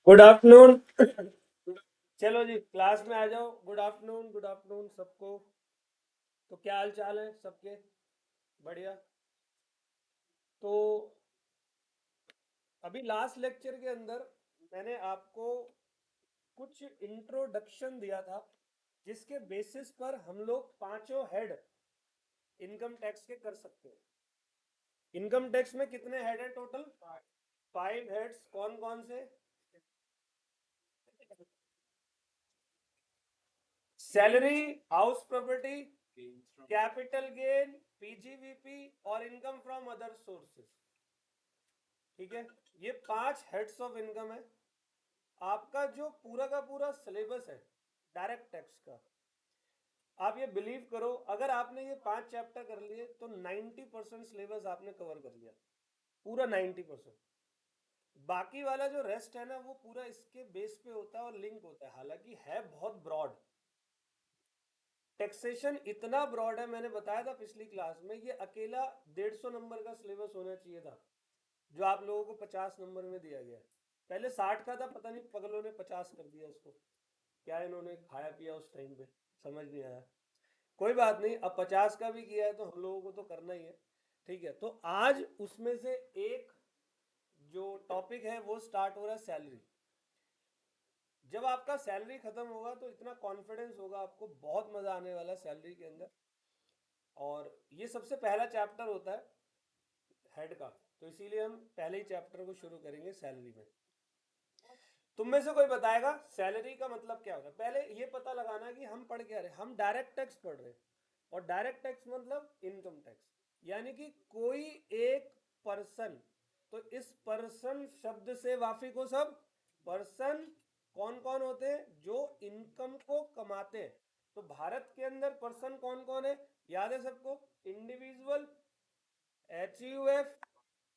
Good afternoon. चलो जी class में आ जाओ। गुड आफ्टरनून, गुड आफ्टरनून सबको। तो क्या हाल चाल है सबके? बढ़िया। तो अभी लास्ट लेक्चर के अंदर मैंने आपको कुछ इंट्रोडक्शन दिया था जिसके बेसिस पर हम लोग पांचों हेड इनकम टैक्स के कर सकते हैं। इनकम टैक्स में कितने हेड है टोटल? 5 हेड्स। कौन कौन से? Salary, house property, capital gain, PGBP और इनकम फ्रॉम अदर सोर्सेस। ठीक है, ये 5 हेड्स ऑफ इनकम है। आपका जो पूरा का पूरा सिलेबस है डायरेक्ट टैक्स का, आप ये बिलीव करो, अगर आपने ये 5 चैप्टर कर लिए तो 90% सिलेबस आपने कवर कर लिया, पूरा 90%। बाकी वाला जो रेस्ट है ना, वो पूरा इसके बेस पे होता है और लिंक होता है, हालांकि है बहुत ब्रॉड। टैक्सेशन इतना ब्रॉड है, मैंने बताया था पिछली क्लास में, ये अकेला 150 नंबर का सिलेबस होना चाहिए था, जो आप लोगों को 50 नंबर में दिया गया है। पहले 60 का था, पता नहीं पगलों ने 50 कर दिया इसको, क्या इन्होंने खाया पिया उस टाइम पे, समझ नहीं आया। कोई बात नहीं, अब 50 का भी किया है तो हम लोगों को तो करना ही है। ठीक है, तो आज उसमें से एक जो टॉपिक है वो स्टार्ट हो रहा है सैलरी। जब आपका सैलरी खत्म होगा तो इतना कॉन्फिडेंस होगा आपको, बहुत मजा आने वाला है सैलरी के अंदर। और ये सबसे पहला चैप्टर होता है हेड का, तो इसीलिए हम पहले ही चैप्टर को शुरू करेंगे सैलरी में। तुम में से कोई बताएगा सैलरी का मतलब क्या होता है? पहले ये पता लगाना कि हम पढ़ क्या रहे हैं। हम डायरेक्ट टैक्स पढ़ रहे हैं, और डायरेक्ट टैक्स मतलब इनकम टैक्स, यानी कि कोई एक पर्सन। तो इस पर्सन शब्द से वाकिफ हो सब? पर्सन कौन कौन होते हैं? जो इनकम को कमाते हैं। तो भारत के अंदर पर्सन कौन कौन है? याद है सबको? Individual, HUF,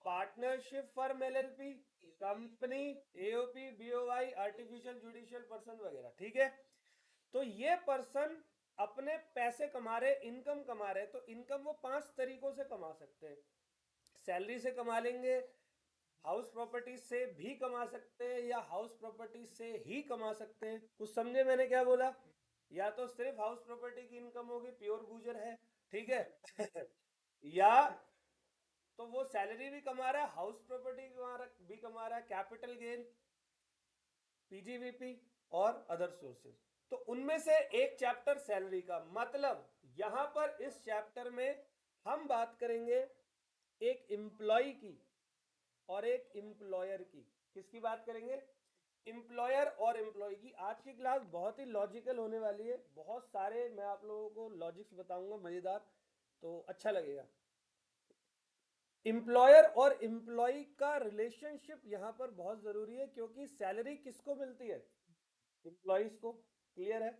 partnership firm LLP, company, AOP, BOI, artificial judicial person वगैरह। ठीक है, तो ये पर्सन अपने पैसे कमा रहे, इनकम कमा रहे, तो इनकम वो 5 तरीकों से कमा सकते हैं। सैलरी से कमा लेंगे, हाउस प्रॉपर्टी से भी कमा सकते हैं, या हाउस प्रॉपर्टी से ही कमा सकते हैं। कुछ समझे मैंने क्या बोला? या तो सिर्फ हाउस प्रॉपर्टी की इनकम होगी, प्योर गुजर है, ठीक है या तो वो सैलरी भी कमा रहा है, हाउस प्रॉपर्टी भी कमा रहा है, कैपिटल गेन, पीजीवीपी और अदर सोर्सेज। तो उनमें से एक चैप्टर सैलरी का, मतलब यहां पर इस चैप्टर में हम बात करेंगे एक एम्प्लॉय की और एक एम्प्लॉयर की। किसकी बात करेंगे? एम्प्लॉयर और एम्प्लॉय की। आज की क्लास बहुत ही लॉजिकल होने वाली है, बहुत सारे मैं आप लोगों को लॉजिक्स बताऊंगा मजेदार, तो अच्छा लगेगा। एम्प्लॉयर और एम्प्लॉय का रिलेशनशिप यहाँ पर बहुत जरूरी है, क्योंकि सैलरी किसको मिलती है? एम्प्लॉयज को। क्लियर है?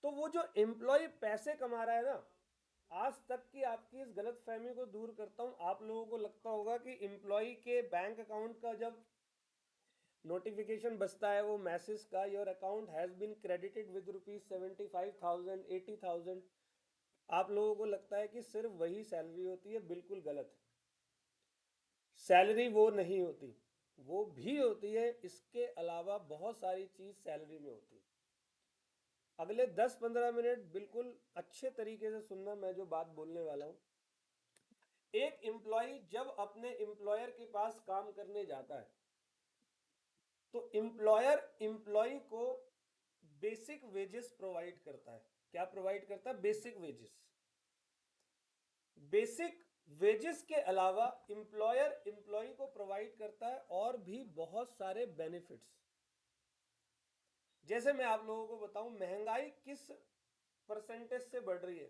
तो वो जो एम्प्लॉय पैसे कमा रहा है ना, आज तक की आपकी इस गलत फहमी को दूर करता हूं। आप लोगों को लगता होगा कि एम्प्लॉय के बैंक अकाउंट का जब नोटिफिकेशन बसता है वो मैसेज का, your account has been credited with ₹75,000, 80,000, आप लोगों को लगता है कि सिर्फ वही सैलरी होती है। बिल्कुल गलत। सैलरी वो नहीं होती, वो भी होती है, इसके अलावा बहुत सारी चीज सैलरी में होती है। अगले 10-15 मिनट बिल्कुल अच्छे तरीके से सुनना, मैं जो बात बोलने वाला हूं। एक एम्प्लॉय जब अपने एम्प्लॉयर के पास काम करने जाता है, तो एम्प्लॉयर एम्प्लॉय को बेसिक वेजेस प्रोवाइड करता है। क्या प्रोवाइड करता है? Basic wages. बेसिक वेजेस के अलावा एम्प्लॉयर एम्प्लॉय को प्रोवाइड करता है और भी बहुत सारे बेनिफिट्स। जैसे मैं आप लोगों को बताऊं, महंगाई किस परसेंटेज से बढ़ रही है?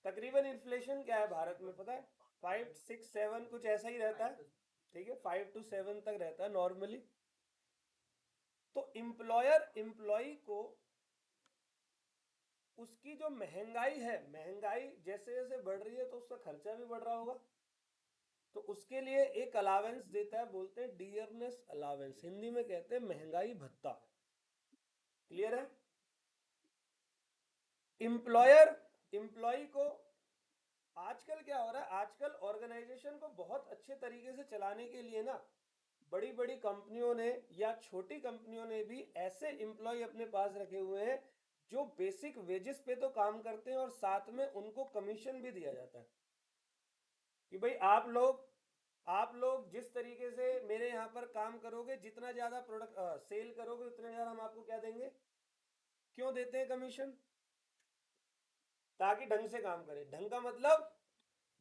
तकरीबन इन्फ्लेशन क्या है भारत में पता है? 5, 6, 7 कुछ ऐसा ही रहता है। ठीक है, 5 to 7 तक रहता है नॉर्मली। तो एम्प्लॉयर एम्प्लॉय को उसकी जो महंगाई है, महंगाई जैसे जैसे बढ़ रही है तो उसका खर्चा भी बढ़ रहा होगा, तो उसके लिए एक अलावेंस देता है, बोलते हैं डियरनेस अलावेंस, हिंदी में कहते हैं महंगाई भत्ता। क्लियर है? एम्प्लॉयर एम्प्लॉय को आजकल क्या हो रहा है, आजकल ऑर्गेनाइजेशन को बहुत अच्छे तरीके से चलाने के लिए ना बड़ी बड़ी कंपनियों ने या छोटी कंपनियों ने भी ऐसे एम्प्लॉय अपने पास रखे हुए हैं जो बेसिक वेजेस पे तो काम करते हैं और साथ में उनको कमीशन भी दिया जाता है कि भाई आप लोग जिस तरीके से मेरे यहाँ पर काम करोगे, जितना ज्यादा प्रोडक्ट सेल करोगे उतना ज्यादा हम आपको क्या देंगे। क्यों देते हैं कमीशन? ताकि ढंग से काम करें। ढंग का मतलब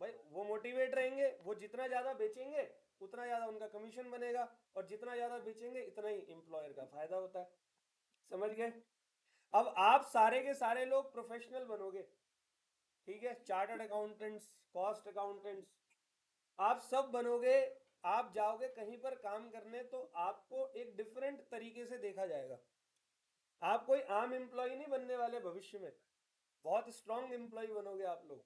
भाई वो मोटिवेट रहेंगे, वो जितना ज्यादा बेचेंगे उतना ज्यादा उनका कमीशन बनेगा, और जितना ज्यादा बेचेंगे इतना ही एम्प्लॉयर का फायदा होता है। समझ गए? अब आप सारे के सारे लोग प्रोफेशनल बनोगे, ठीक है, चार्टर्ड अकाउंटेंट्स, कॉस्ट अकाउंटेंट्स, आप सब बनोगे। आप जाओगे कहीं पर काम करने तो आपको एक डिफरेंट तरीके से देखा जाएगा। आप कोई आम एम्प्लॉय नहीं बनने वाले भविष्य में, बहुत स्ट्रांग एम्प्लॉय बनोगे आप लोग।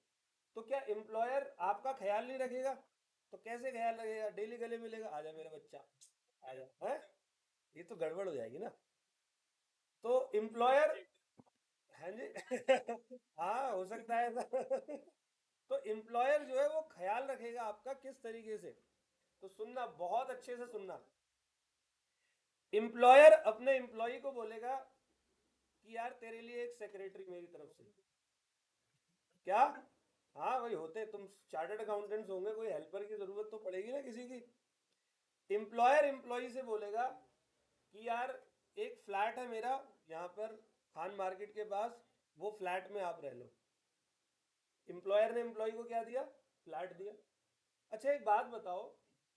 तो क्या एम्प्लॉयर आपका ख्याल नहीं रखेगा? तो कैसे ख्याल रखेगा? डेली गले मिलेगा, आजा मेरा बच्चा, आजा है। ये तो गड़बड़ हो जाएगी ना। तो एम्प्लॉयर, हाँ जी हाँ हो सकता है ऐसा तो एम्प्लॉयर जो है वो ख्याल रखेगा आपका किस तरीके से। तो सुनना, बहुत अच्छे से सुनना। एम्प्लॉयर अपने एम्प्लॉय को बोलेगा कि यार तेरे लिए एक सेक्रेटरी मेरी तरफ से। क्या? हाँ भाई होते, तुम चार्टर्ड अकाउंटेंट्स होंगे, कोई हेल्पर की जरूरत तो पड़ेगी ना किसी की। एम्प्लॉयर एम्प्लॉय से बोलेगा कि यार एक फ्लैट है मेरा यहाँ पर खान मार्केट के पास, वो फ्लैट में आप रह लो। एम्प्लॉयर ने एम्प्लॉय को क्या दिया? फ्लैट दिया। अच्छा एक बात बताओ,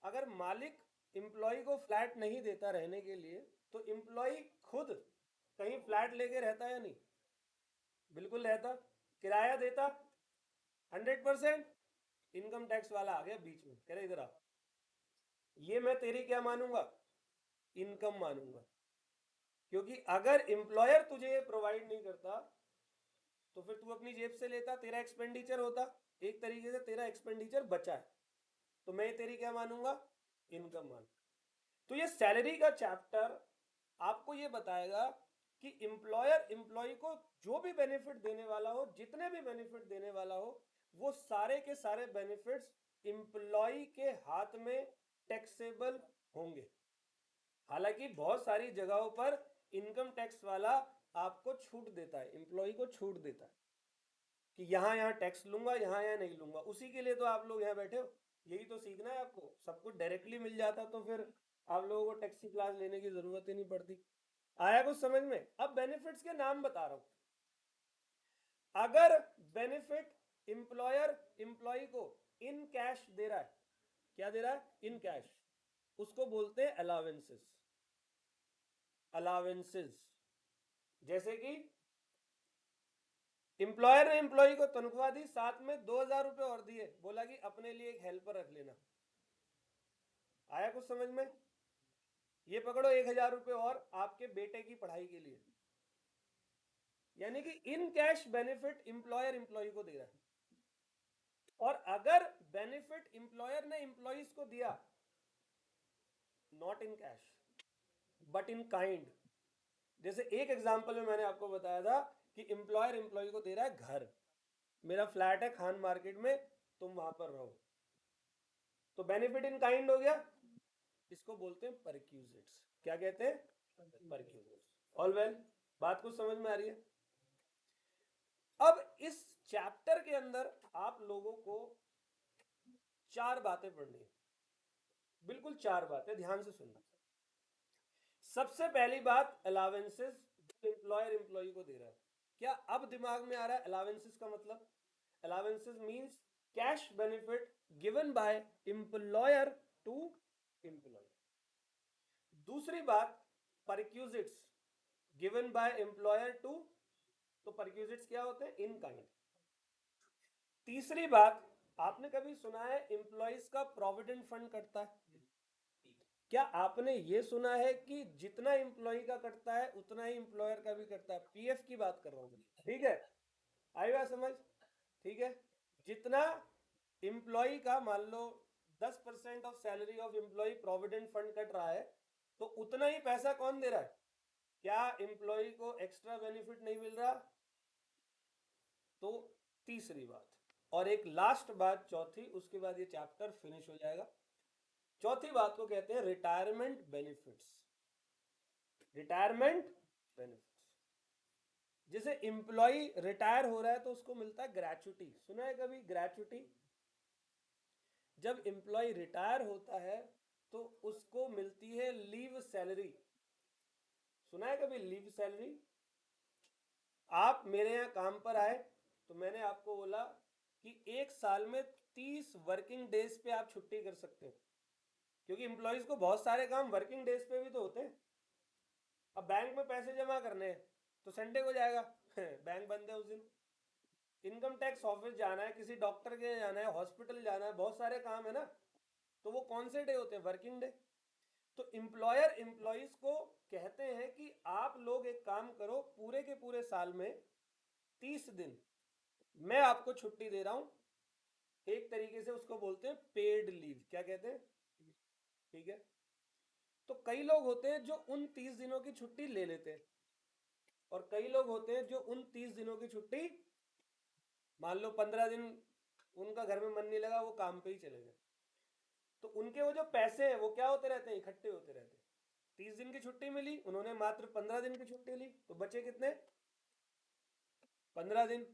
अगर मालिक एम्प्लॉय को फ्लैट नहीं देता रहने के लिए, तो एम्प्लॉय खुद कहीं फ्लैट लेके रहता या नहीं? बिल्कुल रहता। किराया देता 100%। इनकम टैक्स वाला आ गया बीच में, कह रहे इधर आ, ये मैं तेरी क्या मानूंगा? इनकम मानूंगा। क्योंकि अगर एम्प्लॉयर तुझे ये प्रोवाइड नहीं करता तो फिर तू अपनी जेब से लेता, तेरा एक्सपेंडिचर होता। एक तरीके से तेरा एक्सपेंडिचर बचा है, तो मैं तेरी क्या मानूंगा? इनकम मान। तो ये सैलरी का चैप्टर आपको ये बताएगा कि एम्प्लॉयर एम्प्लॉय को जो भी बेनिफिट देने वाला हो, जितने भी बेनिफिट देने वाला हो, वो सारे के सारे बेनिफिट्स एम्प्लॉय के हाथ में टैक्सेबल होंगे। हालांकि बहुत सारी जगहों पर इनकम टैक्स वाला आपको छूट देता है, एम्प्लॉय को छूट देता है कि यहाँ यहाँ टैक्स लूंगा, यहाँ यहाँ नहीं लूंगा। उसी के लिए तो आप लोग यहाँ बैठे हो, यही तो सीखना है आपको। सब कुछ डायरेक्टली मिल जाता तो फिर आप लोगों को टैक्स की क्लास लेने की जरूरत ही नहीं पड़ती। आया कुछ समझ में? अब बेनिफिट्स के नाम बता रहा हूं। अगर बेनिफिट एम्प्लॉयर एम्प्लॉय को इन कैश दे रहा है, क्या दे रहा है? इन कैश, उसको बोलते हैं अलावेंसेस। अलावेंसेस जैसे कि एम्प्लॉयर ने एम्प्लॉय को तनख्वाह दी, साथ में 2,000 रुपये और दिए, बोला कि अपने लिए एक हेल्पर रख लेना। आया कुछ समझ में? ये पकड़ो 1,000 रुपये और आपके बेटे की पढ़ाई के लिए। यानी कि in cash benefit employer employee को दे रहा है। और अगर बेनिफिट एम्प्लॉयर ने एम्प्लॉइज को दिया not in cash but in kind, जैसे एक एग्जांपल में मैंने आपको बताया था कि एम्प्लॉयर एम्प्लॉय को दे रहा है घर, मेरा फ्लैट है खान मार्केट में, तुम वहां पर रहो, तो बेनिफिट इन काइंड हो गया। इसको बोलते हैं परक्यूजिट्स। क्या कहते हैं? परक्यूजिट्स। ऑल वेल, बात कुछ समझ में आ रही है? अब इस चैप्टर के अंदर आप लोगों को 4 बातें पढ़नी है, बिल्कुल 4 बातें, ध्यान से सुनना। सबसे पहली बात, अलावेंसेस जो एम्प्लॉयर एम्प्लॉय को दे रहा है। क्या अब दिमाग में आ रहा है अलावेंसेस का मतलब? Allowances means cash benefit given by employer to employee. दूसरी बात, perquisites given by employer to, तो परक्यूजिट्स क्या होते हैं? In kind. तीसरी बात, आपने कभी सुना है एम्प्लॉयज का प्रोविडेंट फंड कटता है? क्या आपने ये सुना है कि जितना एम्प्लॉय का कटता है उतना ही एम्प्लॉयर का भी कटता है? पीएफ की बात कर रहा हूं, ठीक है? आई बात समझ? ठीक है, जितना एम्प्लॉय का मान लो 10% of salary of employee provident fund cut रहा है, तो उतना ही पैसा कौन दे रहा है? क्या एम्प्लॉय को एक्स्ट्रा बेनिफिट नहीं मिल रहा? तो तीसरी बात, और एक लास्ट बात चौथी, उसके बाद ये चैप्टर फिनिश हो जाएगा। चौथी बात को कहते हैं रिटायरमेंट बेनिफिट्स। रिटायरमेंट बेनिफिट्स, जैसे एम्प्लॉय रिटायर हो रहा है तो उसको मिलता है ग्रेचुटी। सुना है कभी ग्रेचुटी? जब एम्प्लॉय रिटायर होता है तो उसको मिलती है लीव सैलरी। सुना है कभी लीव सैलरी? आप मेरे यहाँ काम पर आए तो मैंने आपको बोला कि एक साल में 30 वर्किंग डेज पे आप छुट्टी कर सकते हो, क्योंकि एम्प्लॉयज को बहुत सारे काम वर्किंग डेज पे भी तो होते हैं। अब बैंक में पैसे जमा करने हैं तो संडे को जाएगा बैंक बंद है उस दिन। इनकम टैक्स ऑफिस जाना है, किसी डॉक्टर के जाना है, हॉस्पिटल जाना है, बहुत सारे काम है ना, तो वो कौन से डे होते हैं? Working day. तो एम्प्लॉयर एम्प्लॉयज को कहते हैं कि आप लोग एक काम करो, पूरे के पूरे साल में 30 दिन मैं आपको छुट्टी दे रहा हूं। एक तरीके से उसको बोलते हैं पेड लीव। क्या कहते हैं? ठीक है। तो कई लोग होते हैं जो उन 30 दिनों की छुट्टी ले लेते हैं, और कई लोग होते हैं जो उन 30 दिनों की छुट्टी, मान लो 15 दिन उनका घर में मन नहीं लगा, वो काम पे ही चले गए, तो उनके वो जो पैसे हैं वो क्या होते रहते हैं? इकट्ठे होते रहते हैं। 30 दिन की छुट्टी मिली, उन्होंने मात्र 15 दिन की छुट्टी ली, तो बचे कितने? 15 दिन।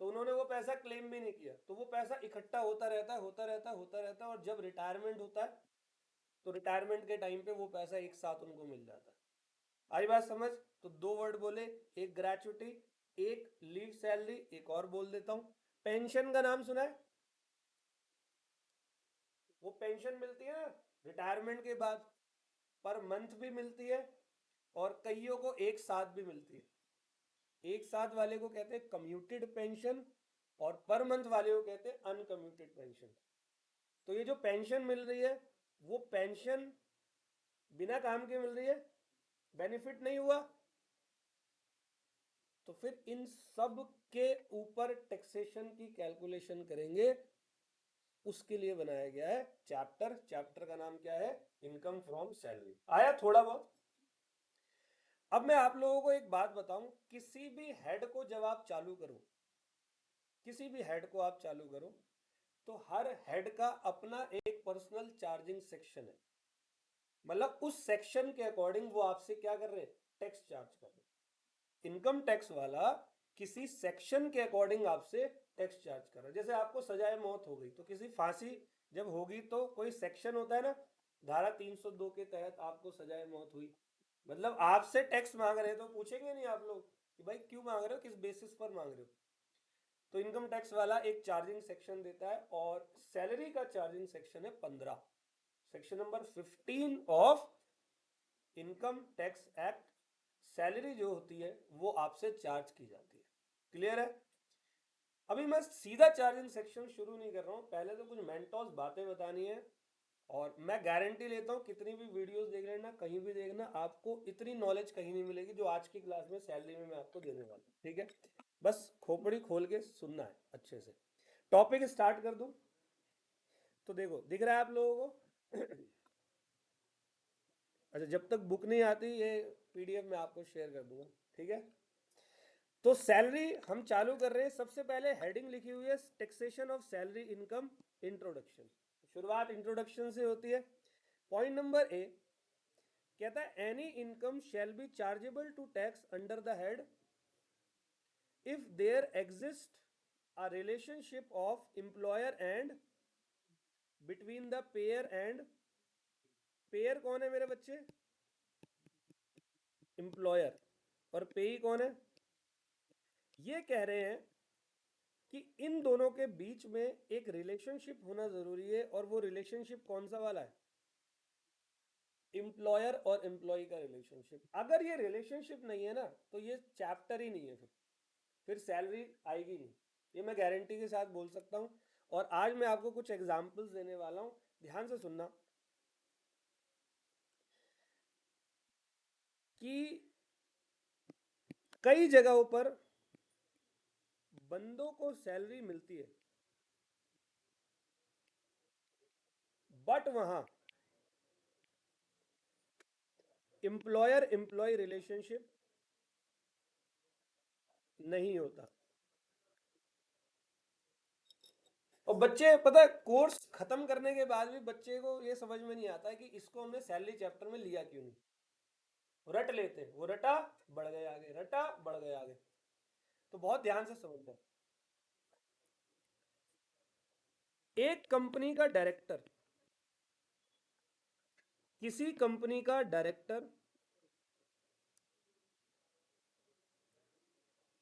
तो उन्होंने वो पैसा क्लेम भी नहीं किया, तो वो पैसा इकट्ठा होता रहता है, होता रहता है, होता रहता है, और जब रिटायरमेंट होता है तो रिटायरमेंट के टाइम पे वो पैसा एक साथ उनको मिल जाता है। आई बात समझ? तो दो वर्ड बोले, एक ग्रेचुटी, एक लीव सैलरी। एक और बोल देता हूं, पेंशन का नाम सुना है? वो पेंशन मिलती है ना रिटायरमेंट के बाद, पर मंथ भी मिलती है और कईयों को एक साथ भी मिलती है। एक साथ वाले को कहते हैं कम्यूटेड पेंशन, और पर मंथ वाले को कहते हैं अनकम्यूटेड पेंशन। तो ये जो पेंशन मिल रही है, वो पेंशन बिना काम के मिल रही है, बेनिफिट नहीं हुआ, तो फिर इन सब के ऊपर टैक्सेशन की कैलकुलेशन करेंगे। उसके लिए बनाया गया है चैप्टर। चैप्टर का नाम क्या है? Income from salary. आया थोड़ा बहुत? अब मैं आप लोगों को एक बात बताऊं, किसी भी हेड को जब आप चालू करो, किसी भी हेड को आप चालू करो, तो हर हेड का अपना एक पर्सनल चार्जिंग सेक्शन है। मतलब उस सेक्शन के अकॉर्डिंग वो आपसे क्या कर रहे हैं? टैक्स चार्ज कर रहे हैं। इनकम टैक्स वाला किसी सेक्शन के अकॉर्डिंग आपसे टैक्स चार्ज कर रहा है। जैसे आपको सजाए मौत हो गई, तो किसी फांसी जब होगी तो कोई सेक्शन होता है ना, धारा 302 के तहत आपको सजाए मौत हुई, मतलब आपसे टैक्स मांग रहे हैं, तो पूछेंगे नहीं आप लोग कि भाई क्यों मांग रहे हो, किस बेसिस पर मांग रहे हो? तो इनकम टैक्स वाला एक चार्जिंग सेक्शन देता है, और सैलरी का चार्जिंग सेक्शन है 15, section number 15 of income tax act. Salary जो होती है वो आपसे चार्ज की जाती है। क्लियर है? अभी मैं सीधा चार्जिंग सेक्शन शुरू नहीं कर रहा हूं, पहले तो कुछ मेंटोस बातें बतानी है। और मैं गारंटी लेता हूं, कितनी भी वीडियोस देख लेना, कहीं भी देखना, आपको इतनी नॉलेज कहीं नहीं मिलेगी जो आज की क्लास में सैलरी में मैं आपको देने वाला हूं। ठीक है? बस खोपड़ी खोल के सुनना है अच्छे से। टॉपिक स्टार्ट कर दूं? तो देखो, दिख रहा है आप लोगों को? अच्छा, जब तक बुक नहीं आती ये पीडीएफ मैं आपको शेयर कर दूंगा। ठीक है? तो सैलरी हम चालू कर रहे हैं। सबसे पहले हेडिंग लिखी हुई है taxation of salary income introduction. शुरुआत इंट्रोडक्शन से होती है। पॉइंट नंबर ए कहता है any income shall be chargeable to tax under the head if there exist a relationship of employer and between the payer and, payer कौन है मेरे बच्चे? एम्प्लॉयर। और पेई कौन है? ये कह रहे हैं कि इन दोनों के बीच में एक रिलेशनशिप होना जरूरी है, और वो रिलेशनशिप कौन सा वाला है? एम्प्लॉयर और एम्प्लॉय का रिलेशनशिप। अगर ये रिलेशनशिप नहीं है ना, तो ये चैप्टर ही नहीं है, फिर सैलरी आएगी नहीं। ये मैं गारंटी के साथ बोल सकता हूं। और आज मैं आपको कुछ एग्जांपल्स देने वाला हूं, ध्यान से सुनना। कि कई जगहों पर बंदों को सैलरी मिलती है, बट वहां एम्प्लॉयर एम्प्लॉय रिलेशनशिप नहीं होता। और बच्चे पता है कोर्स खत्म करने के बाद भी बच्चे को ये समझ में नहीं आता है कि इसको हमने सैलरी चैप्टर में लिया क्यों नहीं। रट लेते हैं, वो रटा बढ़ गए आगे, रटा बढ़ गए आगे। तो बहुत ध्यान से समझना। एक कंपनी का डायरेक्टर, किसी कंपनी का डायरेक्टर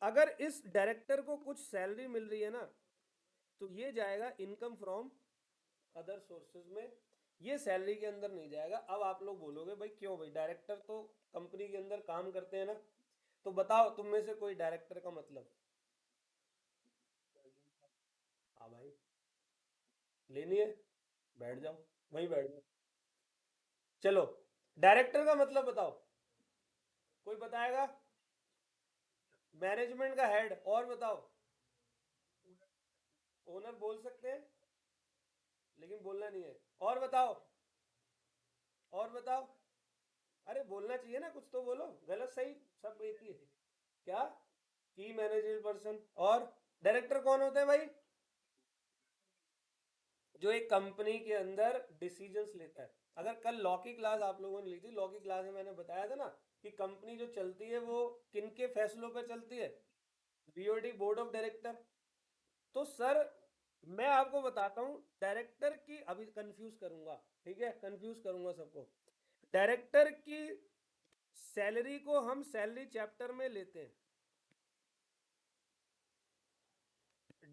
अगर इस डायरेक्टर को कुछ सैलरी मिल रही है ना, तो ये जाएगा इनकम फ्रॉम अदर सोर्सेज में, ये सैलरी के अंदर नहीं जाएगा। अब आप लोग बोलोगे भाई क्यों भाई, डायरेक्टर तो कंपनी के अंदर काम करते हैं ना। तो बताओ तुम में से कोई डायरेक्टर का मतलब। हाँ भाई, लेनी है, बैठ जाओ, वहीं बैठ जाओ। चलो, डायरेक्टर का मतलब बताओ, कोई बताएगा। मैनेजमेंट का हेड, और बताओ। ओनर बोल सकते हैं, लेकिन बोलना नहीं है। और बताओ, और बताओ। अरे बोलना चाहिए ना, कुछ तो बोलो, गलत सही सब एक ही है। क्या, की मैनेजर पर्सन। और डायरेक्टर कौन होते हैं भाई, जो एक कंपनी के अंदर डिसीजंस लेता है। अगर कल लॉ की क्लास आप लोगों ने ली थी, लॉ की क्लास में मैंने बताया था ना कि कंपनी जो चलती है वो किन के फैसलों पर चलती है, बीओडी, बोर्ड ऑफ डायरेक्टर। तो सर मैं आपको बताता हूं, डायरेक्टर की अभी कंफ्यूज करूंगा, ठीक है, कंफ्यूज करूंगा सबको। डायरेक्टर की सैलरी को हम सैलरी चैप्टर में लेते हैं,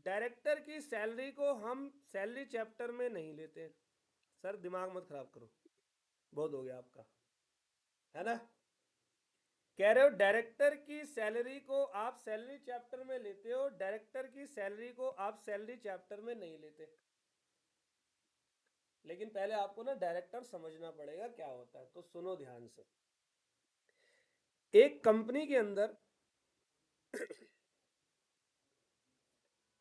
डायरेक्टर की सैलरी को हम सैलरी चैप्टर में नहीं लेते। सर दिमाग मत खराब करो, बहुत हो गया आपका, है ना। कह रहे हो डायरेक्टर की सैलरी को आप सैलरी चैप्टर में लेते हो, डायरेक्टर की सैलरी को आप सैलरी चैप्टर में नहीं लेते। लेकिन पहले आपको ना डायरेक्टर समझना पड़ेगा क्या होता है, तो सुनो ध्यान से। एक कंपनी के अंदर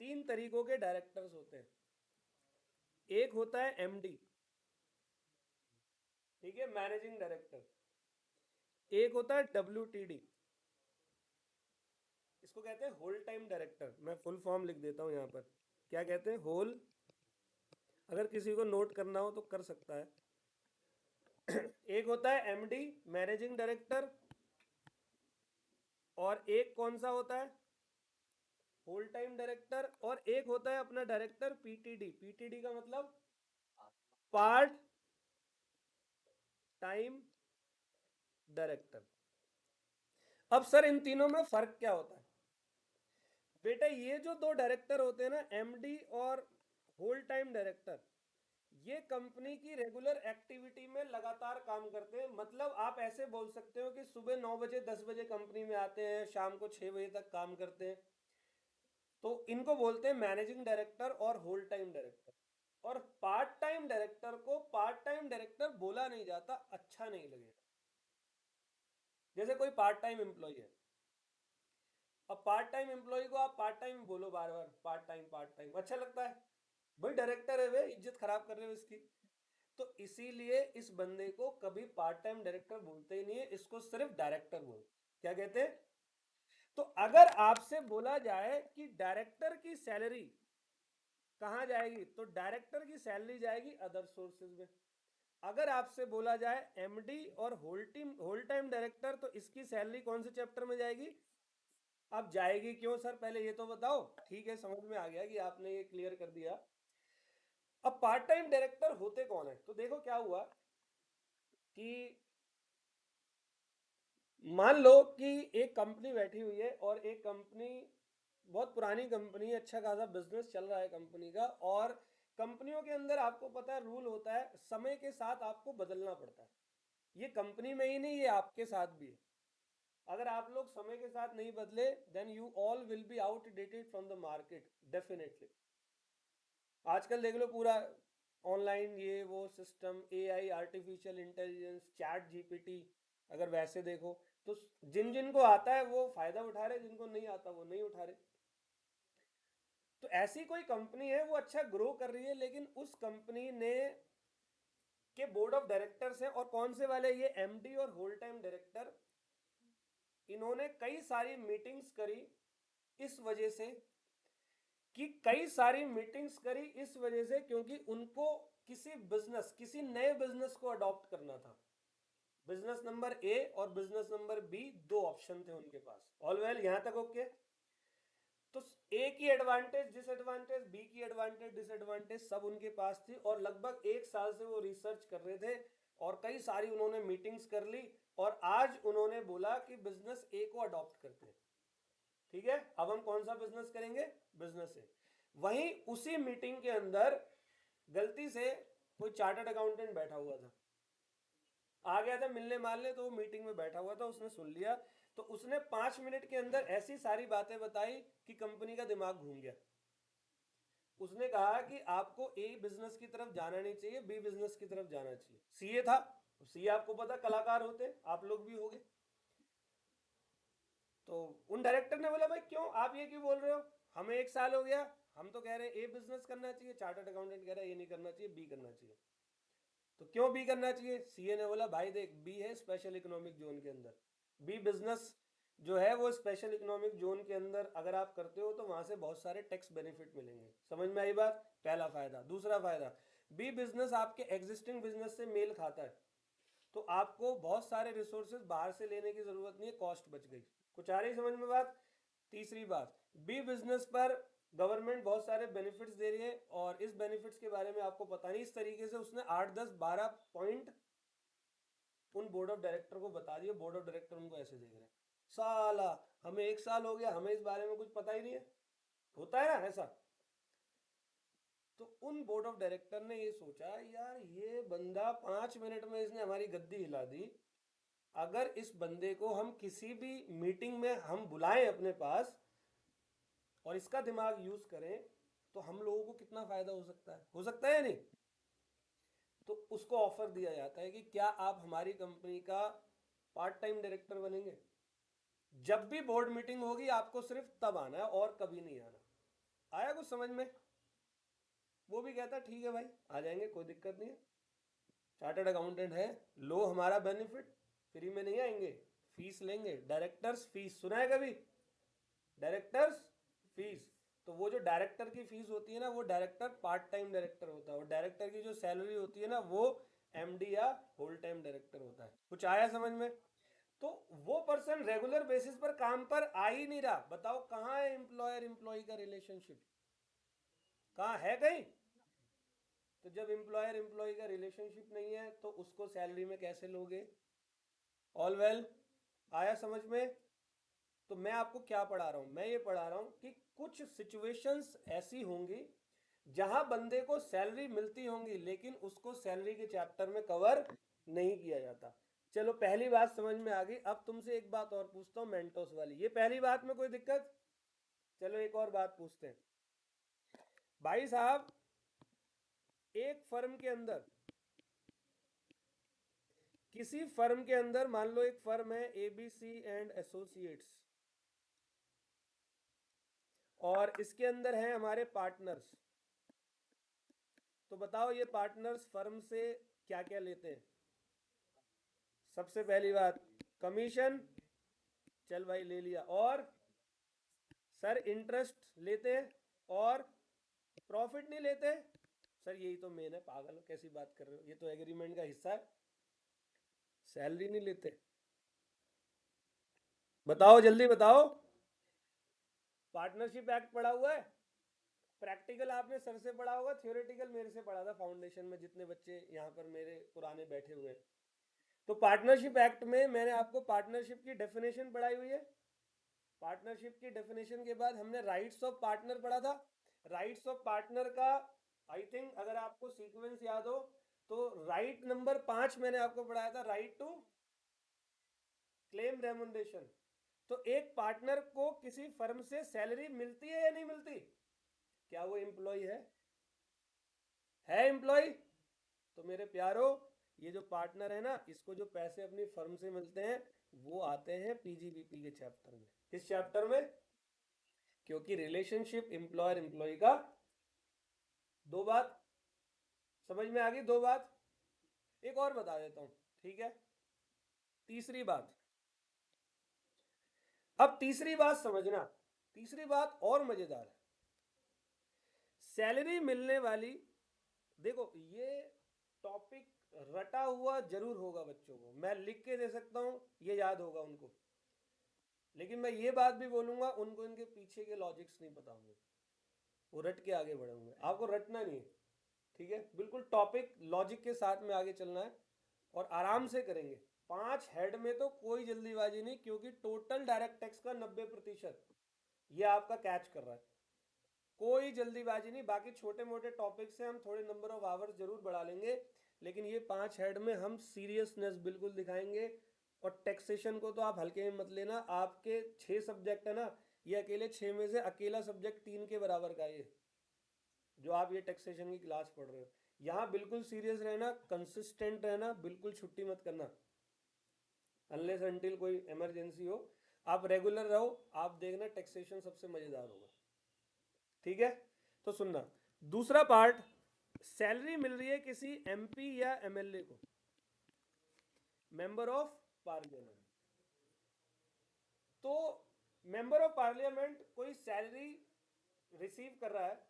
तीन तरीकों के डायरेक्टर्स होते हैं। एक होता है एमडी, ठीक है, मैनेजिंग डायरेक्टर। एक होता है डब्ल्यूटीडी, इसको कहते हैं होल टाइम डायरेक्टर। मैं फुल फॉर्म लिख देता हूं यहां पर, क्या कहते हैं, होल, अगर किसी को नोट करना हो तो कर सकता है। एक होता है एमडी, मैनेजिंग डायरेक्टर। और एक कौन सा होता है, होल टाइम डायरेक्टर। और एक होता है अपना डायरेक्टर पीटीडी, पीटीडी का मतलब पार्ट टाइम डायरेक्टर। अब सर इन तीनों में फर्क क्या होता है। बेटा ये जो दो डायरेक्टर होते हैं ना, एमडी और होल टाइम डायरेक्टर, ये कंपनी की रेगुलर एक्टिविटी में लगातार काम करते हैं। मतलब आप ऐसे बोल सकते हो कि सुबह 9 बजे 10 बजे कंपनी में आते हैं, शाम को 6 बजे तक काम करते हैं। तो इनको बोलते हैं मैनेजिंग डायरेक्टर और होल टाइम डायरेक्टर। और पार्ट टाइम डायरेक्टर को पार्ट टाइम डायरेक्टर बोला नहीं जाता, अच्छा नहीं लगेगा। जैसे कोई पार्ट टाइम एम्प्लॉय है, अब पार्ट टाइम एम्प्लॉय को आप पार्ट टाइम बोलो बार बार, पार्ट टाइम पार्ट टाइम, अच्छा लगता है। भाई डायरेक्टर है वे, इज्जत खराब कर रहे हो इसकी। तो इसीलिए इस बंदे को कभी पार्ट टाइम डायरेक्टर बोलते ही नहीं है, इसको सिर्फ डायरेक्टर बोलते, क्या कहते हैं। तो अगर आपसे बोला जाए कि डायरेक्टर की सैलरी कहाँ जाएगी, तो डायरेक्टर की सैलरी जाएगी अदर सोर्सेज में। अगर आपसे बोला जाए एमडी और होल टाइम डायरेक्टर, तो इसकी सैलरी कौन से चैप्टर में जाएगी। अब जाएगी क्यों सर, पहले ये तो बताओ। ठीक है, समझ में आ गया कि आपने ये क्लियर कर दिया। अब पार्ट टाइम डायरेक्टर होते कौन है, तो देखो क्या हुआ कि मान लो कि एक कंपनी बैठी हुई है, और एक कंपनी बहुत पुरानी कंपनी है, अच्छा खासा बिजनेस चल रहा है कंपनी का। और कंपनियों के अंदर आपको पता है रूल होता है, समय के साथ आपको बदलना पड़ता है। ये कंपनी में ही नहीं, ये आपके साथ भी है। अगर आप लोग समय के साथ नहीं बदले, then you all will be outdated from the market, definitely. आजकल देख लो पूरा ऑनलाइन ये वो system, AI, artificial intelligence, chat GPT. अगर वैसे देखो तो जिन जिन को आता है वो फायदा उठा रहे, जिनको नहीं आता वो नहीं उठा रहे। तो ऐसी कोई कंपनी है वो अच्छा ग्रो कर रही है, लेकिन उस कंपनी ने के बोर्ड ऑफ डायरेक्टर्स हैं, और कौन से वाले, ये एमडी और होल टाइम डायरेक्टर। इन्होंने कई सारी मीटिंग्स करी इस वजह से कि कई सारी मीटिंग्स करी इस वजह से क्योंकि उनको किसी नए बिजनेस को अडॉप्ट करना था। बिजनेस नंबर ए और बिजनेस नंबर बी, दो ऑप्शन थे उनके पास। ऑल वेल, यहां तक ओके। तो ए की एडवांटेज डिसएडवांटेज, बी की एडवांटेज डिसएडवांटेज सब उनके पास थी, और लगभग 1 साल से वो रिसर्च कर रहे थे और कई सारी उन्होंने मीटिंग्स कर ली, और आज उन्होंने बोला कि बिजनेस ए को अडॉप्ट करते हैं। ठीक है, अब हम कौन सा बिजनेस करेंगे? बिजनेस ए। वहीं उसी मीटिंग के अंदर गलती से कोई चार्टर्ड अकाउंटेंट बैठा हुआ था, आ गया था मिलने मालने, तो वो मीटिंग में बैठा हुआ था, उसने सुन लिया। तो उसने 5 मिनट के अंदर ऐसी सारी बातें बताई कि कंपनी का दिमाग घूम गया। उसने कहा कि आपको ए बिजनेस की तरफ जाना नहीं चाहिए, बी बिजनेस की तरफ जाना चाहिए। सीए था, सीए आपको पता कलाकार होते, आप लोग भी होंगे। तो उन डायरेक्टर ने बोला भाई क्यों आप ये क्यों बोल रहे हो, हमें 1 साल हो गया, हम तो कह रहे हैं ए बिजनेस करना चाहिए, चार्टर्ड अकाउंटेंट कह रहा है ये नहीं करना चाहिए, बी करना चाहिए। तो क्यों बी करना चाहिए? सीए ने बोला भाई देख, बी है स्पेशल इकोनॉमिक जोन के अंदर, बी बिजनेस जो है वो स्पेशल इकोनॉमिक जोन के अंदर अगर आप करते हो तो वहां से बहुत सारे टैक्स बेनिफिट मिलेंगे। समझ में आई बात? पहला फायदा। दूसरा फायदा, बी बिजनेस आपके एग्जिस्टिंग बिजनेस से मेल खाता है, तो आपको बहुत सारे रिसोर्सेज बाहर से लेने की जरूरत नहीं है, कॉस्ट बच गई। कुछ आ रही समझ में बात? तीसरी बात, बी बिजनेस पर गवर्नमेंट बहुत सारे बेनिफिट्स दे रही है, और इस बेनिफिट्स के बारे में आपको पता नहीं, इस तरीके से उसने 8 10 12 पॉइंट उन बोर्ड ऑफ डायरेक्टर को बता दिए। बोर्ड ऑफ डायरेक्टर उनको ऐसे देख रहे हैं, साला हमें 1 साल हो गया, हमें इस बारे में कुछ पता ही नहीं है। होता है ना ऐसा? तो उन बोर्ड ऑफ डायरेक्टर ने ये सोचा, यार ये बंदा 5 मिनट में इसने हमारी गद्दी हिला दी, अगर इस बंदे को हम किसी भी मीटिंग में हम बुलाएं अपने पास और इसका दिमाग यूज करें तो हम लोगों को कितना फायदा हो सकता है या नहीं? तो उसको ऑफर दिया जाता है कि क्या आप हमारी कंपनी का पार्ट टाइम डायरेक्टर बनेंगे? जब भी बोर्ड मीटिंग होगी आपको सिर्फ तब आना है और कभी नहीं आना। आया कुछ समझ में? वो भी कहता ठीक है भाई आ जाएंगे, कोई दिक्कत नहीं है, चार्टर्ड अकाउंटेंट है, लो हमारा बेनिफिट, फ्री में नहीं आएंगे, फीस लेंगे, डायरेक्टर्स फीस सुना है कभी? डायरेक्टर्स फीस, तो वो जो डायरेक्टर की फीस होती है ना, वो डायरेक्टर पार्ट टाइम डायरेक्टर होता है, और डायरेक्टर की जो सैलरी होती है ना, वो एमडी या होल टाइम डायरेक्टर होता है। कुछ आया समझ में? तो वो पर्सन रेगुलर बेसिस पर काम पर आ ही नहीं रहा। बताओ कहाँ है एम्प्लॉयर एम्प्लॉय का रिलेशनशिप? कहाँ है कहीं? तो जब एम्प्लॉयर एम्प्लॉय का रिलेशनशिप नहीं है तो उसको सैलरी में कैसे लोगे? ऑल वेल, आया समझ में? तो मैं आपको क्या पढ़ा रहा हूं? मैं ये पढ़ा रहा हूं कि कुछ सिचुएशंस ऐसी होंगी जहां बंदे को सैलरी मिलती होंगी लेकिन उसको सैलरी के चैप्टर में कवर नहीं किया जाता। चलो पहली बात समझ में आ गई। अब तुमसे एक बात और पूछता हूँ, मेंटोस वाली, ये पहली बात में कोई दिक्कत? चलो एक और बात पूछते हैं भाई साहब। एक फर्म के अंदर, किसी फर्म के अंदर मान लो एक फर्म है एबीसी एंड एसोसिएट्स, और इसके अंदर हैं हमारे पार्टनर्स। तो बताओ ये पार्टनर्स फर्म से क्या क्या लेते हैं? सबसे पहली बात कमीशन, चल भाई ले लिया, और सर इंटरेस्ट लेते हैं, और प्रॉफिट नहीं लेते? सर यही तो मेन है, पागल हो कैसी बात कर रहे हो, ये तो एग्रीमेंट का हिस्सा है। सैलरी नहीं लेते? बताओ जल्दी बताओ। पार्टनरशिप एक्ट पढ़ा हुआ है? प्रैक्टिकल आपने सर से पढ़ा होगा, थियोरेटिकल मेरे से पढ़ा था फाउंडेशन में, जितने बच्चे यहाँ पर मेरे पुराने बैठे हुए हैं। तो पार्टनरशिप एक्ट में मैंने आपको पार्टनरशिप की डेफिनेशन पढ़ाई हुई है। पार्टनरशिप की डेफिनेशन के बाद हमने राइट्स ऑफ पार्टनर पढ़ा था। राइट्स ऑफ पार्टनर का आई थिंक अगर आपको सीक्वेंस याद हो तो राइट नंबर 5 मैंने आपको पढ़ाया था, राइट टू क्लेम रेमुनरेशन। तो एक पार्टनर को किसी फर्म से सैलरी मिलती है या नहीं मिलती? क्या वो एम्प्लॉय है एम्प्लॉय? तो मेरे प्यारो, ये जो पार्टनर है ना, इसको जो पैसे अपनी फर्म से मिलते हैं वो आते हैं पीजीबीपी के चैप्टर में। किस चैप्टर में? क्योंकि रिलेशनशिप एम्प्लॉयर एम्प्लॉय का, दो बात समझ में आ गई? दो बात एक और बता देता हूं, ठीक है? तीसरी बात, अब तीसरी बात समझना, तीसरी बात और मजेदार है। सैलरी मिलने वाली, देखो ये टॉपिक रटा हुआ जरूर होगा बच्चों को, मैं लिख के दे सकता हूँ, ये याद होगा उनको, लेकिन मैं ये बात भी बोलूंगा उनको इनके पीछे के लॉजिक्स नहीं पता होंगे, वो रट के आगे बढ़ेंगे, आपको रटना नहीं है, ठीक है, बिल्कुल टॉपिक लॉजिक के साथ में आगे चलना है और आराम से करेंगे। 5 हेड में तो कोई जल्दीबाजी नहीं, क्योंकि टोटल डायरेक्ट टैक्स का 90% ये आपका कैच कर रहा है, कोई जल्दीबाजी नहीं। बाकी छोटे मोटे टॉपिक से हम थोड़े नंबर ऑफ आवर्स जरूर बढ़ा लेंगे, लेकिन ये 5 हेड में हम सीरियसनेस बिल्कुल दिखाएंगे। और टैक्सेशन को तो आप हल्के में मत लेना, आपके 6 सब्जेक्ट है ना, ये अकेले 6 में से अकेला सब्जेक्ट 3 के बराबर का ये जो आप ये टैक्सेशन की क्लास पढ़ रहे हो, यहाँ बिल्कुल सीरियस रहना, कंसिस्टेंट रहना, बिल्कुल छुट्टी मत करना अनलेस अनटिल कोई इमरजेंसी हो। आप रेगुलर रहो, आप देखना टैक्सेशन सबसे मजेदार होगा, ठीक है। तो सुनना, दूसरा पार्ट, सैलरी मिल रही है किसी एमपी या एमएलए को, मेंबर ऑफ पार्लियामेंट। तो मेंबर ऑफ पार्लियामेंट कोई सैलरी रिसीव कर रहा है,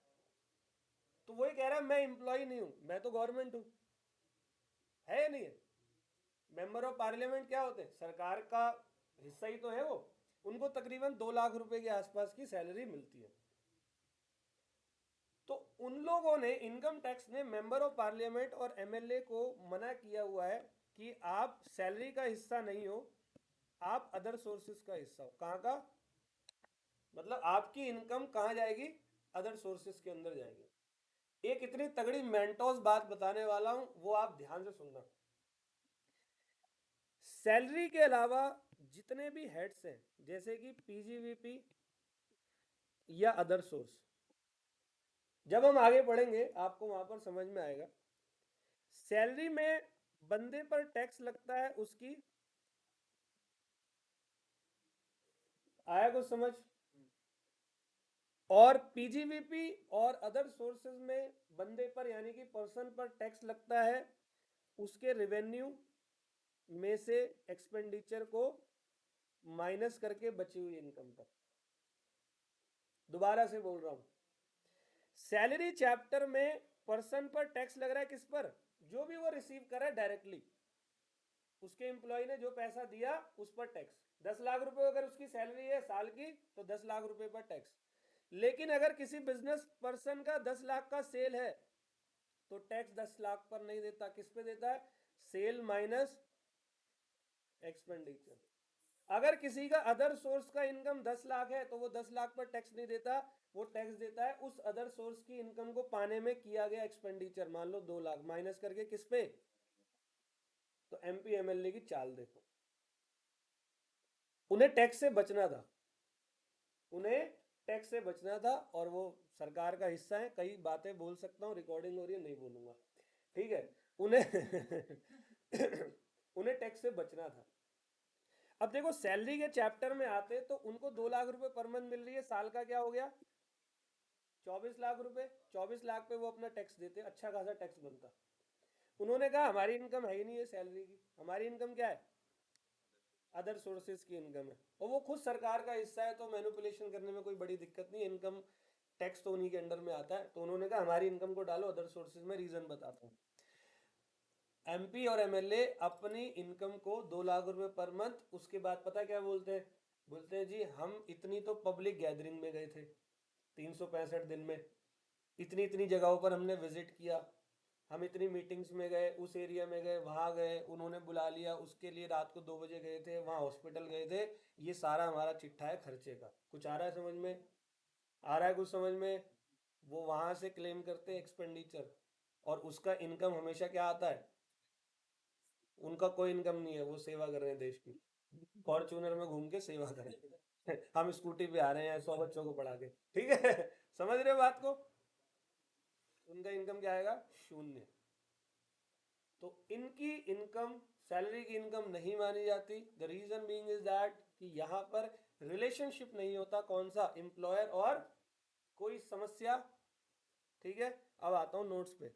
तो वही कह रहा है मैं एम्प्लॉय नहीं हूं, मैं तो गवर्नमेंट हूं, है या नहीं है? मेंबर ऑफ पार्लियामेंट क्या होते हैं, सरकार का हिस्सा ही तो है वो, उनको तकरीबन 2 लाख रुपए के आसपास की सैलरी मिलती है। तो उन लोगों ने, इनकम टैक्स ने मेंबर ऑफ पार्लियामेंट और एमएलए को मना किया हुआ है कि आप सैलरी का हिस्सा नहीं हो, आप अदर सोर्सेज का हिस्सा हो। कहाँ का मतलब, आपकी इनकम कहाँ जाएगी, अदर सोर्सेज के अंदर जाएगी। एक इतनी तगड़ी मेंटोस बात बताने वाला हूं, वो आप ध्यान से सुनना। सैलरी के अलावा जितने भी हेड्स हैं, जैसे कि पीजीवीपी या अदर सोर्स, जब हम आगे पढ़ेंगे आपको वहां पर समझ में आएगा। सैलरी में बंदे पर टैक्स लगता है उसकी, आया कुछ समझ? और पीजीवीपी और अदर सोर्सेज में बंदे पर यानी कि पर्सन पर टैक्स लगता है उसके रेवेन्यू में से एक्सपेंडिचर को माइनस करके बची हुई इनकम पर। दोबारा से बोल रहा हूं, सैलरी चैप्टर में पर्सन पर टैक्स लग रहा है, किस पर? जो भी वो रिसीव कर रहा है डायरेक्टली, उसके एम्प्लॉय ने जो पैसा दिया उस पर टैक्स। 10 लाख रुपए अगर उसकी सैलरी है साल की, तो 10 लाख रुपए पर टैक्स। लेकिन अगर किसी बिजनेस पर्सन का 10 लाख का सेल है, तो टैक्स 10 लाख पर नहीं देता, किस पे देता है? Sale minus expenditure. अगर किसी का अदर सोर्स का इनकम 10 लाख है, तो वो 10 लाख पर टैक्स नहीं देता, वो टैक्स देता है उस अदर सोर्स की इनकम को पाने में किया गया एक्सपेंडिचर, मान लो 2 लाख, माइनस करके किस पे? तो एमपी एमएलए की चाल देखो, उन्हें टैक्स से बचना था, उन्हें टैक्स से बचना था, और वो सरकार का हिस्सा है, कई बातें बोल सकता हूँ, रिकॉर्डिंग हो रही है नहीं बोलूंगा, ठीक है। उन्हें उन्हें टैक्स से बचना था। अब देखो सैलरी के चैप्टर में आते तो उनको 2 लाख रुपए पर मंथ मिल रही है, साल का क्या हो गया? 24 लाख रुपए। 24 लाख पे वो अपना टैक्स देते, अच्छा खासा टैक्स बनता। उन्होंने कहा हमारी इनकम है ही नहीं है सैलरी की, हमारी इनकम क्या है? अदर सोर्सेज की इनकम है, और वो खुद सरकार का हिस्सा है, तो मैनिपुलेशन करने में कोई बड़ी दिक्कत नहीं, इनकम टैक्स तो उन्हीं के अंडर में आता है। तो उन्होंने कहा हमारी इनकम को डालो अदर सोर्सेज में, रीजन बताता हूँ। एमपी और एमएलए अपनी इनकम को 2 लाख रुपए पर मंथ, उसके बाद पता क्या बोलते हैं? बोलते हैं जी हम इतनी तो पब्लिक गैदरिंग में गए थे 365 दिन में, इतनी इतनी जगहों पर हमने विजिट किया, हम इतनी मीटिंग्स में गए, उस एरिया में गए, वहाँ गए, उन्होंने बुला लिया, उसके लिए रात को 2 बजे गए थे, वहाँ हॉस्पिटल गए थे, ये सारा हमारा चिट्ठा है खर्चे का। कुछ आ रहा है समझ में? आ रहा है कुछ समझ में? वो वहाँ से क्लेम करते हैं एक्सपेंडिचर, और उसका इनकम हमेशा क्या आता है? उनका कोई इनकम नहीं है, वो सेवा कर रहे हैं देश की, फॉर्चूनर में घूम के सेवा कर रहे हैं हम स्कूटी पे आ रहे हैं 100 बच्चों को पढ़ा के, ठीक है समझ रहे हो बात को? उनका इनकम क्या आएगा? शून्य। तो इनकी इनकम सैलरी की इनकम नहीं मानी जाती। The reason being is that कि यहाँ पर रिलेशनशिप नहीं होता, कौन सा? एम्प्लॉयर और कोई समस्या, ठीक है। अब आता हूं नोट्स पे,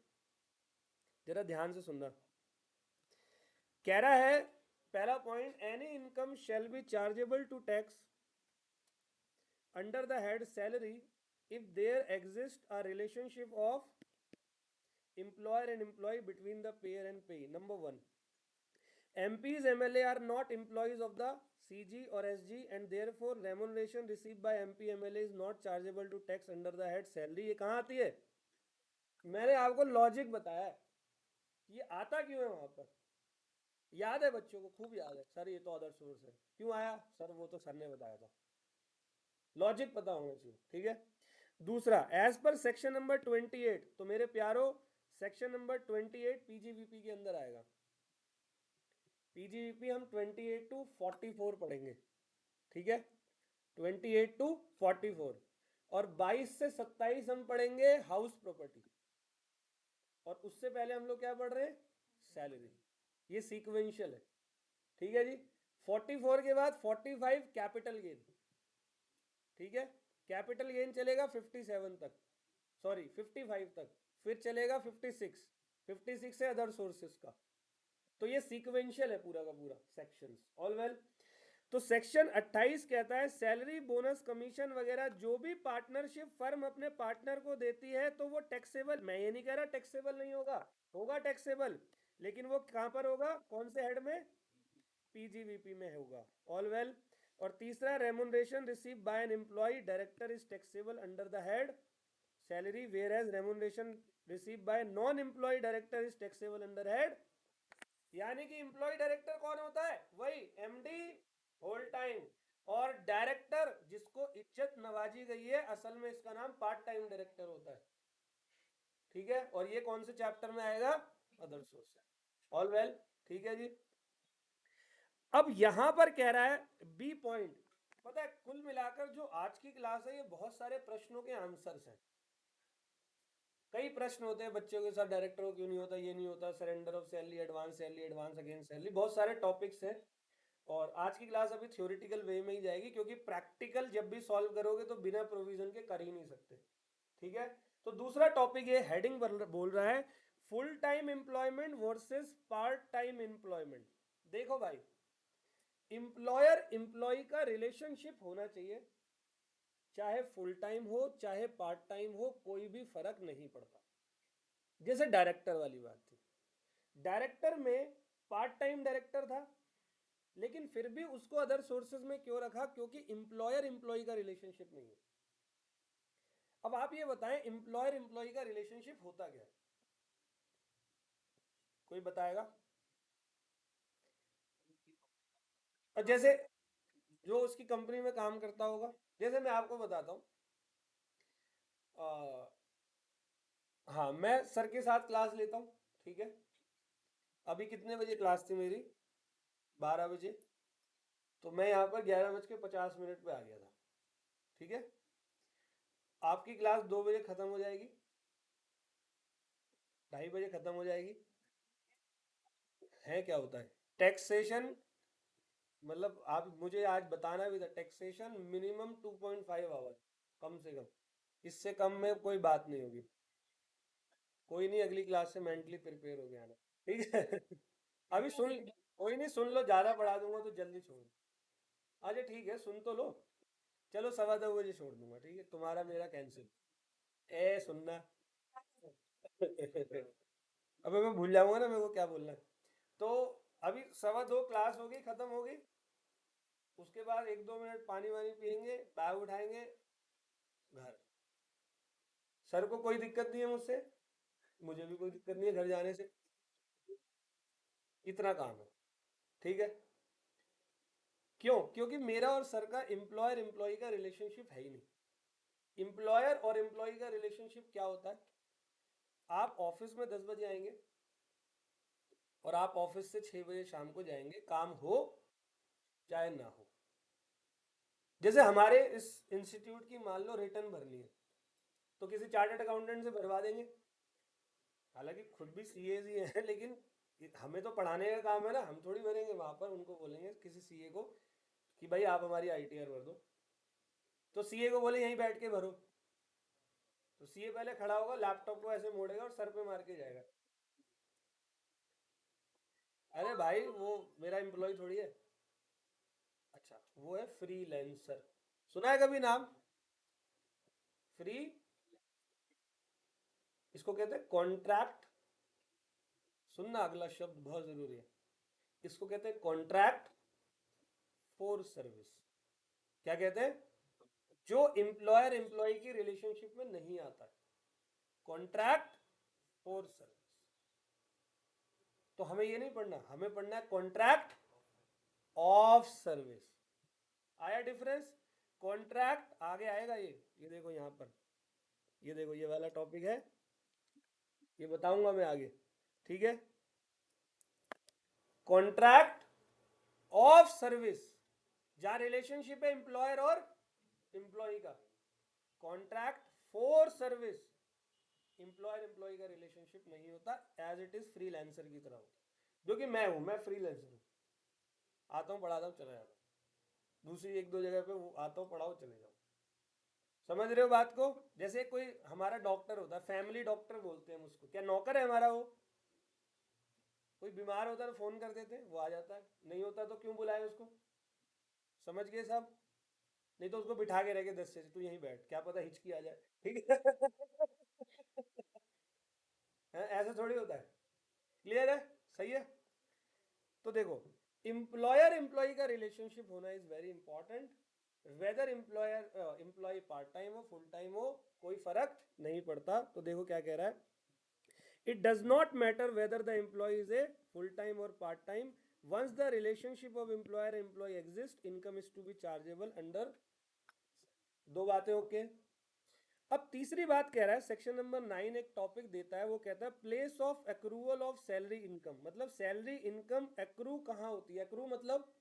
जरा ध्यान से सुनना। कह रहा है पहला point, any income shall be chargeable to tax under the head salary if there exists a relationship of employer and employee between the payer and payee. Number one, MPs MLA are not employees of the CG or SG and therefore remuneration received by MP MLA is not chargeable to tax under the head salary. ये कहाँ आती है? मैंने आपको logic बताया है, ये आता क्यों है वहां पर। याद है बच्चों को, खूब याद है। सर ये तो अदर सोर्स है, क्यों आया सर? वो तो सर ने बताया था। लॉजिक पता होना चाहिए, ठीक है। दूसरा, एज पर सेक्शन नंबर 28, तो मेरे प्यारो सेक्शन नंबर 28 पीजीवीपी के अंदर आएगा। पीजीवीपी हम 28 टू 44 पढ़ेंगे, ठीक है। 28 टू 44 और 22 से 27 हम पढ़ेंगे हाउस प्रॉपर्टी, और उससे पहले हम लोग क्या पढ़ रहे हैं? सैलरी। ये सीक्वेंशियल है, ठीक है जी। 44 के बाद 45 कैपिटल गेन, ठीक है। कैपिटल गेन चलेगा 57 तक, सॉरी 55 तक, फिर चलेगा 56, 56 से अदर सोर्सेस का। तो ये सीक्वेंशियल है पूरा का पूरा सेक्शंस। All well. तो सेक्शन 28 कहता है सैलरी बोनस कमीशन वगैरह जो भी पार्टनरशिप फर्म अपने पार्टनर को देती है तो वो टैक्सेबल, मैं ये नहीं कह रहा टैक्सेबल नहीं होगा, होगा टैक्सेबल, लेकिन वो कहां पर होगा? कौन से हेड में? पीजीवीपी में होगा। All well. और तीसरा, remuneration receive by an employee director is taxable under the head salary whereas remuneration receive by non employee director is taxable under head. यानी कि एम्प्लॉय डायरेक्टर कौन होता है? वही एमडी होल टाइम, और director जिसको इज्जत नवाजी गई है असल में इसका नाम पार्ट टाइम डायरेक्टर होता है, ठीक है। और ये कौन से चैप्टर में आएगा? Other source. ऑल वेल, ठीक है जी। अब यहां पर कह रहा है बी पॉइंट, पता है कुल मिलाकर जो आज की क्लास है ये बहुत सारे प्रश्नों के आंसर्स हैं। कई प्रश्न होते हैं बच्चों के साथ, डायरेक्टर को क्यों नहीं होता, ये नहीं होता, surrender of salary, advance against salary, बहुत सारे टॉपिक्स हैं। और आज की क्लास अभी थ्योरेटिकल वे में ही जाएगी, क्योंकि प्रैक्टिकल जब भी सॉल्व करोगे तो बिना प्रोविजन के कर ही नहीं सकते, ठीक है। तो दूसरा टॉपिक ये हेडिंग बोल रहा है full time employment versus part time employment. देखो भाई, एम्प्लॉयर एम्प्लॉय का रिलेशनशिप होना चाहिए, चाहे फुल टाइम हो चाहे पार्ट टाइम हो, कोई भी फर्क नहीं पड़ता। जैसे डायरेक्टर वाली बात थी, डायरेक्टर में पार्ट टाइम डायरेक्टर था, लेकिन फिर भी उसको अदर सोर्सेज में क्यों रखा? क्योंकि एम्प्लॉयर एम्प्लॉय का रिलेशनशिप नहीं है। अब आप ये बताएं एम्प्लॉयर एम्प्लॉय का रिलेशनशिप होता क्या है? कोई बताएगा? और जैसे जो उसकी कंपनी में काम करता होगा, जैसे मैं आपको बताता हूँ, हाँ मैं सर के साथ क्लास लेता हूँ, ठीक है। अभी कितने बजे क्लास थी मेरी? 12 बजे। तो मैं यहाँ पर 11:50 पे आ गया था, ठीक है। आपकी क्लास 2 बजे खत्म हो जाएगी, 2:30 बजे खत्म हो जाएगी। है क्या होता है टैक्सेशन? मतलब आप मुझे आज बताना भी था, टैक्सेशन मिनिमम 2.5 आवर, कम से कम, इससे कम में कोई बात नहीं होगी। कोई नहीं, अगली क्लास से मेंटली प्रिपेयर हो गया ना, ठीक है। अभी सुन, कोई नहीं, सुन लो, ज़्यादा पढ़ा दूंगा तो जल्दी छोड़। अच्छा ठीक है, सुन तो लो। चलो 2:15 बजे छोड़ दूंगा, ठीक है, तुम्हारा मेरा कैंसिल। ए सुनना। अबे मैं भूल जाऊंगा ना मेरे को क्या बोलना है। तो अभी 2:15 क्लास हो गई, खत्म हो गई। उसके बाद 1-2 मिनट पानी वानी पियेंगे, बैग उठाएंगे, घर। सर को कोई दिक्कत नहीं है मुझसे, मुझे भी कोई दिक्कत नहीं है घर जाने से। इतना काम है, ठीक है। क्यों? क्योंकि मेरा और सर का एम्प्लॉयर एम्प्लॉय का रिलेशनशिप है ही नहीं। एम्प्लॉयर और एम्प्लॉय का रिलेशनशिप क्या होता है? आप ऑफिस में 10 बजे आएंगे और आप ऑफिस से 6 बजे शाम को जाएंगे, काम हो चाहे ना हो। जैसे हमारे इस इंस्टीट्यूट की मान लो रिटर्न भरनी है, तो किसी चार्टर्ड अकाउंटेंट से भरवा देंगे। हालांकि खुद भी सीए ही हैं, लेकिन हमें तो पढ़ाने का काम है ना, हम थोड़ी भरेंगे वहां पर। उनको बोलेंगे किसी सीए को कि भाई आप हमारी आईटीआर भर दो, तो सीए को बोले यहीं बैठ के भरो। तो सीए पहले खड़ा होगा, लैपटॉप को ऐसे मोड़ेगा और सर पे मार के जाएगा। अरे भाई वो मेरा एम्प्लॉय थोड़ी है। अच्छा, वो है फ्रीलांसर, सुना है कभी नाम? फ्री, इसको कहते हैं कॉन्ट्रैक्ट। सुनना, अगला शब्द बहुत जरूरी है। इसको कहते हैं कॉन्ट्रैक्ट फॉर सर्विस। क्या कहते हैं? जो एम्प्लॉयर एम्प्लॉय की रिलेशनशिप में नहीं आता है, कॉन्ट्रैक्ट फॉर सर्विस। तो हमें ये नहीं पढ़ना, हमें पढ़ना है कॉन्ट्रैक्ट ऑफ सर्विस। आया डिफरेंस? कॉन्ट्रैक्ट आगे आएगा, ये देखो यहां पर, ये देखो ये वाला टॉपिक है, ये बताऊंगा मैं आगे, ठीक है। कॉन्ट्रैक्ट ऑफ सर्विस, जहां रिलेशनशिप है एम्प्लॉयर और एम्प्लॉय का। Contract for service, employer employee का रिलेशनशिप नहीं होता, एज इट इज फ्रीलांसर की तरह होता है। जो कि मैं हूं, मैं फ्रीलांसर हूं, आता हूं पढ़ाता हूं चला जाता हूं, दूसरी एक दो जगह पे आता हूं पढ़ाओ चले जाओ। समझ रहे हो बात को? जैसे कोई हमारा डॉक्टर होता है, फैमिली डॉक्टर बोलते हैं हम उसको, क्या नौकर है हमारा वो? कोई बीमार होता है तो फोन कर देते हैं, वो आ जाता है, नहीं होता तो क्यों बुलाए उसको? समझ गए सब? नहीं तो उसको बिठा के रह के 10 से तू यहीं बैठ, क्या पता हिचकी आ जाए, ठीक है। ऐसा थोड़ी होता है। क्लियर है? सही है। तो देखो, एम्प्लॉयर एम्प्लॉय का रिलेशनशिप होना is very important. Whether employer employee part time हो फुल टाइम हो, कोई फर्क नहीं पड़ता। तो देखो क्या कह रहा है, it does not matter whether the employ is a full time और part time, once the relationship of employer employ exist, income is to be chargeable under. दो बातें ओके। अब तीसरी बात कह रहा है, सेक्शन नंबर 9 एक टॉपिक देता है, वो कहता है place of accrual of salary income. मतलब सैलरी इनकम एक्रू कहाँ होती है? एक्रू मतलब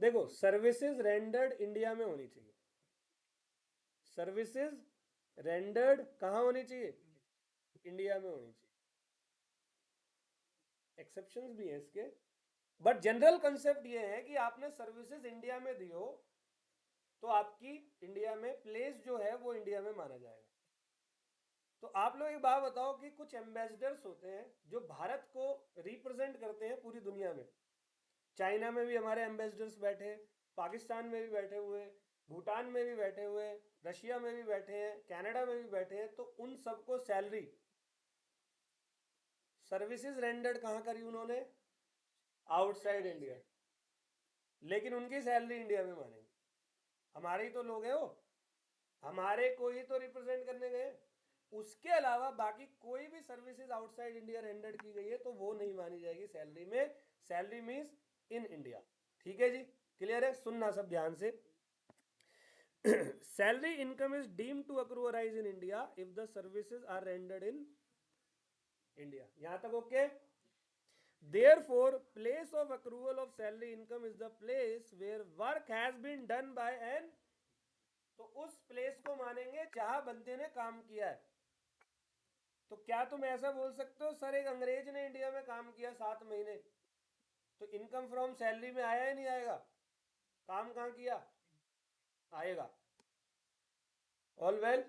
देखो, सर्विसेज रेंडर्ड इंडिया में होनी चाहिए। सर्विसेज रेंडर्ड कहाँ होनी चाहिए? इंडिया में होनी चाहिए। एक्सेप्शंस भी हैं इसके, बट जनरल कंसेप्ट ये है कि आपने सर्विसेज इंडिया में दी हो तो आपकी इंडिया में प्लेस जो है वो इंडिया में माना जाएगा। तो आप लोग एक बात बताओ कि कुछ एम्बेसडर्स होते हैं जो भारत को रिप्रेजेंट करते हैं पूरी दुनिया में। चाइना में भी हमारे एम्बेसडर्स बैठे हैं, पाकिस्तान में भी बैठे हुए हैं, भूटान में भी बैठे हुए हैं, रशिया में भी बैठे हैं, कनाडा में भी बैठे हैं। तो उन सबको सैलरी, सर्विसेज रेंडर्ड कहाँ करी उन्होंने? Outside India. लेकिन उनकी सैलरी इंडिया में मानेंगे। हमारे ही तो लोग हैं वो, हमारे को ही तो रिप्रेजेंट करने गए। उसके अलावा बाकी कोई भी सर्विसेज आउटसाइड इंडिया रेंडर्ड की गई है तो वो नहीं मानी जाएगी सैलरी में। Salary means in India. ठीक है जी, क्लियर है? सुनना सब ध्यान से। Salary income is deem to accrue arise in India if the services are rendered in India. यहां तक okay? Therefore, place of accrual of salary income is the place where work has been done by an, तो उस place को मानेंगे जहां बंदे ने काम किया है। तो क्या तुम ऐसा बोल सकते हो सर एक अंग्रेज ने इंडिया में काम किया 7 महीने, तो इनकम फ्रॉम सैलरी में आया ही नहीं आएगा? काम कहाँ किया? आएगा। ऑल वेल,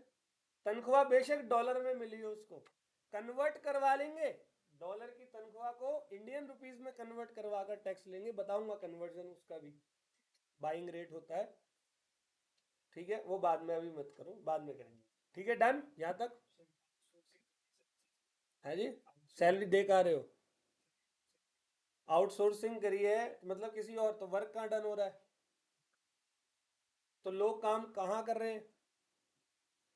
तनख्वाह बेशक डॉलर में मिली हो, उसको कन्वर्ट करवा लेंगे, डॉलर की तनख्वाह को इंडियन रुपीस में कन्वर्ट करवा कर टैक्स लेंगे। बताऊंगा कन्वर्जन उसका भी, बाइंग रेट होता है, ठीक है, वो बाद में, अभी मत करो, बाद में करेंगे। ठीक है, डन यहां तक है जी? सैलरी दे का रहे हो? आउटसोर्सिंग करी है मतलब किसी और, तो वर्क कहाँ डन हो रहा है? तो लोग काम कहाँ कर रहे हैं?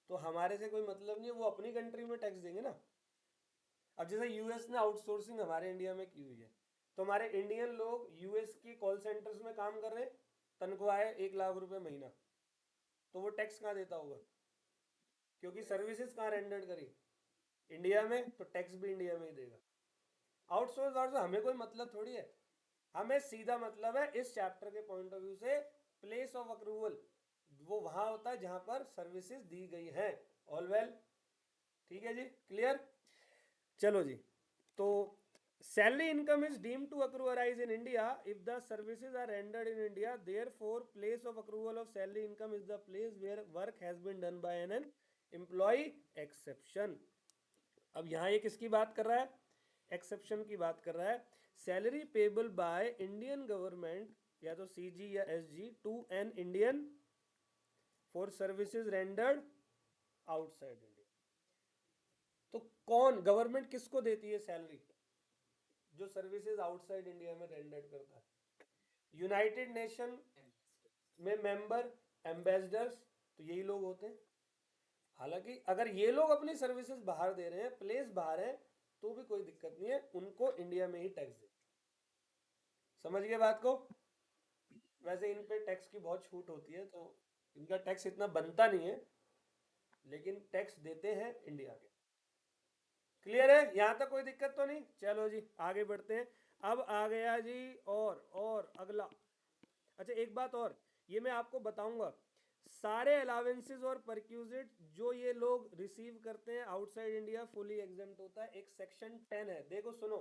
तो हमारे से कोई मतलब नहीं है, वो अपनी कंट्री में टैक्स देंगे ना। अब जैसे यूएस ने आउटसोर्सिंग हमारे इंडिया में की हुई है, तो हमारे इंडियन लोग यूएस के कॉल सेंटर्स में काम कर रहे हैं, तनख्वाह है 1 लाख रुपए महीना, तो वो टैक्स कहाँ देता होगा? क्योंकि सर्विसेज कहाँ रेंडर्ड करी? इंडिया में, तो टैक्स भी इंडिया में ही देगा। आउटसोर्स और से हमें कोई मतलब थोड़ी है, हमें सीधा मतलब है इस चैप्टर के पॉइंट ऑफ व्यू से, प्लेस ऑफ अक्रूवल वो वहां होता है जहां पर सर्विसेज दी गई हैं। ऑल वेल, ठीक है जी, क्लियर? चलो जी, तो salary income is deem to accrue arise in India if the services are rendered in India, therefore place of accrual of salary income is the place where work has been done by an employee exception. अब यहाँ ये किसकी बात कर रहा है? Exception की बात कर रहा है। Salary payable by Indian government, या तो सीजी या SG, to an Indian for services rendered outside India. तो कौन गवर्नमेंट किसको देती है सैलरी? जो सर्विसेज आउटसाइड इंडिया में रेंडर्ड करता है। यूनाइटेड नेशन में मेंबर एम्बेसडर्स, तो यही लोग होते हैं। हालांकि अगर ये लोग अपनी सर्विसेज बाहर दे रहे हैं, प्लेस बाहर है, तो भी कोई दिक्कत नहीं है, उनको इंडिया में ही टैक्स दे। समझ गए बात को? वैसे इन पे टैक्स की बहुत छूट होती है, तो इनका टैक्स इतना बनता नहीं है, लेकिन टैक्स देते हैं इंडिया के। क्लियर है? यहां तक कोई दिक्कत तो नहीं? चलो जी आगे बढ़ते हैं। अब आ गया जी और अगला। अच्छा एक बात और, ये मैं आपको बताऊंगा, सारे अलावेंसेज और परक्यूजिट जो ये लोग रिसीव करते हैं आउटसाइड इंडिया फुली एग्जेम्प्ट होता है। एक सेक्शन 10 है, देखो सुनो,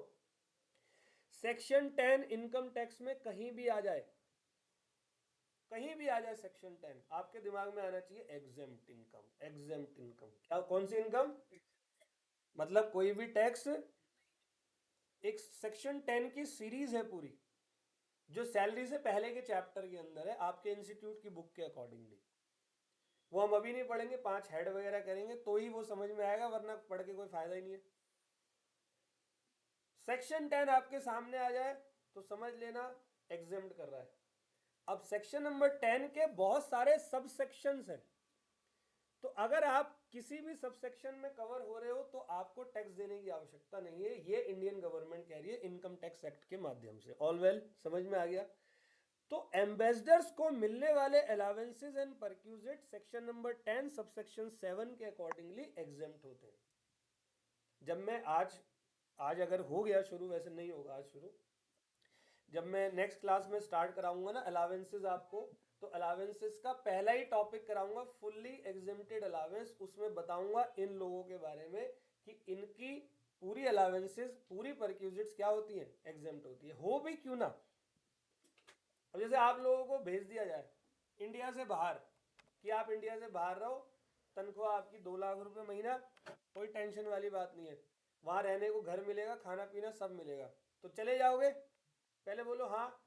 सेक्शन 10 इनकम टैक्स में कहीं भी आ जाए, कहीं भी आ जाए सेक्शन 10, आपके दिमाग में आना चाहिए एग्जेम्प्ट इनकम। एग्जेम्प्ट इनकम क्या, कौन सी इनकम? मतलब कोई भी टैक्स, एक सेक्शन 10 की सीरीज है पूरी, जो सैलरी से पहले के चैप्टर के अंदर है, आपके इंस्टीट्यूट की बुक के अकॉर्डिंगली। वो हम अभी नहीं पढ़ेंगे, 5 हेड वगैरह करेंगे तो ही वो समझ में आएगा, वरना पढ़ के कोई फायदा ही नहीं है। सेक्शन 10 आपके सामने आ जाए तो समझ लेना एग्जेम्प्ट कर रहा है। अब सेक्शन नंबर 10 के बहुत सारे सब सेक्शंस हैं, तो अगर आप किसी भी सब सेक्शन में कवर हो रहे हो तो आपको टैक्स देने की आवश्यकता नहीं है, ये इंडियन गवर्नमेंट कह रही है इनकम टैक्स एक्ट के माध्यम से। ऑल वेल, समझ में आ गया? तो एम्बेसडर्स को मिलने वाले allowances and perquisite section number 10 subsection 7 के अकॉर्डिंगली एग्जेम्प्ट होते हैं। जब मैं आज आज अगर हो गया शुरू, वैसे नहीं होगा आज शुरू, जब मैं नेक्स्ट क्लास में स्टार्ट कराऊंगा ना अलावेंसेज आपको, तो अलावेंसेज का पहला ही टॉपिक कराऊंगा फुल्ली एग्जेम्प्टेड अलावेंस। उसमें बताऊंगा इन लोगों के बारे में कि इनकी पूरी अलावेंसेज, पूरी परक्यूजिट्स क्या होती हैं, एग्जेम्प्ट होती है। हो भी क्यों ना, अब जैसे आप लोगों को भेज दिया जाए इंडिया से बाहर, कि आप इंडिया से बाहर रहो, तनख्वाह आपकी 2 लाख रुपए महीना, कोई टेंशन वाली बात नहीं है, वहां रहने को घर मिलेगा, खाना पीना सब मिलेगा, तो चले जाओगे? पहले बोलो हाँ।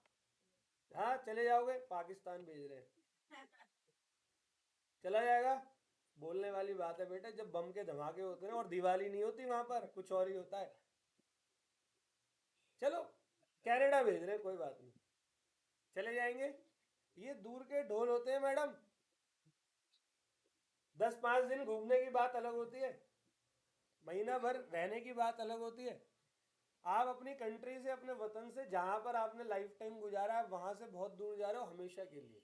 हाँ चले जाओगे? पाकिस्तान भेज रहे हैं, चला जाएगा? बोलने वाली बात है बेटा, जब बम के धमाके होते हैं और दिवाली नहीं होती वहां पर, कुछ और ही होता है। चलो कनाडा भेज रहे हैं, कोई बात नहीं, चले जाएंगे? ये दूर के ढोल होते हैं मैडम। 10-5 दिन घूमने की बात अलग होती है, महीना भर रहने की बात अलग होती है। आप अपनी कंट्री से, अपने वतन से, जहां पर आपने लाइफ टाइम गुजारा है, वहां से बहुत दूर जा रहे हो हमेशा के लिए,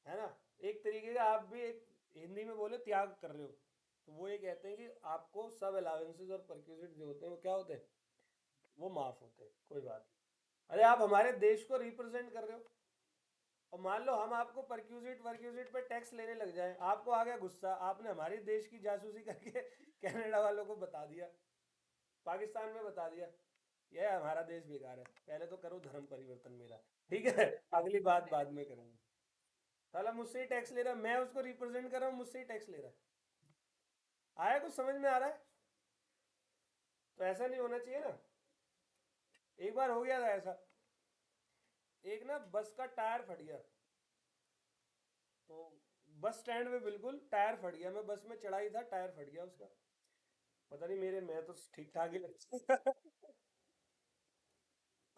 है ना? एक तरीके का आप भी एक, हिंदी में बोले, त्याग कर रहे हो। तो वो ये कहते हैं कि आपको सब अलावेंसेज और परक्यूजिट जो होते हैं वो क्या होते हैं, वो माफ होते हैं, कोई बात नहीं। अरे आप हमारे देश को रिप्रेजेंट कर रहे हो, और मान लो हम आपको परक्यूजिट वर्क्यूजिट पे टैक्स लेने लग जाए, आपको आ गया गुस्सा, आपने हमारे देश की जासूसी करके कनाडा वालों को बता दिया, पाकिस्तान में बता दिया, ये हमारा देश बेकार है, पहले तो करो धर्म परिवर्तन मेरा, ठीक है, अगली बात बाद में करेंगे। साला मुझसे ही टैक्स ले रहा है, मैं उसको रिप्रेजेंट कर रहा हूँ, मुझसे ही टैक्स ले रहा है। आया कुछ समझ में आ रहा है? तो ऐसा नहीं होना चाहिए ना। एक बार हो गया था ऐसा, एक ना बस का टायर फट गया, तो बस स्टैंड में बिल्कुल टायर फट गया, मैं बस में चढ़ा ही था, टायर फट गया उसका। पता नहीं मेरे, मैं तो ठीक ठाक ही लगता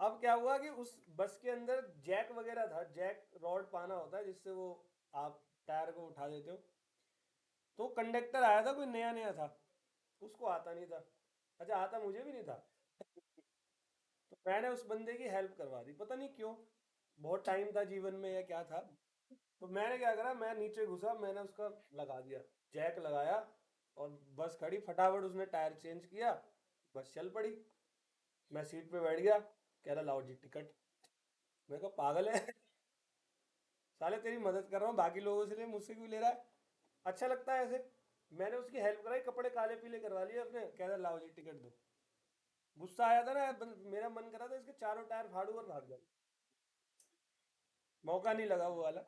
अब क्या हुआ कि उस बस के अंदर जैक वगैरह था, जैक रॉड पाना होता है जिससे वो आप टायर को उठा देते हो। तो कंडक्टर आया था, कोई नया नया था, उसको आता नहीं था। अच्छा आता मुझे भी नहीं था तो मैंने उस बंदे की हेल्प करवा दी, पता नहीं क्यों, बहुत टाइम था जीवन में या क्या था। तो मैंने क्या करा, मैं नीचे घुसा, मैंने उसका लगा दिया, जैक लगाया, और बस खड़ी, फटाफट उसने टायर चेंज किया, बस चल पड़ी। मैं सीट पे बैठ गया, कह रहा लाओ जी टिकट। मैं कहा पागल है साले, तेरी मदद कर रहा हूँ, बाकी लोगों से ले, मुझसे क्यों ले रहा है? अच्छा लगता है ऐसे? मैंने उसकी हेल्प कराई, कपड़े काले पीले करवा लिए अपने, कह रहा लाओ जी टिकट दो। गुस्सा आया था ना, मेरा मन करा था इसके चारों टायर फाड़ू और भाग जाऊं, मौका नहीं लगा वो वाला।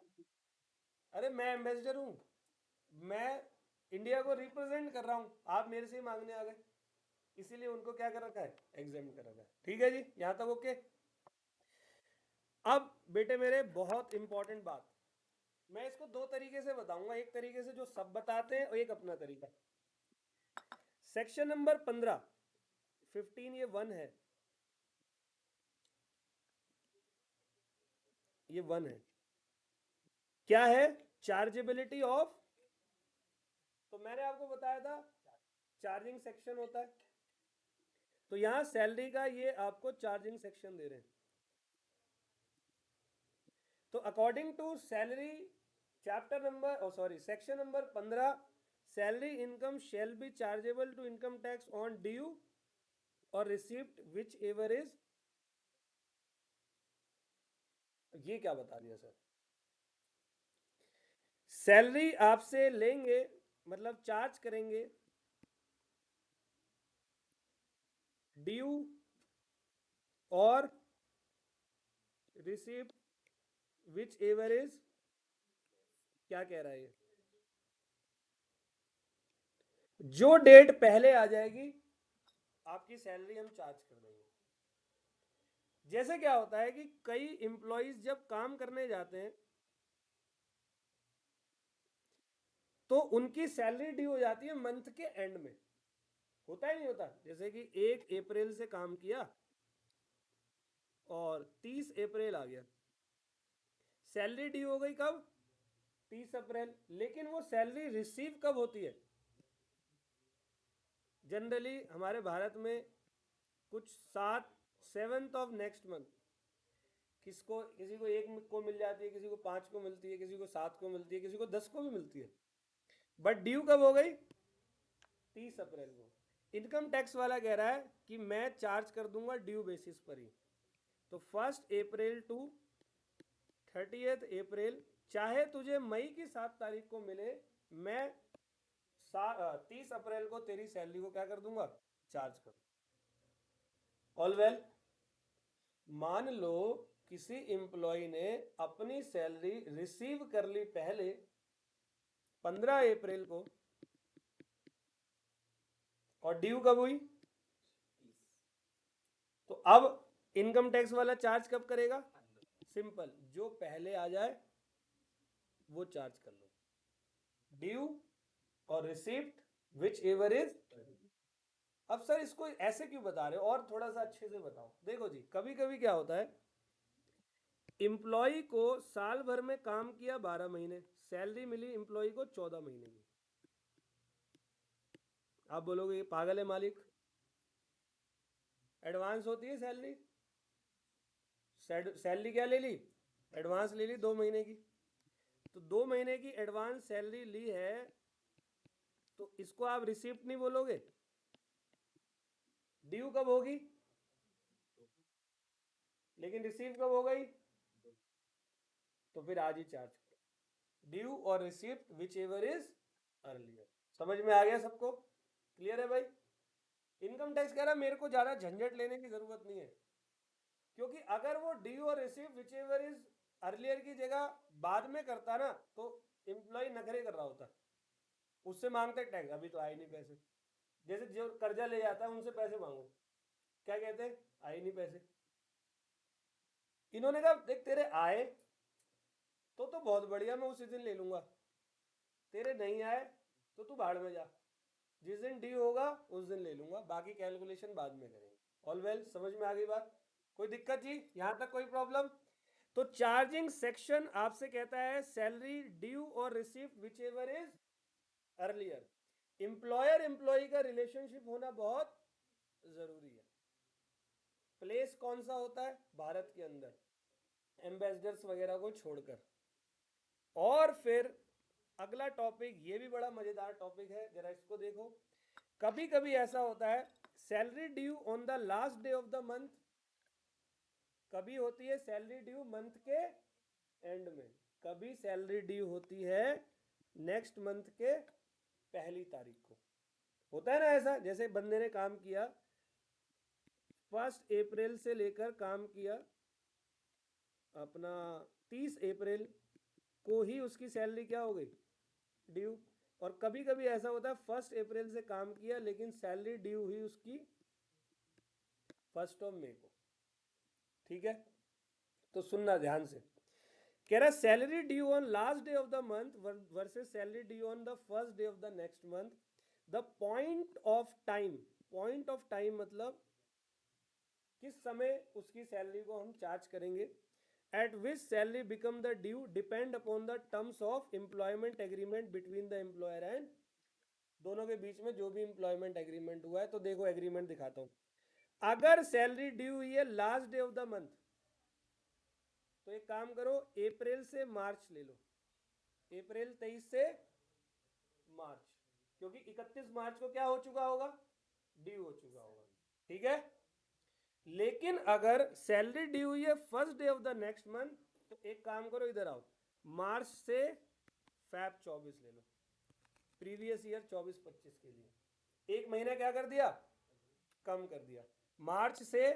अरे मैं एम्बेसडर हूँ, मैं इंडिया को रिप्रेजेंट कर रहा हूँ, आप मेरे से ही मांगने आ गए, इसीलिए उनको क्या कर रखा है, एग्जाम कर रखा है। ठीक है जी, यहाँ तक ओके। अब बेटे मेरे बहुत इंपॉर्टेंट बात, मैं इसको दो तरीके से बताऊंगा, एक तरीके से जो सब बताते हैं और एक अपना तरीका। सेक्शन नंबर 15 15 ये 1 है, ये 1 है। क्या है? चार्जेबिलिटी ऑफ, तो मैंने आपको बताया था चार्जिंग सेक्शन होता है, तो यहां सैलरी का ये आपको चार्जिंग सेक्शन दे रहे हैं। तो according to salary chapter number section number 15, salary income shall be chargeable to income tax on due और रिसिप्ट विच एवर इज, ये क्या बता दिया सर? सैलरी आपसे लेंगे, मतलब चार्ज करेंगे ड्यू और रिसिप्ट विच एवर इज, क्या कह रहा है ये? जो डेट पहले आ जाएगी आपकी सैलरी हम चार्ज कर देंगे। जैसे क्या होता है कि कई एम्प्लॉइज जब काम करने जाते हैं तो उनकी सैलरी ड्यू हो जाती है मंथ के एंड में, होता ही नहीं होता? जैसे कि 1 अप्रैल से काम किया और 30 अप्रैल आ गया, सैलरी ड्यू हो गई कब? 30 अप्रैल। लेकिन वो सैलरी रिसीव कब होती है? जनरली हमारे भारत में कुछ 7th ऑफ नेक्स्ट मंथ, किसको, किसी को 1 को मिल जाती है, किसी को 5 को मिलती है, किसी को 7 को मिलती है, किसी को 10 को भी मिलती है, बट ड्यू कब हो गई? 30 अप्रैल को। इनकम टैक्स वाला कह रहा है कि मैं चार्ज कर दूंगा ड्यू बेसिस पर ही। तो 1 अप्रैल टू 30 अप्रैल, चाहे तुझे मई की 7 तारीख को मिले, मैं 30 अप्रैल को तेरी सैलरी को क्या कर दूंगा? चार्ज कर। All well. मान लो किसी एम्प्लॉय ने अपनी सैलरी रिसीव कर ली पहले 15 अप्रैल को, और ड्यू कब हुई? तो अब इनकम टैक्स वाला चार्ज कब करेगा? सिंपल, जो पहले आ जाए वो चार्ज कर लो, ड्यू और रिसिप्ट विच एवर इज। अब सर इसको ऐसे क्यों बता रहे हो, और थोड़ा सा अच्छे से बताओ। देखो जी, कभी कभी क्या होता है, एम्प्लॉय को साल भर में काम किया 12 महीने, सैलरी मिली एम्प्लॉय को 14 महीने की। आप बोलोगे ये पागल है मालिक, एडवांस होती है सैलरी, सैलरी क्या ले ली? एडवांस ले ली 2 महीने की। तो 2 महीने की एडवांस सैलरी ली है, तो इसको आप रिसिप्ट नहीं बोलोगे? ड्यू कब होगी? लेकिन रिसीव कब हो गई? तो फिर आज ही चार्ज करो, ड्यू और receipt whichever is earlier. समझ में आ गया सबको? क्लियर है भाई? इनकम टैक्स कह रहा है मेरे को ज्यादा झंझट लेने की जरूरत नहीं है, क्योंकि अगर वो ड्यू और receive whichever is earlier की जगह बाद में करता ना, तो एम्प्लॉय नखरे कर रहा होता, उससे मांगते टैक्स, अभी तो आए नहीं पैसे। जैसे जो कर्जा ले जाता है उनसे पैसे मांगो, क्या कहते हैं? आए नहीं पैसे। इन्होंने कहा देख तेरे आए तो बहुत बढ़िया, मैं उसी दिन ले लूंगा, तेरे नहीं आए तो तू भाड़ में जा, जिस दिन ड्यू होगा उस दिन ले लूंगा, बाकी कैलकुलेशन बाद में करेंगे। ऑल वेल, समझ में आ गई बात? कोई दिक्कत जी, यहां तक कोई प्रॉब्लम? तो चार्जिंग सेक्शन आपसे कहता है सैलरी ड्यू और receive whichever is earlier. Employer employee का रिलेशनशिप होना बहुत जरूरी है। प्लेस कौन सा होता है? भारत के अंदर, एम्बेसडर्स वगैरह को छोड़कर। और फिर अगला टॉपिक, ये भी बड़ा मजेदार टॉपिक है, जरा इसको देखो। कभी कभी ऐसा होता है salary due on the last day of the month, कभी होती है सैलरी ड्यू मंथ के एंड में, कभी सैलरी ड्यू होती है नेक्स्ट मंथ के पहली तारीख को। होता है ना ऐसा? जैसे बंदे ने काम किया 1 अप्रैल से लेकर काम किया अपना 30 अप्रैल को ही उसकी सैलरी क्या हो गई? ड्यू। और कभी कभी ऐसा होता है 1 अप्रैल से काम किया लेकिन सैलरी ड्यू हुई उसकी 1 मई को। ठीक है, तो सुनना ध्यान से, कह रहा salary due on last day of the month versus salary due on the first day of the next month, the point of time मतलब किस समय उसकी सैलरी को हम चार्ज करेंगे, eight which salary become the due depend upon the terms of employment agreement between the employer and, दोनों के बीच में जो भी एम्प्लॉयमेंट एग्रीमेंट हुआ है। तो देखो एग्रीमेंट दिखाता हूं। अगर सैलरी ड्यू हुई है last day of the month, तो एक काम करो अप्रैल से मार्च ले लो, अप्रैल 23 से मार्च, क्योंकि 31 मार्च को क्या हो चुका होगा, ड्यू हो चुका होगा। ठीक है। लेकिन अगर सैलरी ड्यू हुई है first day of the next month, तो एक काम करो इधर आओ, मार्च से फैब 24 ले लो, प्रीवियस ईयर 24-25 के लिए एक महीना क्या कर दिया, कम कर दिया, मार्च से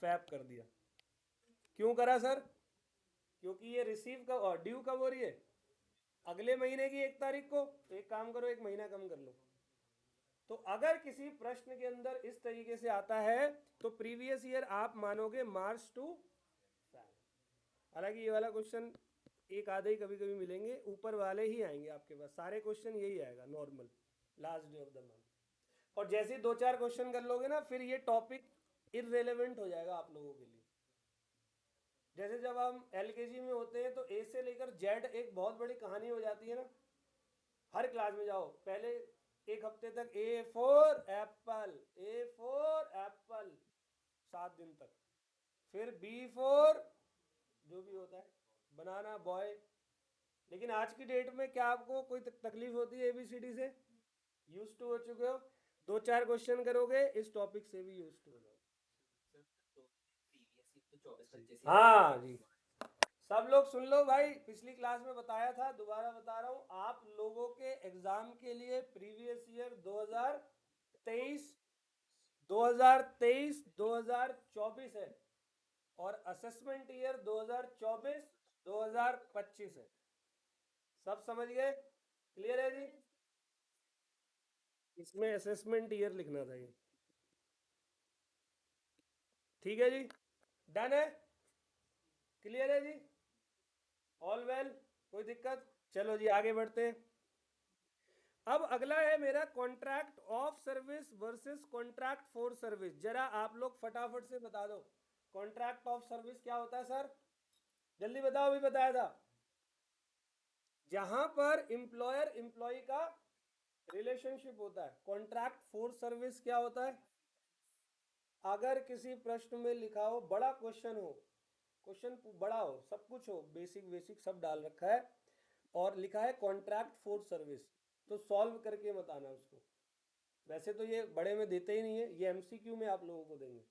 फैब कर दिया। क्यों करा सर, क्योंकि ये रिसीव कब और ड्यू कब हो रही है, अगले महीने की 1 तारीख को। तो एक काम करो एक महीना कम कर लो। तो अगर किसी प्रश्न के अंदर इस तरीके से आता है तो प्रीवियस ईयर आप मानोगे मार्च टू फैब। हालांकि ये वाला क्वेश्चन एक आधे ही कभी कभी मिलेंगे, ऊपर वाले ही आएंगे आपके पास, सारे क्वेश्चन यही आएगा normal, last day of the month. और जैसे 2-4 क्वेश्चन कर लोगे ना, फिर ये टॉपिक इररेलेवेंट हो जाएगा आप लोगों के लिए। जैसे जब हम एलकेजी में होते हैं तो ए से लेकर जेड एक बहुत बड़ी कहानी हो जाती है ना, हर क्लास में जाओ पहले एक हफ्ते तक A for Apple, A for Apple 7 दिन तक, फिर बी फॉर जो भी होता है बनाना बॉय। लेकिन आज की डेट में क्या आपको कोई तकलीफ होती है एबीसीडी से, यूज टू हो चुके हो, 2-4 क्वेश्चन करोगे इस टॉपिक से भी यूज टू हो जाओ। हाँ जी, सब लोग सुन लो भाई, पिछली क्लास में बताया था, दोबारा बता रहा हूं, आप लोगों के एग्जाम के लिए प्रीवियस ईयर 2023 2024 है, और असेसमेंट ईयर 2024-2025 है। सब समझ गए, क्लियर है जी। इसमें असेसमेंट ईयर लिखना था ये। ठीक है जी, डन है, क्लियर है जी, ऑल वेल, कोई दिक्कत। चलो जी आगे बढ़ते हैं। अब अगला है मेरा contract of service versus contract for service. जरा आप लोग फटाफट से बता दो कॉन्ट्रैक्ट ऑफ सर्विस क्या होता है सर, जल्दी बताओ, अभी बताया था। जहां पर एम्प्लॉयर एम्प्लॉय का रिलेशनशिप होता है। कॉन्ट्रैक्ट फॉर सर्विस क्या होता है, अगर किसी प्रश्न में लिखा हो, बड़ा क्वेश्चन हो, क्वेश्चन बड़ा हो, सब कुछ हो, बेसिक बेसिक सब डाल रखा है, और लिखा है कॉन्ट्रैक्ट फॉर सर्विस, तो सॉल्व करके बताना उसको। वैसे तो ये बड़े में देते ही नहीं है, ये एमसीक्यू में आप लोगों को देंगे।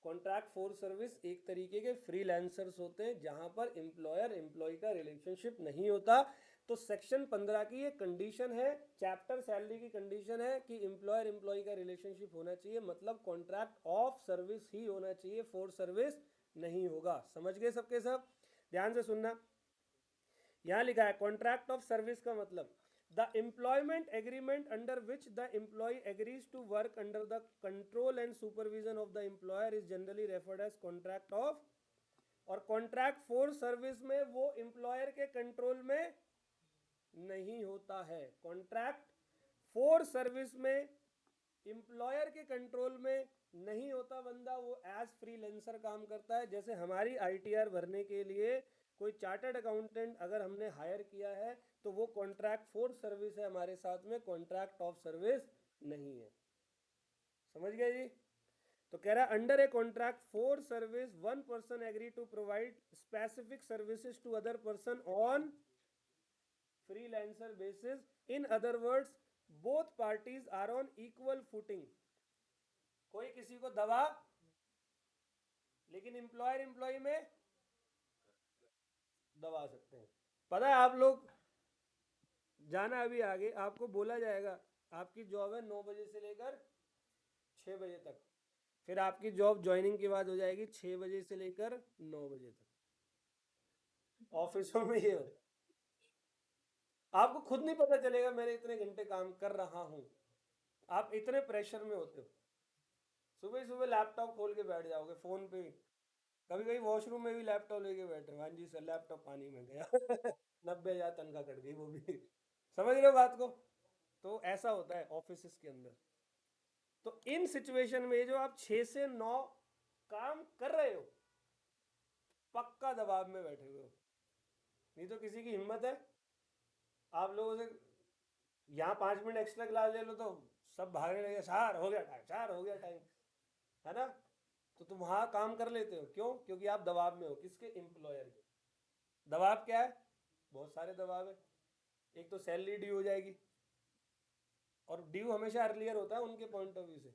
कॉन्ट्रैक्ट फॉर सर्विस एक तरीके के फ्रीलांसर्स होते हैं जहां पर एम्प्लॉयर एम्प्लॉय का रिलेशनशिप नहीं होता। तो सेक्शन 15 की ये कंडीशन है, चैप्टर सैलरी की कंडीशन है कि एम्प्लॉयर एम्प्लॉय का रिलेशनशिप होना चाहिए, मतलब कॉन्ट्रैक्ट ऑफ सर्विस ही होना चाहिए, फॉर सर्विस नहीं होगा। समझ गए सबके सब, ध्यान से सुनना। यहां लिखा है कॉन्ट्रैक्ट ऑफ सर्विस का मतलब the employment agreement under which the employee agrees to work under the control and supervision of the employer is generally referred as contract of. और कॉन्ट्रैक्ट फॉर सर्विस में वो एम्प्लॉयर के control में नहीं होता है। कॉन्ट्रैक्ट फॉर सर्विस में employer के कंट्रोल में नहीं होता, बंदा वो एज फ्रीलांसर काम करता है। जैसे हमारी आईटीआर भरने के लिए कोई चार्टर्ड अकाउंटेंट अगर हमने हायर किया है तो वो कॉन्ट्रैक्ट फॉर सर्विस है हमारे साथ में, कॉन्ट्रैक्ट ऑफ सर्विस नहीं है। समझ गए जी। तो कह रहा है under a contract for service one person agree to provide specific services to other person on freelancer basis. In other words both parties are on equal footing. कोई किसी को दबा, लेकिन एम्प्लॉयर एम्प्लॉय में दबा सकते हैं। पता है आप लोग जाना, अभी आगे आपको बोला जाएगा आपकी जॉब है 9 बजे से लेकर 6 बजे तक, फिर आपकी जॉब ज्वाइनिंग के बाद हो जाएगी 6 बजे से लेकर 9 बजे तक। ऑफिसों में ये होता है, आपको खुद नहीं पता चलेगा मैंने इतने घंटे काम कर रहा हूं, आप इतने प्रेशर में होते हो। सुबह सुबह लैपटॉप खोल के बैठ जाओगे फोन पे, कभी कभी वॉशरूम में भी लैपटॉप लेके बैठे, हाँ जी सर लैपटॉप पानी में गया 90,000 तनख्वाह कट गई वो भी। समझ रहे हो बात को? तो ऐसा होता है ऑफिस के अंदर। तो इन सिचुएशन में जो आप 6 से 9 काम कर रहे हो, पक्का दबाव में बैठे हुए हो। नहीं तो किसी की हिम्मत है आप लोगों से यहाँ 5 मिनट एक्स्ट्रा क्लास ले लो तो सब भागने लगे, सार हो गया टाइम, सार हो गया टाइम, है ना? तो तुम वहाँ काम कर लेते हो, क्यों? क्योंकि आप दबाव में हो। किसके? एम्प्लॉयर के। दबाव क्या है? बहुत सारे दबाव है। एक तो सैलरी ड्यू हो जाएगी, और ड्यू हमेशा अर्लियर होता है उनके पॉइंट ऑफ व्यू से।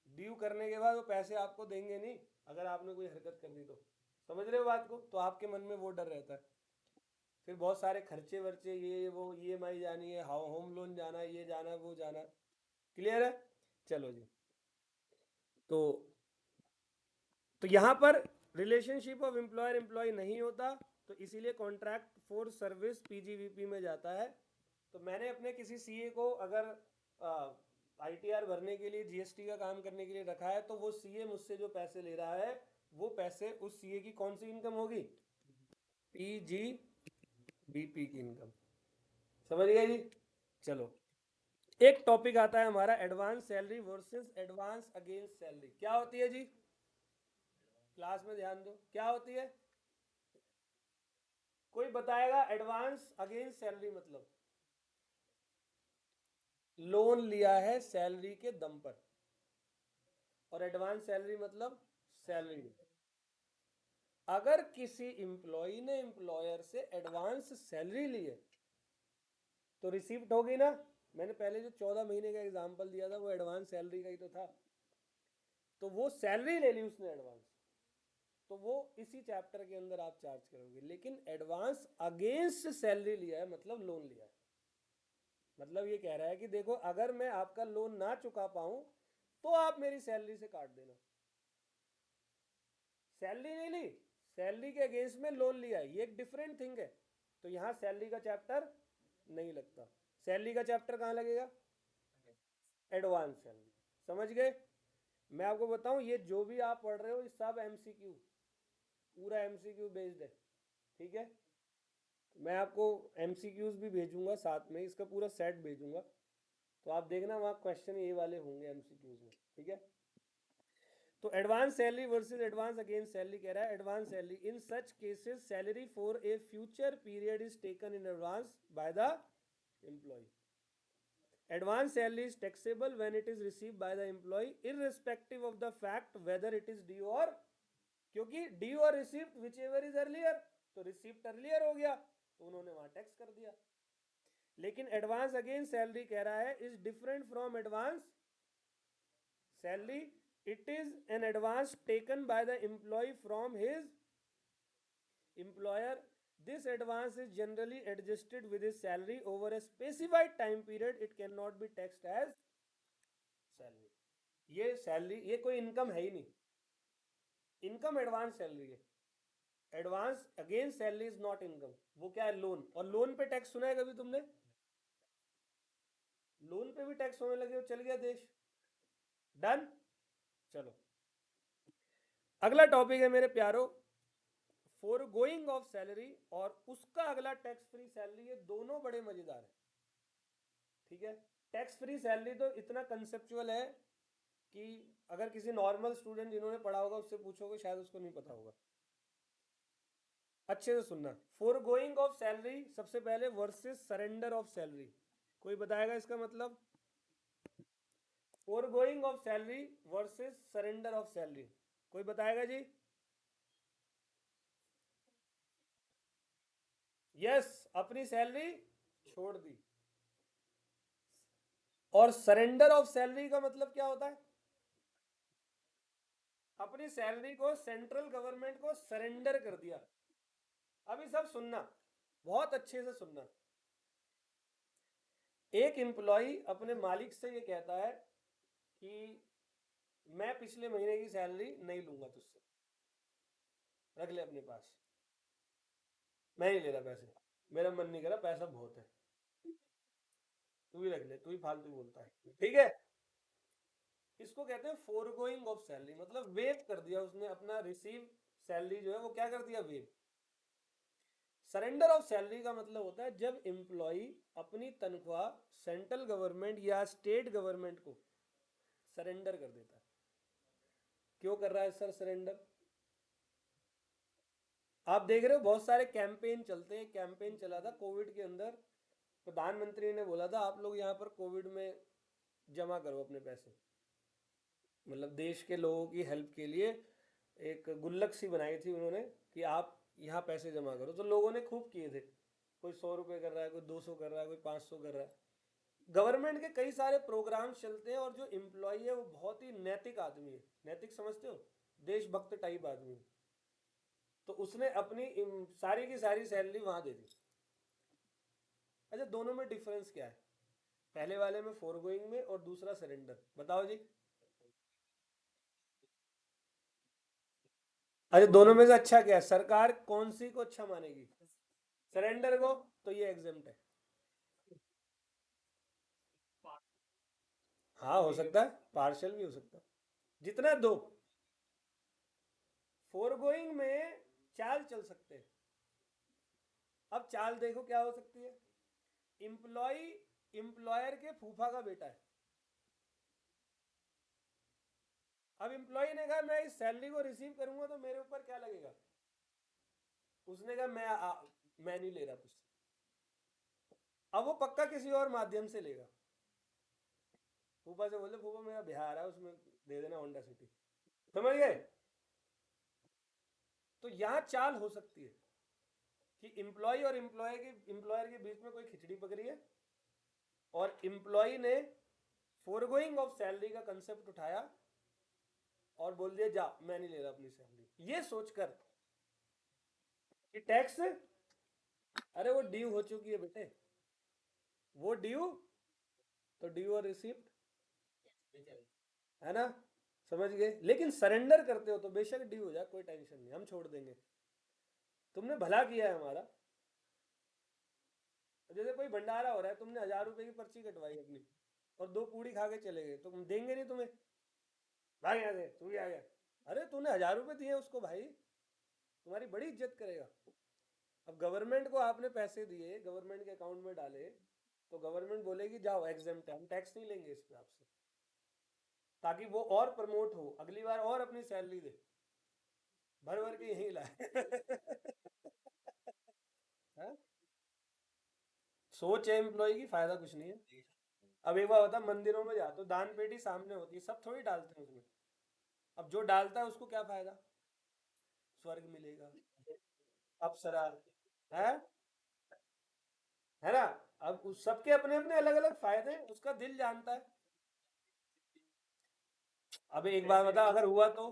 ड्यू करने के बाद वो पैसे आपको देंगे नहीं अगर आपने कोई हरकत कर दी तो। समझ रहे हो बात को? तो आपके मन में वो डर रहता है। फिर बहुत सारे खर्चे वर्चे, ये वो ईएमआई जानी है, होम लोन जाना है, ये जाना है, वो जाना है। क्लियर है? चलो जी। तो यहाँ पर रिलेशनशिप ऑफ एम्प्लॉयर एम्प्लॉय नहीं होता, तो इसीलिए कॉन्ट्रैक्ट फॉर सर्विस पीजीवीपी में जाता है। तो मैंने अपने किसी सीए को अगर आईटीआर भरने के लिए, जीएसटी का काम करने के लिए रखा है, तो वो सीए मुझसे जो पैसे ले रहा है, वो पैसे उस सीए की कौन सी इनकम होगी? पीजीबीपी की इनकम। समझ गए जी? चलो, एक टॉपिक आता है हमारा advance salary versus advance against salary. क्या होती है जी? क्लास में ध्यान दो, क्या होती है? कोई बताएगा? एडवांस अगेंस्ट सैलरी मतलब लोन लिया है सैलरी के दम पर, और एडवांस सैलरी मतलब सैलरी। अगर किसी एम्प्लॉय ने एम्प्लॉयर से एडवांस सैलरी ली है तो रिसिप्ट होगी ना। मैंने पहले जो 14 महीने का एग्जांपल दिया था वो एडवांस सैलरी का ही तो था। तो वो सैलरी ले ली उसने एडवांस, तो वो इसी चैप्टर के अंदर आप चार्ज करोगे। लेकिन एडवांस अगेंस्ट सैलरी लिया है मतलब लोन लिया है। मतलब ये कह रहा है कि देखो, अगर मैं आपका लोन ना चुका पाऊं तो आप मेरी सैलरी से काट देना। सैलरी नहीं ली, सैलरी के अगेंस्ट में लोन लिया है, ये एक डिफरेंट थिंग है। तो यहां सैलरी का चैप्टर नहीं लगता। सैलरी का चैप्टर कहां लगेगा? Advance salary. समझ गए? मैं आपको बताऊं, ये जो भी आप पढ़ रहे हो ये सब एमसीक्यू, पूरा एमसीक्यू बेस्ड है। ठीक है? मैं आपको एमसीक्यूज भी भेजूंगा साथ में, इसका पूरा सेट भेजूंगा, तो आप देखना वहाँ क्वेश्चन ये वाले होंगे एमसीक्यूज में। ठीक है? तो advance salary versus advance against salary कह रहा है। Advance salary in such cases salary for a future period is taken in advance by the employee. Advance salary is taxable when it is received by the employee irrespective of the fact whether it is due or, क्योंकि due और receipt whichever is earlier, तो receipt earlier हो गया तो उन्होंने वहां tax कर दिया। लेकिन एडवांस अगेंस्ट सैलरी कह रहा है is different from advance salary, it is an advance taken by the employee from his employer. This advance is generally adjusted with his salary over a specified time period. It cannot be taxed as salary। ये salary, ये कोई income है ही नहीं। Income advance salary है। Advance against salary is not income. वो क्या है? Loan. और लोन पे टैक्स सुना है कभी तुमने? लोन पे भी टैक्स होने लगे, चल गया देश। डन। चलो, अगला टॉपिक है मेरे प्यारो, फोरगोइंग ऑफ सैलरी और उसका अगला टैक्स फ्री सैलरी। ये दोनों बड़े मजेदार हैं। ठीक है? टैक्स फ्री सैलरी तो इतना कंसेप्चुअल है कि अगर किसी नॉर्मल स्टूडेंट जिन्होंने पढ़ा होगा उससे पूछोगे शायद उसको नहीं पता होगा। अच्छे से सुनना। फोरगोइंग ऑफ सैलरी सबसे पहले वर्सेस सरेंडर ऑफ सैलरी। कोई बताएगा इसका मतलब? Forgoing of salary versus surrender of salary, कोई बताएगा जी? यस, अपनी सैलरी छोड़ दी। और सरेंडर ऑफ सैलरी का मतलब क्या होता है? अपनी सैलरी को सेंट्रल गवर्नमेंट को सरेंडर कर दिया। अभी सब सुनना, बहुत अच्छे से सुनना। एक एम्प्लॉय अपने मालिक से ये कहता है कि मैं पिछले महीने की सैलरी नहीं लूंगा तुझसे, रख ले अपने पास, मैं नहीं ले रहा पैसे, मेरा मन नहीं कर रहा, पैसा बहुत है, तू ही रख ले, तू ही फालतू बोलता है। ठीक है? इसको कहते हैं फोरगोइंग ऑफ सैलरी, मतलब वेव कर दिया उसने अपना रिसीव सैलरी जो है वो क्या कर दिया, वेव। सरेंडर ऑफ सैलरी का मतलब होता है जब एम्प्लॉय अपनी तनख्वाह सेंट्रल गवर्नमेंट या स्टेट गवर्नमेंट को सरेंडर कर देता है। क्यों कर रहा है सर सरेंडर? आप देख रहे हो बहुत सारे कैंपेन चलते हैं। कैंपेन चला था कोविड के अंदर, प्रधानमंत्री ने बोला था आप लोग यहाँ पर कोविड में जमा करो अपने पैसे, मतलब देश के लोगों की हेल्प के लिए एक गुल्लक सी बनाई थी उन्होंने कि आप यहाँ पैसे जमा करो। तो लोगों ने खूब किए थे, कोई 100 रुपये कर रहा है, कोई 200 कर रहा है, कोई 500 कर रहा है। गवर्नमेंट के कई सारे प्रोग्राम्स चलते हैं और जो एम्प्लॉय है वो बहुत ही नैतिक आदमी है। नैतिक समझते हो, देशभक्त टाइप आदमी है। तो उसने अपनी सारी की सारी सैलरी वहां दे दी। अच्छा, दोनों में डिफरेंस क्या है? पहले वाले में फोरगोइंग में और दूसरा सरेंडर, बताओ जी। अच्छा, दोनों में से अच्छा क्या है? सरकार कौन सी को अच्छा मानेगी? सरेंडर को। तो ये एग्जाम्प्ट है। हाँ हो सकता है, पार्शल भी हो सकता है, जितना दो। फोरगोइंग में चाल चल सकते हैं। अब चाल देखो क्या हो सकती है। इम्प्लॉय इम्प्लॉयर के फूफा का बेटा है। अब इम्प्लॉय ने कहा मैं इस सैलरी को रिसीव करूंगा तो मेरे ऊपर क्या लगेगा। उसने कहा मैं नहीं ले रहा कुछ। अब वो पक्का किसी और माध्यम से लेगा। फूफा से बोले फूफा मेरा बिहार है, उसमें दे देना होंडा सिटी। समझ गए? तो यहाँ चाल हो सकती है कि इम्प्लॉय और इम्प्लॉयर के बीच में कोई खिचड़ी पकड़ी है और इम्प्लॉय ने फोरगोइंग ऑफ सैलरी का कंसेप्ट उठाया और बोल दिया जा मैं नहीं ले रहा अपनी सैलरी, ये सोचकर कि टैक्स, अरे वो ड्यू हो चुकी है बेटे, वो ड्यू, तो ड्यू और रिसिप्ट, है ना? समझ गए? लेकिन सरेंडर करते हो तो बेशक ड्यू हो जाए, कोई टेंशन नहीं, हम छोड़ देंगे, तुमने भला किया है हमारा। जैसे कोई भंडारा हो रहा है, तुमने 1,000 रुपए की पर्ची कटवाई अपनी और 2 पूड़ी खा के चले गए, तो हम देंगे नहीं तुम्हें। भाग यहाँ से, तू भी आ गया। अरे तूने 1,000 रुपए दिए उसको भाई, तुम्हारी बड़ी इज्जत करेगा। अब गवर्नमेंट को आपने पैसे दिए, गवर्नमेंट के अकाउंट में डाले, तो गवर्नमेंट बोलेगी जाओ एग्जेम्प्ट है, हम टैक्स नहीं लेंगे इस पे आपसे, ताकि वो और प्रमोट हो, अगली बार और अपनी सैलरी दे, भर भर के यही लाए। हाँ? सोच है एम्प्लॉय की, फायदा कुछ नहीं है। अब एक बार बता, मंदिरों में जाते हो दान पेटी सामने होती है, सब थोड़ी डालते हैं उसमें। अब जो डालता है उसको क्या फायदा? स्वर्ग मिलेगा, अप्सरा, है है ना? अब उस सबके अपने अपने अलग अलग फायदे हैं, उसका दिल जानता है। अब एक बार बता, अगर हुआ तो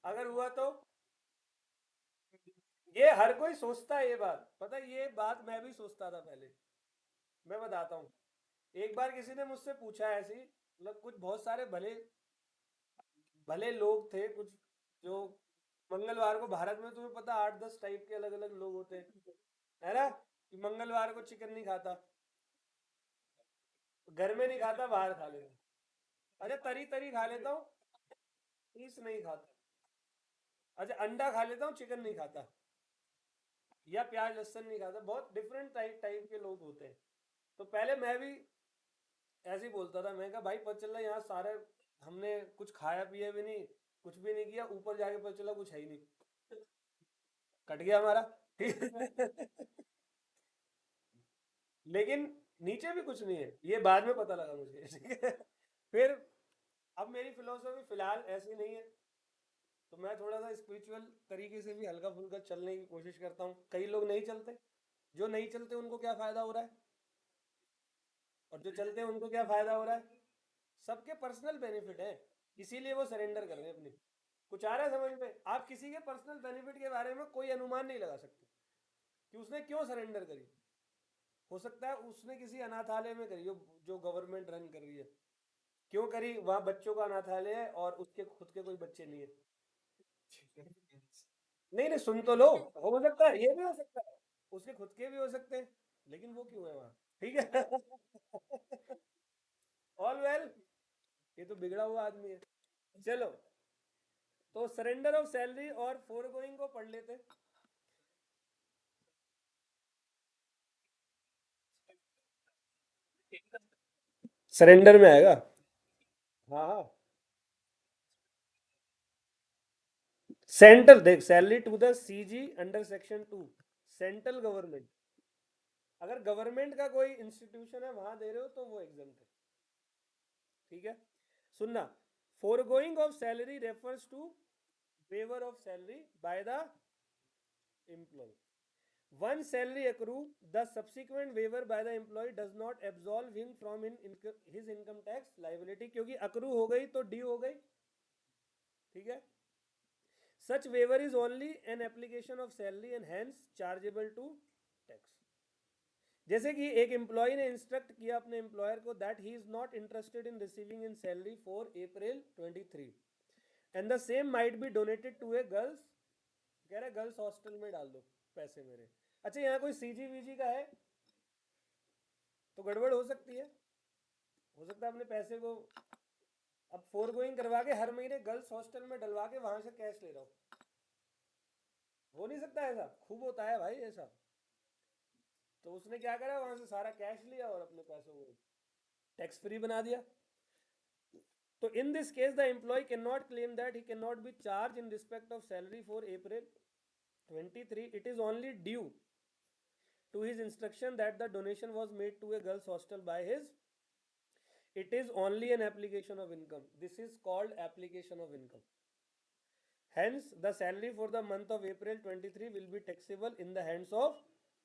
अगर हुआ तो ये हर कोई सोचता है, ये बात पता है, ये बात मैं भी सोचता था पहले। मैं बताता हूँ, एक बार किसी ने मुझसे पूछा ऐसी, मतलब कुछ बहुत सारे भले भले लोग थे कुछ, जो मंगलवार को भारत में तुम्हें पता 8-10 टाइप के अलग अलग लोग होते हैं, है ना? कि मंगलवार को चिकन नहीं खाता, घर में नहीं खाता, बाहर खा लेता। अच्छा, तरी तरी खा लेता हूँ, पीस नहीं खाता। अच्छा, अंडा खा लेता हूँ, चिकन नहीं खाता, या प्याज लहसुन नहीं खाता। बहुत डिफरेंट टाइप टाइप के लोग होते हैं। तो पहले मैं भी ऐसे ही बोलता था, मैं कहा भाई पता चला यहाँ सारे हमने कुछ खाया पिया भी नहीं, कुछ भी नहीं किया, ऊपर जाके पता चला कुछ है ही नहीं, कट गया हमारा। लेकिन नीचे भी कुछ नहीं है, ये बाद में पता लगा मुझे। ठीक है? फिर अब मेरी फिलोसफी फिलहाल ऐसी नहीं है, तो मैं थोड़ा सा स्पिरिचुअल तरीके से भी हल्का फुल्का चलने की कोशिश करता हूँ। कई लोग नहीं चलते, जो नहीं चलते उनको क्या फायदा हो रहा है, और जो चलते हैं उनको क्या फायदा हो रहा है? सबके पर्सनल बेनिफिट है, इसीलिए वो सरेंडर कर रहे हैं अपनी। कुछ आ रहा है समझ में? आप किसी के पर्सनल बेनिफिट के बारे में कोई अनुमान नहीं लगा सकते कि उसने क्यों सरेंडर करी। हो सकता है उसने किसी अनाथालय में करी हो, जो गवर्नमेंट रन कर रही है। क्यों करी? वहां बच्चों का अनाथालय है और उसके खुद के कोई बच्चे नहीं है। नहीं नहीं, सुन तो लो, हो सकता है, ये भी हो सकता है, उसके खुद के भी हो सकते हैं, लेकिन वो क्यों है वहां? ठीक है। ऑल वेल, ये तो बिगड़ा हुआ आदमी है। चलो, तो सरेंडर ऑफ सैलरी और फोरगोइंग को पढ़ लेते। सरेंडर में आएगा। हाँ हाँ। सेंट्रल देख, salary to the CG under section 2, central government. अगर गवर्नमेंट का कोई इंस्टीट्यूशन है वहां दे रहे हो तो वो एग्जाम्प्ट है। ठीक है, सुनना। Forgoing of salary refers to waiver of salary by the employ. One salary accrue, the subsequent waiver by the employee does not absolve him from his income tax liability, क्योंकि accrue हो गई तो due हो गई। ठीक है, such waiver is only an application of salary and hence chargeable to tax। जैसे कि एक एम्प्लॉय ने इंस्ट्रक्ट किया अपने एम्प्लॉयर को that he is not interested in receiving in salary for April 23 and the same might be donated to a girls, कह रहा है गर्ल्स हॉस्टल में डाल दो पैसे मेरे। अच्छा, यहाँ कोई सीजी वीजी का है तो गड़बड़ हो सकती है। हो सकता है अपने पैसे को अब फोर गोइंग करवा के हर महीने गर्ल्स हॉस्टल में डलवा के वहां से कैश ले रहा हूँ। हो नहीं सकता ऐसा, खूब होता है भाई ऐसा। तो उसने क्या करा, वहां से सारा कैश लिया और अपने पैसों को टैक्स फ्री बना दिया। तो in this case the employee can not claim that he can not be charge in respect of salary for April 23। It is only due to his instruction that the donation was made to a girls hostel by his, it is only an application of income. This is called application of income. Hence the salary for the month of April 23 will be taxable in the hands of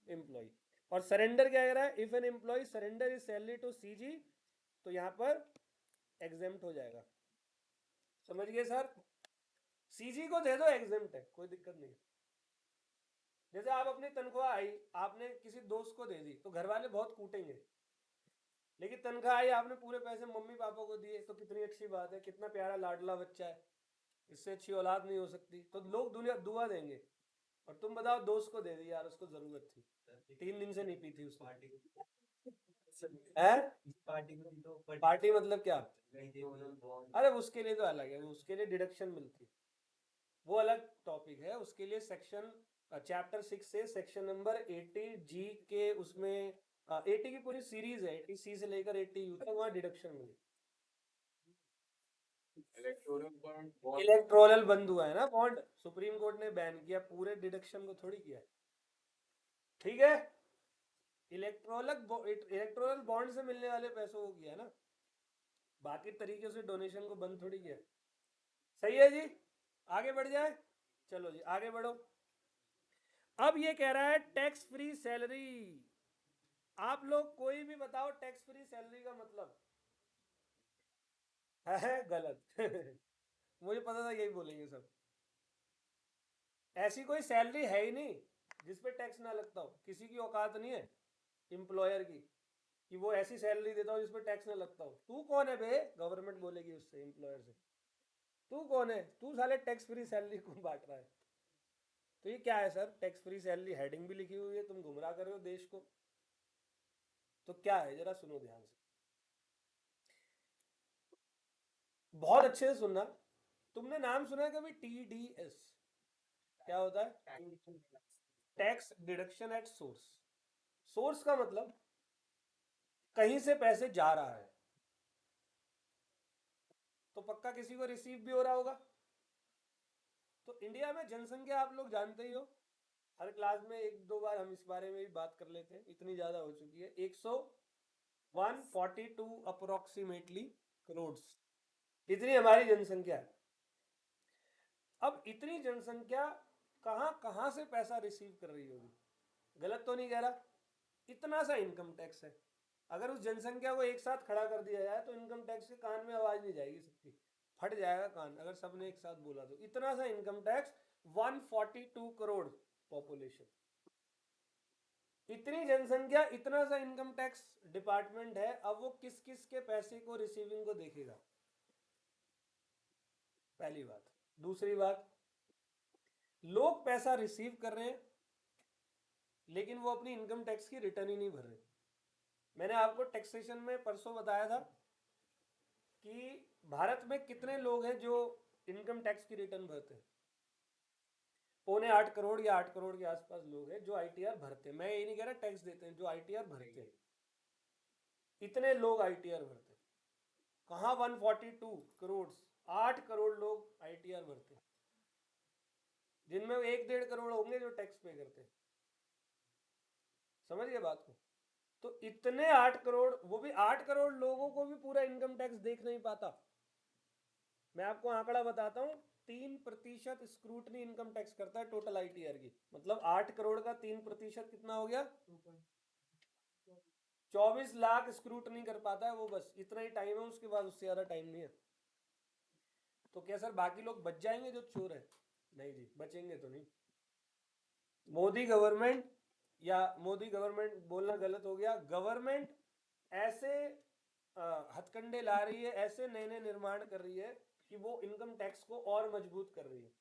employee। और surrender क्या कह रहा है, if an employee surrender is salary to CG तो यहां पर exempt हो जाएगा। समझ गए सर? सीजी को दे दो एग्जेम्प्ट है, कोई दिक्कत नहीं। जैसे आप अपनी तनख्वाह आई, आपने किसी दोस्त को दे दी तो घर वाले बहुत कूटेंगे, लेकिन तनख्वाह आई आपने पूरे पैसे मम्मी पापा को दिए तो कितनी अच्छी बात है, कितना प्यारा लाडला बच्चा है, इससे अच्छी औलाद नहीं हो सकती, तो लोग दुनिया दुआ देंगे। और तुम बताओ दोस्त को दे दी यार, उसको जरूरत थी, 3 दिन से नहीं पी थी उसने, है? पार्टी मतलब क्या? अरे उसके लिए तो अलग है, उसके लिए डिडक्शन मिलती है, वो अलग टॉपिक है। उसके लिए सेक्शन चैप्टर 6 से सेक्शन नंबर 80 जी के उसमें 80 की पूरी सीरीज है, 80 सी से लेकर 80 यू तक, वहाँ डिडक्शन मिली। इलेक्ट्रोरल बंद हुआ है ना बॉन्ड, सुप्रीम कोर्ट ने बैन किया, पूरे डिडक्शन को थोड़ी किया। ठीक है, इलेक्ट्रोरल बॉन्ड से मिलने वाले पैसों को किया ना, बाकी तरीके से डोनेशन को बंद थोड़ी किया। सही है जी, आगे बढ़ जाए। चलो जी आगे बढ़ो। अब ये कह रहा है टैक्स फ्री सैलरी। आप लोग कोई भी बताओ टैक्स फ्री सैलरी का मतलब है गलत। मुझे पता था यही बोलेंगे सब। ऐसी कोई सैलरी है ही नहीं जिसपे टैक्स ना लगता हो, किसी की औकात नहीं है एम्प्लॉयर की कि वो ऐसी सैलरी देता हो जिसपे टैक्स ना लगता हो। तू कौन है बे? गवर्नमेंट बोलेगी उससे, एम्प्लॉयर से, तू कौन है, तू साले टैक्स फ्री सैलरी को बांट रहा है। तो ये क्या है sir, tax free salary heading भी लिखी हुई है, तुम गुमराह कर रहे हो देश को। तो क्या है जरा सुनो ध्यान से, बहुत अच्छे से सुनना। तुमने नाम सुना है कभी TDS? क्या होता है? Tax deduction at source. Source का मतलब कहीं से पैसे जा रहा है, तो पक्का किसी को रिसीव भी हो रहा होगा। तो इंडिया में जनसंख्या आप लोग जानते ही हो, हर क्लास में एक दो बार हम इस बारे में भी बात कर लेते हैं, इतनी ज्यादा हो चुकी है, 142 अप्रोक्सीमेटली करोड़, इतनी हमारी जनसंख्या है। अब इतनी जनसंख्या कहाँ कहाँ से पैसा रिसीव कर रही होगी? गलत तो नहीं कह रहा? इतना सा इनकम टैक्स है। अगर उस जनसंख्या को एक साथ खड़ा कर दिया जाए तो इनकम टैक्स के कान में आवाज नहीं जाएगी सबकी, फट जाएगा कान अगर सबने एक साथ बोला तो। इतना सा इनकम टैक्स, 142 करोड़ पॉपुलेशन, इतनी जनसंख्या, इतना सा इनकम टैक्स डिपार्टमेंट है। अब वो किस किस के पैसे को रिसीविंग को देखेगा, पहली बात। दूसरी बात, लोग पैसा रिसीव कर रहे हैं लेकिन वो अपनी इनकम टैक्स की रिटर्न ही नहीं भर रहे। मैंने आपको टैक्सेशन में परसों बताया था कि भारत में कितने लोग हैं जो इनकम टैक्स की रिटर्न भरते हैं। 7.25 करोड़ या 8 करोड़ के आसपास लोग हैं जो आईटीआर भरते हैं। मैं ये नहीं कह रहा टैक्स देते हैं, जो आईटीआर भरते हैं। इतने लोग आईटीआर भरते हैं। कहाँ 142 करोड़, 8 करोड़ लोग आईटीआर भरते हैं, जिनमें 1-1.5 करोड़ होंगे जो टैक्स पे करते हैं। समझ गए बात को? तो इतने 8 करोड़, वो भी 8 करोड़ लोगों को भी पूरा इनकम टैक्स देख नहीं पाता। मैं आपको आंकड़ा बताता हूँ, 3% स्क्रूटनी इनकम टैक्स करता है टोटल आईटीआर की। मतलब 8 करोड़ का 3% कितना हो गया? 24 लाख स्क्रूटनी कर पाता है वो, बस इतना ही टाइम है उसके बाद, उससे ज्यादा टाइम नहीं है। तो क्या सर बाकी लोग बच जाएंगे जो चोर है? नहीं जी, बचेंगे तो नहीं। मोदी गवर्नमेंट, या मोदी गवर्नमेंट बोलना गलत हो गया, गवर्नमेंट ऐसे हथकंडे ला रही है, ऐसे नए नए निर्माण कर रही है कि वो इनकम टैक्स को और मजबूत कर रही है।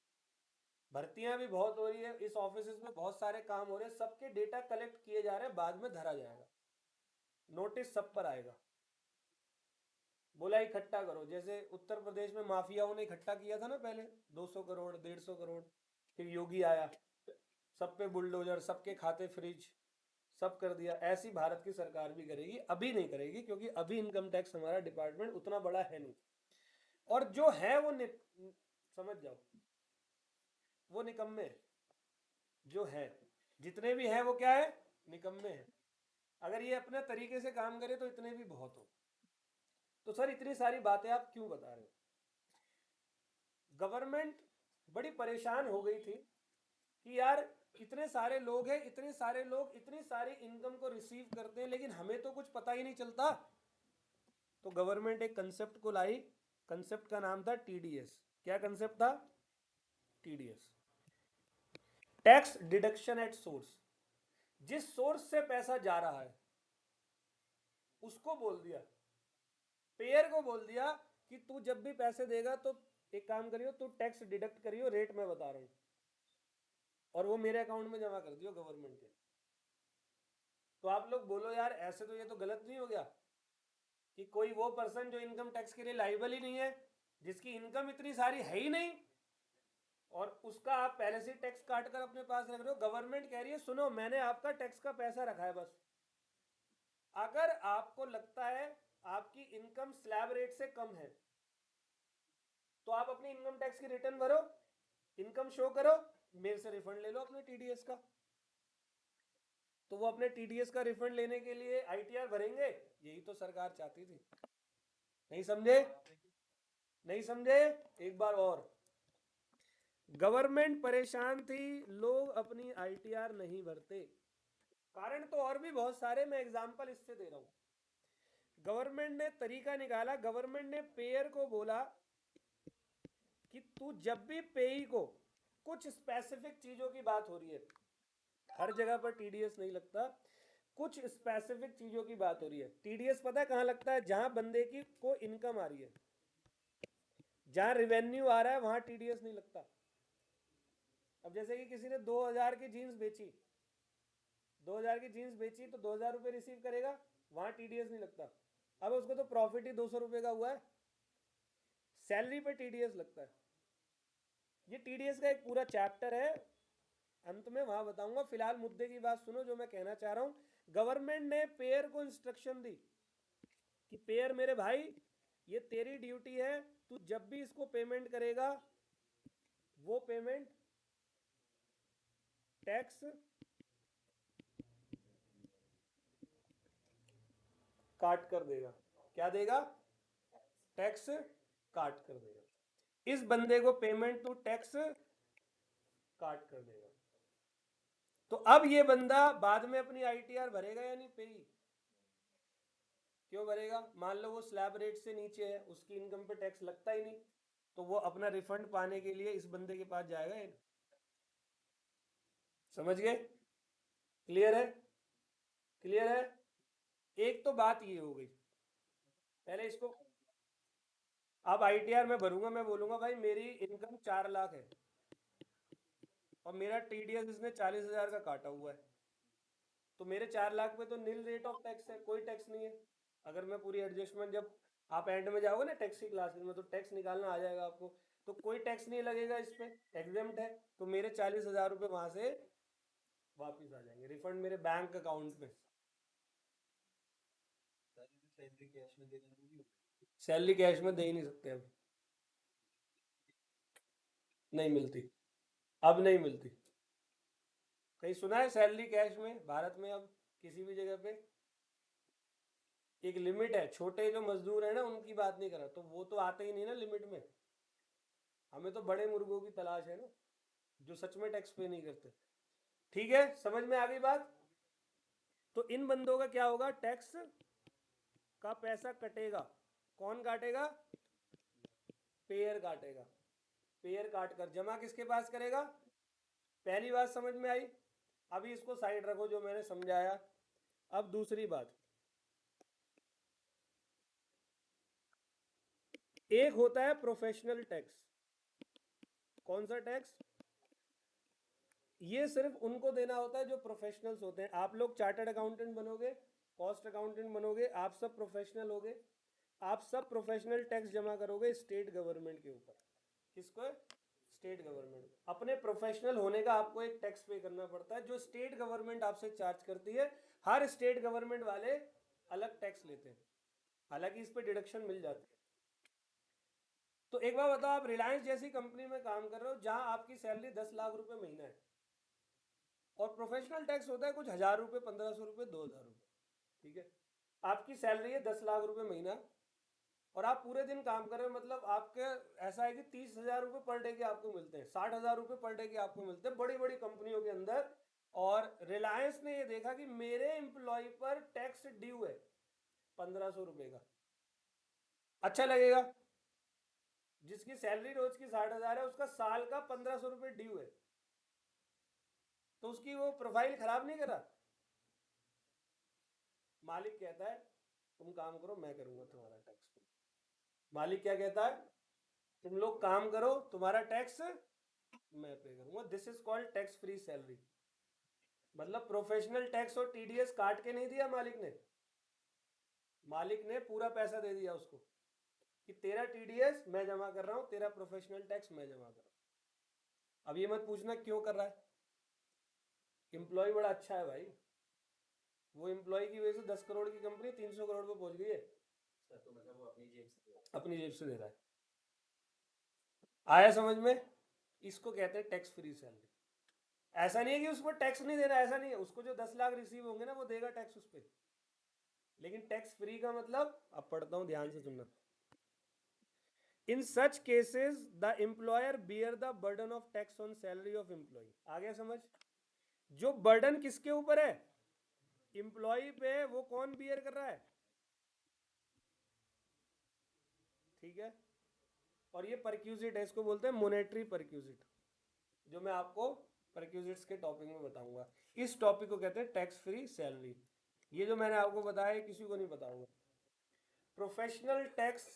भर्तियां भी बहुत हो रही है, इस ऑफिस में बहुत सारे काम हो रहे हैं, सबके डेटा कलेक्ट किए जा रहे हैं, बाद में धरा जाएगा, नोटिस सब पर आएगा। बोला इकट्ठा करो, जैसे उत्तर प्रदेश में माफियाओं ने इकट्ठा किया था ना पहले, 200 करोड़ 150 करोड़, फिर योगी आया, सब पे बुलडोजर, सबके खाते फ्रीज, सब कर दिया। ऐसी भारत की सरकार भी करेगी। अभी नहीं करेगी क्योंकि अभी इनकम टैक्स हमारा डिपार्टमेंट उतना बड़ा है नहीं, और जो है वो समझ जाओ, वो निकम्मे है। जो है, जितने भी हैं वो क्या है? निकम्मे हैं। अगर ये अपने तरीके से काम करे तो इतने भी बहुत हो। तो सर इतनी सारी बातें आप क्यों बता रहे हो? गवर्नमेंट बड़ी परेशान हो गई थी कि यार इतने सारे लोग हैं, इतने सारे लोग इतनी सारी इनकम को रिसीव करते हैं, लेकिन हमें तो कुछ पता ही नहीं चलता। तो गवर्नमेंट एक कंसेप्ट को लाई, कंसेप्ट का नाम था टीडीएस। क्या कंसेप्ट था? TDS, tax deduction at source. जिस सोर्स से पैसा जा रहा है उसको बोल दिया, पेयर को बोल दिया कि तू जब भी पैसे देगा तो एक काम करियो, तू टैक्स डिडक्ट करियो, रेट मैं बता रहा हूं, और वो मेरे अकाउंट में जमा कर दियो गवर्नमेंट के। तो आप लोग बोलो यार ऐसे तो ये तो गलत नहीं हो गया कि कोई वो पर्सन जो इनकम टैक्स के लिए लाइबल ही नहीं है, जिसकी इनकम इतनी सारी है ही नहीं, और उसका आप पहले से टैक्स काट कर अपने पास रख रहे हो। गवर्नमेंट कह रही है सुनो, मैंने आपका टैक्स का पैसा रखा है, बस अगर आपको लगता है आपकी इनकम स्लैब रेट से कम है तो आप अपनी इनकम टैक्स की रिटर्न भरो, इनकम शो करो, मेरे से रिफंड ले लो अपने टीडीएस का। तो वो अपने टीडीएस का रिफंड लेने के लिए आईटीआर भरेंगे, यही तो सरकार चाहती थी। नहीं समझे? नहीं समझे? एक बार और, गवर्नमेंट परेशान थी, लोग अपनी आईटीआर नहीं भरते। कारण तो और भी बहुत सारे, मैं एग्जांपल इससे दे रहा हूं। गवर्नमेंट ने तरीका निकाला, गवर्नमेंट ने पेयर को बोला कि तू जब भी पेई को, कुछ स्पेसिफिक चीजों की बात हो रही है, हर जगह पर टीडीएस नहीं लगता, कुछ स्पेसिफिक चीजों की बात हो रही है। टीडीएस पता है कहां लगता है? जहां बंदे की को इनकम आ रही है, जहां रिवेन्यू आ रहा है वहां टीडीएस नहीं लगता। अब जैसे कि किसी ने 2000 की जीन्स बेची, 2000 की जीन्स बेची तो 2000 रुपये रिसीव करेगा, वहां टीडीएस नहीं लगता। अब उसको तो प्रॉफिट ही 200 रुपये का हुआ है, सैलरी पे टीडीएस लगता है। ये टीडीएस का एक पूरा चैप्टर है, अंत में वहां बताऊंगा। फिलहाल मुद्दे की बात सुनो जो मैं कहना चाह रहा हूं। गवर्नमेंट ने पेयर को इंस्ट्रक्शन दी कि पेयर मेरे भाई, ये तेरी ड्यूटी है, तू जब भी इसको पेमेंट करेगा वो पेमेंट टैक्स काट कर देगा। क्या देगा? टैक्स काट कर देगा। इस बंदे को पेमेंट टू टैक्स काट कर देगा। तो अब ये बंदा बाद में अपनी आईटीआर भरेगा या नहीं? पे ही क्यों भरेगा? मान लो वो स्लैब रेट से नीचे है, उसकी इनकम पे टैक्स लगता ही नहीं, तो वो अपना रिफंड पाने के लिए इस बंदे के पास जाएगा। समझ गए? क्लियर है? क्लियर है? एक तो बात ये हो गई, पहले इसको। अब आईटीआर मैं भरूंगा, मैं बोलूंगा भाई मेरी इनकम 4 लाख है और मेरा टीडीएस इसने 40,000 का काटा हुआ है, तो मेरे 4 लाख पे तो नील रेट ऑफ टैक्स है, कोई टैक्स नहीं है। अगर मैं पूरी एडजस्टमेंट, जब आप एंड में जाओगे ना टैक्स की क्लासेस में, तो टैक्स निकालना आ जाएगा आपको। तो कोई टैक्स नहीं लगेगा, इस पे एग्जेम्प्ट है, तो मेरे 40,000 रुपये वहां से वापिस आ जाएंगे, रिफंड मेरे बैंक अकाउंट में। सैलरी कैश में दे ही नहीं सकते, अब नहीं मिलती, अब नहीं मिलती। कहीं सुना है सैलरी कैश में भारत में अब किसी भी जगह पे? एक लिमिट है, छोटे जो मजदूर है ना उनकी बात नहीं कर रहा, तो वो तो आते ही नहीं ना लिमिट में। हमें तो बड़े मुर्गों की तलाश है ना, जो सच में टैक्स पे नहीं करते। ठीक है, समझ में आ गई बात? तो इन बंदों का क्या होगा, टैक्स का पैसा कटेगा। कौन काटेगा? पेयर काटेगा। पेयर काट कर जमा किसके पास करेगा? पहली बात समझ में आई। अभी इसको साइड रखो जो मैंने समझाया। अब दूसरी बात, एक होता है प्रोफेशनल टैक्स। कौन सा टैक्स? ये सिर्फ उनको देना होता है जो प्रोफेशनल्स होते हैं। आप लोग चार्टर्ड अकाउंटेंट बनोगे, कॉस्ट अकाउंटेंट बनोगे, आप सब प्रोफेशनल होगे, आप सब प्रोफेशनल टैक्स जमा करोगे स्टेट गवर्नमेंट के ऊपर। किसको? State government. अपने प्रोफेशनल होने का आपको एक टैक्स पे करना पड़ता है जो स्टेट गवर्नमेंट आपसे चार्ज करती है। हर स्टेट गवर्नमेंट वाले अलग टैक्स लेते हैं, हालांकि इस पे डिडक्शन मिल जाती है। तो एक बार बताओ, आप रिलायंस जैसी कंपनी में काम कर रहे हो जहां आपकी सैलरी 10 लाख रुपए महीना है, और प्रोफेशनल टैक्स होता है कुछ 1,000 रुपये, 1,500 रुपये, 2,000 रुपये। ठीक है, आपकी सैलरी है 10 लाख रुपए महीना, और आप पूरे दिन काम कर रहे हो, मतलब आपके ऐसा है कि 30,000 रुपये पर डे के आपको मिलते हैं, 60,000 रुपये पर डे के आपको मिलते हैं बड़ी बड़ी कंपनियों के अंदर। और रिलायंस ने ये देखा कि मेरे एम्प्लॉय पर टैक्स ड्यू है 1,500 रुपये का। अच्छा लगेगा? जिसकी सैलरी रोज की 60,000 है, उसका साल का 1,500 रुपये ड्यू है, तो उसकी वो प्रोफाइल खराब नहीं करा? मालिक कहता है तुम काम करो, मैं करूंगा तुम्हारा टैक्स। मालिक क्या कहता है? तुम लोग काम करो, तुम्हारा टैक्स मैं पे करूंगा। This is called tax free salary. मतलब प्रोफेशनल टैक्स और टीडीएस काट के नहीं दिया मालिक ने, मालिक ने पूरा पैसा दे दिया उसको कि तेरा टीडीएस मैं जमा कर रहा हूं, तेरा प्रोफेशनल टैक्स मैं जमा कर रहा हूं। अब ये मत पूछना क्यों कर रहा है, एम्प्लॉय बड़ा अच्छा है भाई। वो एम्प्लॉय की वजह से 10 करोड़ की कंपनी 300 करोड़ पे पहुंच गई है। तो मतलब वो अपनी जेब से दे रहा है। आया समझ में? इसको कहते हैं टैक्स फ्री सैलरी। ऐसा नहीं है कि उसको टैक्स नहीं देना, ऐसा नहीं है, उसको जो 10 लाख रिसीव होंगे ना वो देगा टैक्स उस पर। लेकिन टैक्स फ्री का मतलब, अब पढ़ता हूं ध्यान से सुनना। In such cases the employer bear the burden of tax on salary of employ. आ गया समझ? जो बर्डन किसके ऊपर है? एम्प्लॉय पे। वो कौन बियर कर रहा है? ठीक है, और ये परक्यूजिट है, इसको बोलते हैं मोनेटरी परक्यूजिट, जो मैं आपको परक्यूजिट्स के टॉपिक में बताऊंगा। इस टॉपिक को कहते हैं टैक्स फ्री सैलरी। ये जो मैंने आपको बताया किसी को नहीं बताऊंगा। प्रोफेशनल टैक्स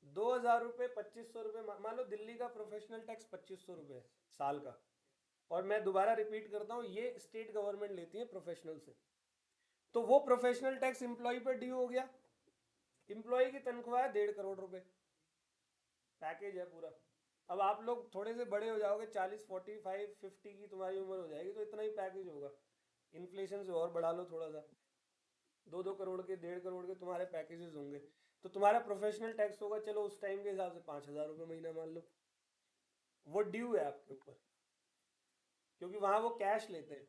2,000 रुपये, 2,500 रुपये, मान लो दिल्ली का प्रोफेशनल टैक्स 2,500 रुपये साल का। और मैं दोबारा रिपीट करता हूँ, ये स्टेट गवर्नमेंट लेती है प्रोफेशनल से। तो वो प्रोफेशनल टैक्स एम्प्लॉय पर ड्यू हो गया। एम्प्लॉय की तनख्वाह है 1,500 करोड़ रुपए, पैकेज है पूरा। अब आप लोग थोड़े से बड़े हो जाओगे, 40, 45, 50 की तुम्हारी उम्र हो जाएगी, तो इतना ही पैकेज होगा। इन्फ्लेशन से और बढ़ा लो थोड़ा सा, 2-2 करोड़ के, 1,500 करोड़ के तुम्हारे पैकेजेस होंगे। तो तुम्हारा प्रोफेशनल टैक्स होगा, चलो उस टाइम के हिसाब से 5,000 रुपये महीना मान लो। वो ड्यू है आपके ऊपर, क्योंकि वहां वो कैश लेते हैं।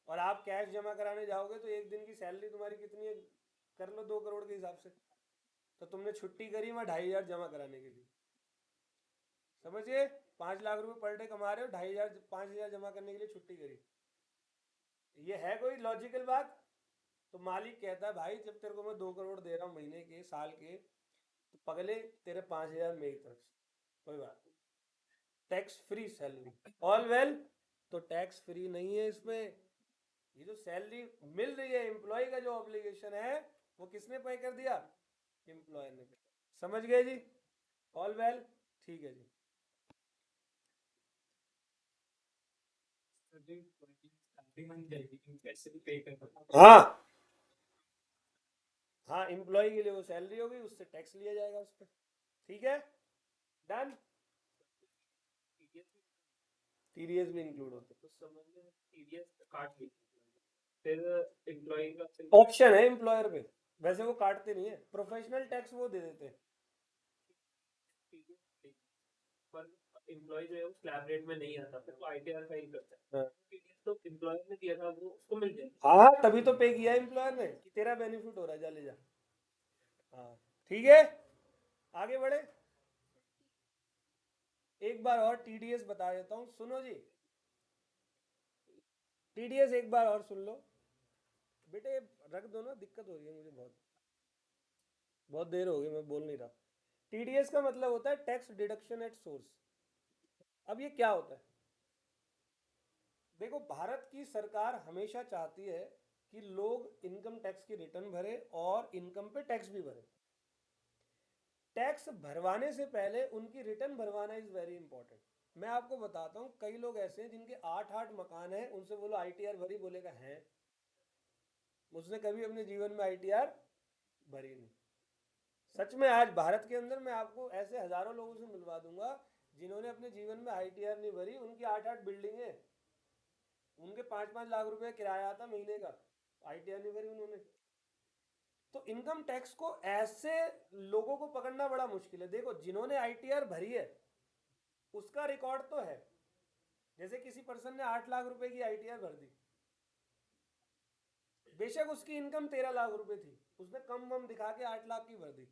और आप कैश जमा कराने जाओगे तो एक दिन की सैलरी तुम्हारी कितनी है, कर लो 2 करोड़ के हिसाब से। तो तुमने छुट्टी करी वहां 2,500 जमा कराने के लिए, समझिए। 5 लाख रुपए पर डे कमा रहे हो, 2,500, 5,000 जमा करने के लिए छुट्टी करी। ये है कोई लॉजिकल बात? तो मालिक कहता है भाई जब तेरे को मैं 2 करोड़ दे रहा हूँ महीने के, साल के, तो पगले तेरे 5,000 मेरी तरफ से, कोई बात नहीं, tax free salary. All well. तो टैक्स फ्री नहीं है इसमें। ये जो सैलरी मिल रही है, एम्प्लॉय का जो ऑब्लिगेशन है, वो किसने पे कर दिया? एम्प्लॉयर ने पे। समझ गए जी? ऑल वेल, ठीक है जी। हाँ हाँ, एम्प्लॉय के लिए वो सैलरी होगी, उससे टैक्स लिया जाएगा उस पर। ठीक है, डन। टीडीएस भी इंक्लूड होते तो समझ में टीडीएस काट ली, फिर एम्प्लॉय का ऑप्शन है एम्प्लॉयर पे, वैसे वो काटते नहीं है, प्रोफेशनल टैक्स वो दे देते हैं। टीडीएस, पर एम्प्लॉय जो है वो स्लैब रेट में नहीं आता, फिर वो आईटीआर फाइल करता है। हाँ टीडीएस तो एम्प्लॉयर ने दिया था वो उसको मिल जाएगा। हाँ, तभी तो पे किया एम्प्लॉयर ने कि तेरा बेनिफिट हो रहा है, जा ले जा। हाँ ठीक है, आगे बढ़े। एक बार और टीडीएस बता देता हूँ, सुनो जी। टीडीएस एक बार और सुन लो बेटे, रख दो ना, दिक्कत हो रही है मुझे बहुत, बहुत देर हो गई मैं बोल नहीं रहा। टीडीएस का मतलब होता है टैक्स डिडक्शन एट सोर्स। अब ये क्या होता है? देखो, भारत की सरकार हमेशा चाहती है कि लोग इनकम टैक्स की रिटर्न भरे और इनकम पे टैक्स भी भरे। टैक्स भरवाने से पहले उनकी रिटर्न भरवाना इज वेरी इंपॉर्टेंट। मैं आपको बताता हूँ, कई लोग ऐसे हैं जिनके 8-8 मकान हैं, उनसे बोलो आईटीआर भरी, बोलेगा है, उसने कभी अपने जीवन में आईटीआर भरी नहीं। सच में आज भारत के अंदर मैं आपको ऐसे हजारों लोगों से मिलवा दूंगा जिन्होंने अपने जीवन में आईटीआर नहीं भरी, उनकी 8-8 बिल्डिंग है, उनके 5-5 लाख रुपए किराया आता महीने का, आईटीआर नहीं भरी उन्होंने। तो इनकम टैक्स को ऐसे लोगों को पकड़ना बड़ा मुश्किल है। देखो, जिन्होंने आईटीआर भरी है उसका रिकॉर्ड तो है, जैसे किसी पर्सन ने 8 लाख रुपए की आईटीआर भर दी, बेशक उसकी इनकम 13 लाख रुपए थी, उसने कम वम दिखा के 8 लाख की भर दी,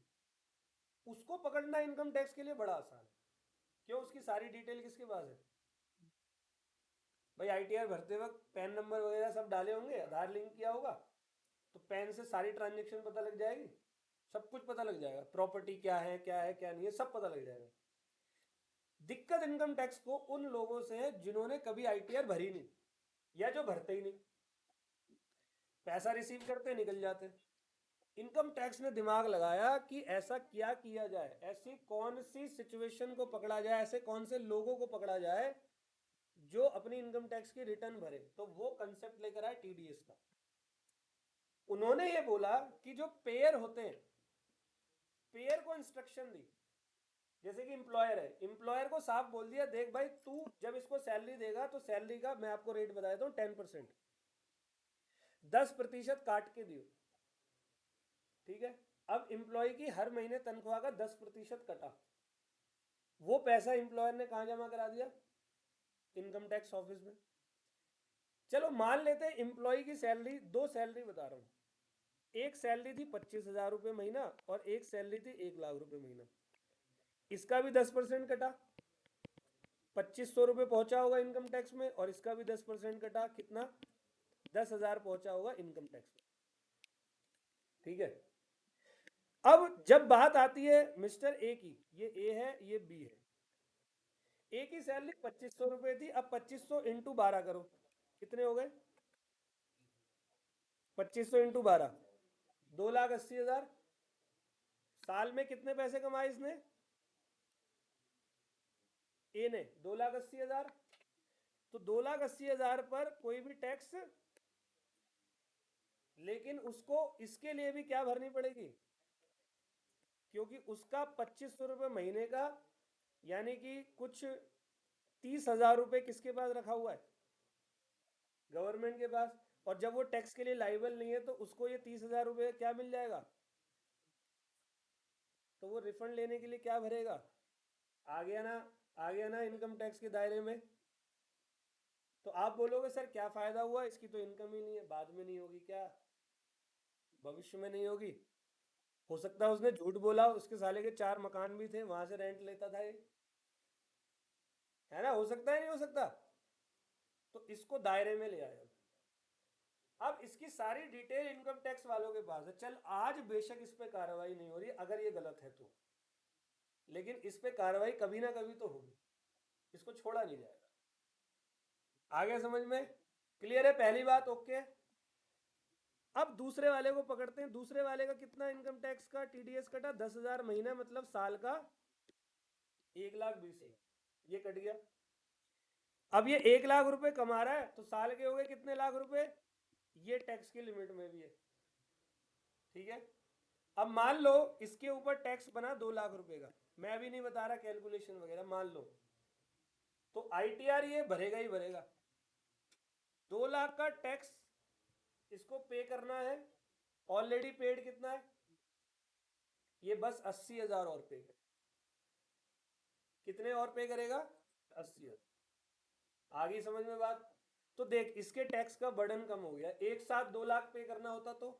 उसको पकड़ना इनकम टैक्स के लिए बड़ा आसान है। क्यों? उसकी सारी डिटेल किसके पास है भाई? आईटीआर भरते वक्त पैन नंबर वगैरह सब डाले होंगे, आधार लिंक किया होगा, तो पैन से सारी ट्रांजेक्शन पता लग जाएगी, सब कुछ पता लग जाएगा, प्रॉपर्टी क्या है क्या नहीं है, सब पता लग जाएगा। दिक्कत इनकम टैक्स को उन लोगों से है जिन्होंने कभी आईटीआर भरी नहीं, या जो भरते ही नहीं, पैसा रिसीव करते निकल जाते। इनकम टैक्स ने दिमाग लगाया कि ऐसा क्या किया जाए, ऐसी कौन सी सिचुएशन को पकड़ा जाए, ऐसे कौन से लोगों को पकड़ा जाए जो अपनी इनकम टैक्स की रिटर्न भरे। तो वो कंसेप्ट लेकर आए टीडीएस का। उन्होंने ये बोला कि जो पेयर होते हैं, पेयर को इंस्ट्रक्शन दी, जैसे कि एम्प्लॉयर है, एम्प्लॉयर को साफ बोल दिया, देख भाई तू जब इसको सैलरी देगा तो सैलरी का मैं आपको रेट बता देता हूँ 10%, 10% काट के दियो, ठीक है। अब एम्प्लॉय की हर महीने तनख्वाह का 10% कटा, वो पैसा एम्प्लॉयर ने कहा जमा करा दिया? इनकम टैक्स ऑफिस में। चलो मान लेते हैं एम्प्लॉय की सैलरी, दो सैलरी बता रहा हूँ, एक सैलरी थी 25,000 रुपये महीना और एक सैलरी थी 1 लाख रुपये महीना, इसका भी 10% कटा, 2500 रुपये पहुंचा होगा इनकम टैक्स में, और इसका भी 10% कटा, कितना? 10,000 पहुंचा होगा इनकम टैक्स में, ठीक है। अब जब बात आती है मिस्टर ए की, ये ए है ये बी है, ए की सैलरी 2500 रुपये थी, अब 2500 इंटू 12 करो, कितने हो गए? 2500 इंटू 12, 2,80,000। साल में कितने पैसे कमाए इसने? ए ने 2,80,000। तो 2,80,000 पर कोई भी टैक्स, लेकिन उसको इसके लिए भी क्या भरनी पड़ेगी? क्योंकि उसका 2500 रुपये महीने का, यानी कि कुछ 30,000 रुपये किसके पास रखा हुआ है? गवर्नमेंट के पास। और जब वो टैक्स के लिए लाइबल नहीं है तो उसको ये 30,000 रुपये क्या मिल जाएगा? तो वो रिफंड लेने के लिए क्या भरेगा? आ गया ना? आ गया ना इनकम टैक्स के दायरे में? तो आप बोलोगे सर क्या फायदा हुआ, इसकी तो इनकम ही नहीं है, बाद में नहीं होगी क्या? भविष्य में नहीं होगी? हो सकता है उसने झूठ बोला, उसके साले के 4 मकान भी थे, वहां से रेंट लेता था ये, है ना? हो सकता है, नहीं हो सकता? तो इसको दायरे में ले आया। अब इसकी सारी डिटेल इनकम टैक्स वालों के पास है। चल आज बेशक इस पे कार्रवाई नहीं हो रही अगर ये गलत है तो, लेकिन इस पे कार्रवाई कभी ना कभी तो होगी, इसको छोड़ा नहीं जाएगा। आगे समझ में क्लियर है? पहली बात ओके। अब दूसरे वाले को पकड़ते हैं। दूसरे वाले का कितना इनकम टैक्स का टीडीएस कटा? 10,000 महीना, मतलब साल का 1,20,000, ये कट गया। अब ये 1 लाख रुपए कमा रहा है तो साल के हो गए कितने लाख रुपए? ये टैक्स की लिमिट में भी है, ठीक है। अब मान लो इसके ऊपर टैक्स बना 2 लाख रुपए का, मैं अभी नहीं बता रहा कैलकुलेशन वगैरह, मान लो तो ITR ये भरेगा ही भरेगा। 2 लाख का टैक्स इसको पे करना है, ऑलरेडी पेड कितना है, ये बस 80,000 और पे करेगा। कितने और पे करेगा? 80,000। आगे समझ में बात? तो देख, इसके टैक्स का बर्डन कम हो गया। एक साथ 2 लाख पे करना होता तो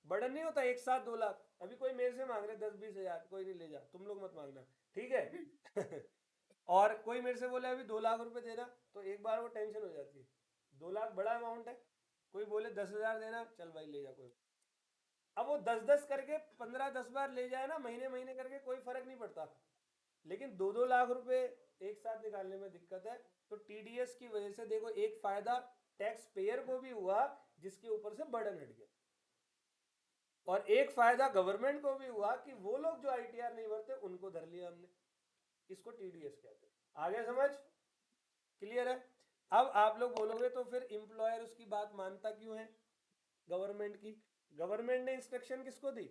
बर्डन नहीं होता, एक साथ 2 लाख। अभी कोई मेरे से मांग रहे 10-20 हजार, कोई नहीं, ले जा, तुम लोग मत मांगना, ठीक है? और कोई मेरे से बोले अभी 2 लाख रुपए देना, तो एक बार वो टेंशन हो जाती है। 2 लाख बड़ा अमाउंट है। कोई बोले 10,000 देना, चल भाई ले जा कोई। अब वो 10-10 करके 15-10 बार ले जाए ना, महीने महीने करके, कोई फर्क नहीं पड़ता। लेकिन 2-2 लाख रुपए एक साथ निकालने में दिक्कत है। तो TDS की वजह से देखो, एक फायदा टैक्स पेयर को भी हुआ जिसके ऊपर से बर्डन हट गया, और एक फायदा गवर्नमेंट को भी हुआ कि वो लोग जो ITR नहीं भरते उनको धर लिया हमने। इसको TDS कहते हैं। आगे समझ क्लियर है? अब आप लोग बोलोगे तो फिर इंप्लॉयर उसकी बात मानता क्यों है गवर्नमेंट की? गवर्नमेंट ने इंस्ट्रक्शन किसको दी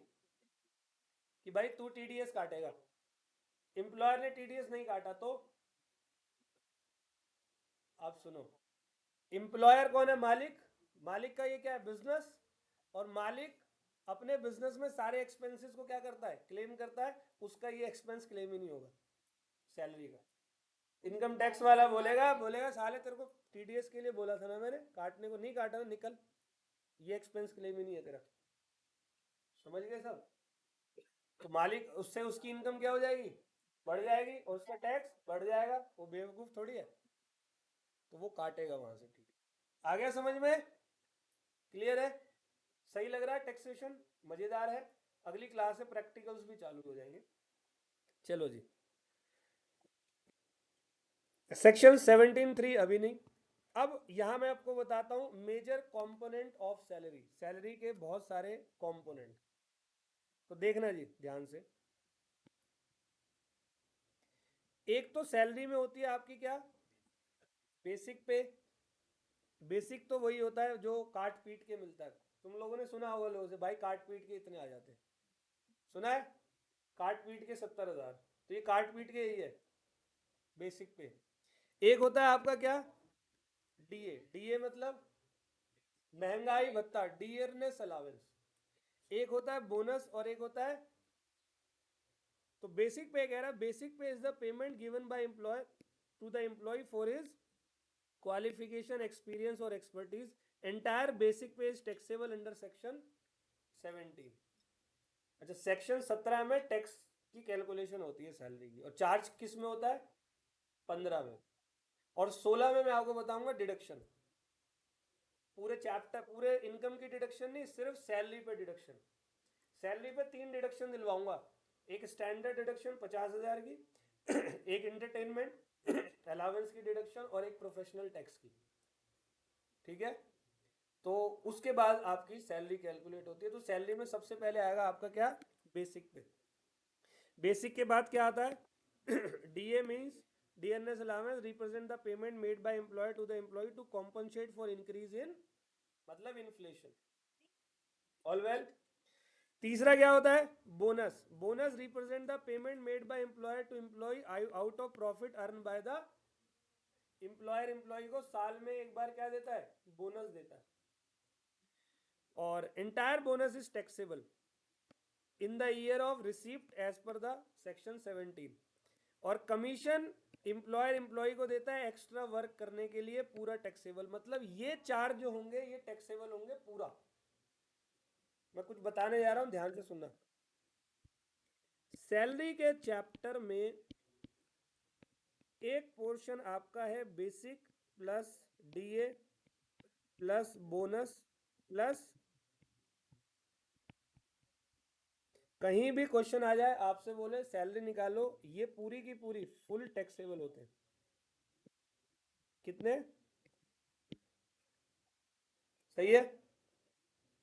कि भाई तू TDS काटेगा, इंप्लॉयर ने TDS नहीं काटा तो? आप सुनो, इंप्लॉयर कौन है? मालिक। मालिक का ये क्या है? बिजनेस। और मालिक अपने बिजनेस में सारे एक्सपेंसेस को क्या करता है? क्लेम करता है। उसका ये एक्सपेंस क्लेम ही नहीं होगा सैलरी का। इनकम टैक्स वाला बोलेगा बोलेगा साले तेरे को TDS के लिए बोला था ना मैंने, काटने को नहीं काटा, निकल, ये एक्सपेंस क्लेम ही नहीं है तेरा। समझ गए सब? तो मालिक उससे उसकी इनकम क्या हो जाएगी? बढ़ जाएगी, और उसका टैक्स बढ़ जाएगा। वो बेवकूफ थोड़ी है, तो वो काटेगा वहां से। ठीक, आ गया समझ में? क्लियर है? सही लग रहा है? टैक्सेशन मजेदार है। अगली क्लास से प्रैक्टिकल्स भी चालू हो जाएंगे। चलो जी, सेक्शन 17(3) अभी नहीं। अब यहां मैं आपको बताता हूं major component of salary. Salary के बहुत सारे कंपोनेंट, तो देखना जी ध्यान से। एक तो सैलरी में होती है आपकी क्या? बेसिक पे। बेसिक तो वही होता है जो काट पीट के मिलता है। तुम लोगों ने सुना होगा लोगों से, भाई काट पीट के इतने आ जाते हैं, सुना है? काट पीट के 70,000, तो ये काट पीट के यही है बेसिक पे। एक होता है आपका क्या? DA। DA मतलब महंगाई भत्ता, डियरनेस अलावेंस। एक होता है बोनस और एक होता है, तो बेसिक पे कह रहा है basic pay is the payment given by employer to the employee for his qualification, experience और expertise. Entire basic pay is taxable under section 17। अच्छा, सेक्शन 17 में टैक्स की कैलकुलेशन होती है सैलरी की, और चार्ज किस में होता है? 15 में। और 16 में मैं आपको बताऊंगा डिडक्शन। पूरे चैप्टर, पूरे इनकम की डिडक्शन नहीं, सिर्फ सैलरी पे डिडक्शन। सैलरी पे 3 डिडक्शन दिलवाऊंगा। एक स्टैंडर्ड डिडक्शन 50,000 की, एक इंटरटेनमेंट अलावेंस की डिडक्शन, और एक प्रोफेशनल टैक्स की। ठीक है? तो उसके बाद आपकी सैलरी कैलकुलेट होती है। तो सैलरी में सबसे पहले आएगा आपका क्या? बेसिक पे। बेसिक के बाद क्या आता है? DA means dearness allowance represent the payment made by employer to the employee to compensate for increase in, मतलब इन्फ्लेशन। All well. तीसरा क्या होता है? Bonus. Bonus represent the payment made by employer to employee out of profit earn by the employer. Employee को साल में एक बार क्या देता है? बोनस देता है। और entire bonus is taxable in the year of receipt as per the section 17। और कमीशन एम्प्लॉयर एम्प्लॉय को देता है एक्स्ट्रा वर्क करने के लिए, पूरा टैक्सेबल। मतलब ये चार जो होंगे ये टैक्सेबल होंगे पूरा। मैं कुछ बताने जा रहा हूं, ध्यान से सुनना। सैलरी के चैप्टर में एक पोर्शन आपका है basic plus DA plus bonus plus, कहीं भी क्वेश्चन आ जाए आपसे बोले सैलरी निकालो, ये पूरी की पूरी फुल टैक्सेबल होते हैं। कितने? सही है?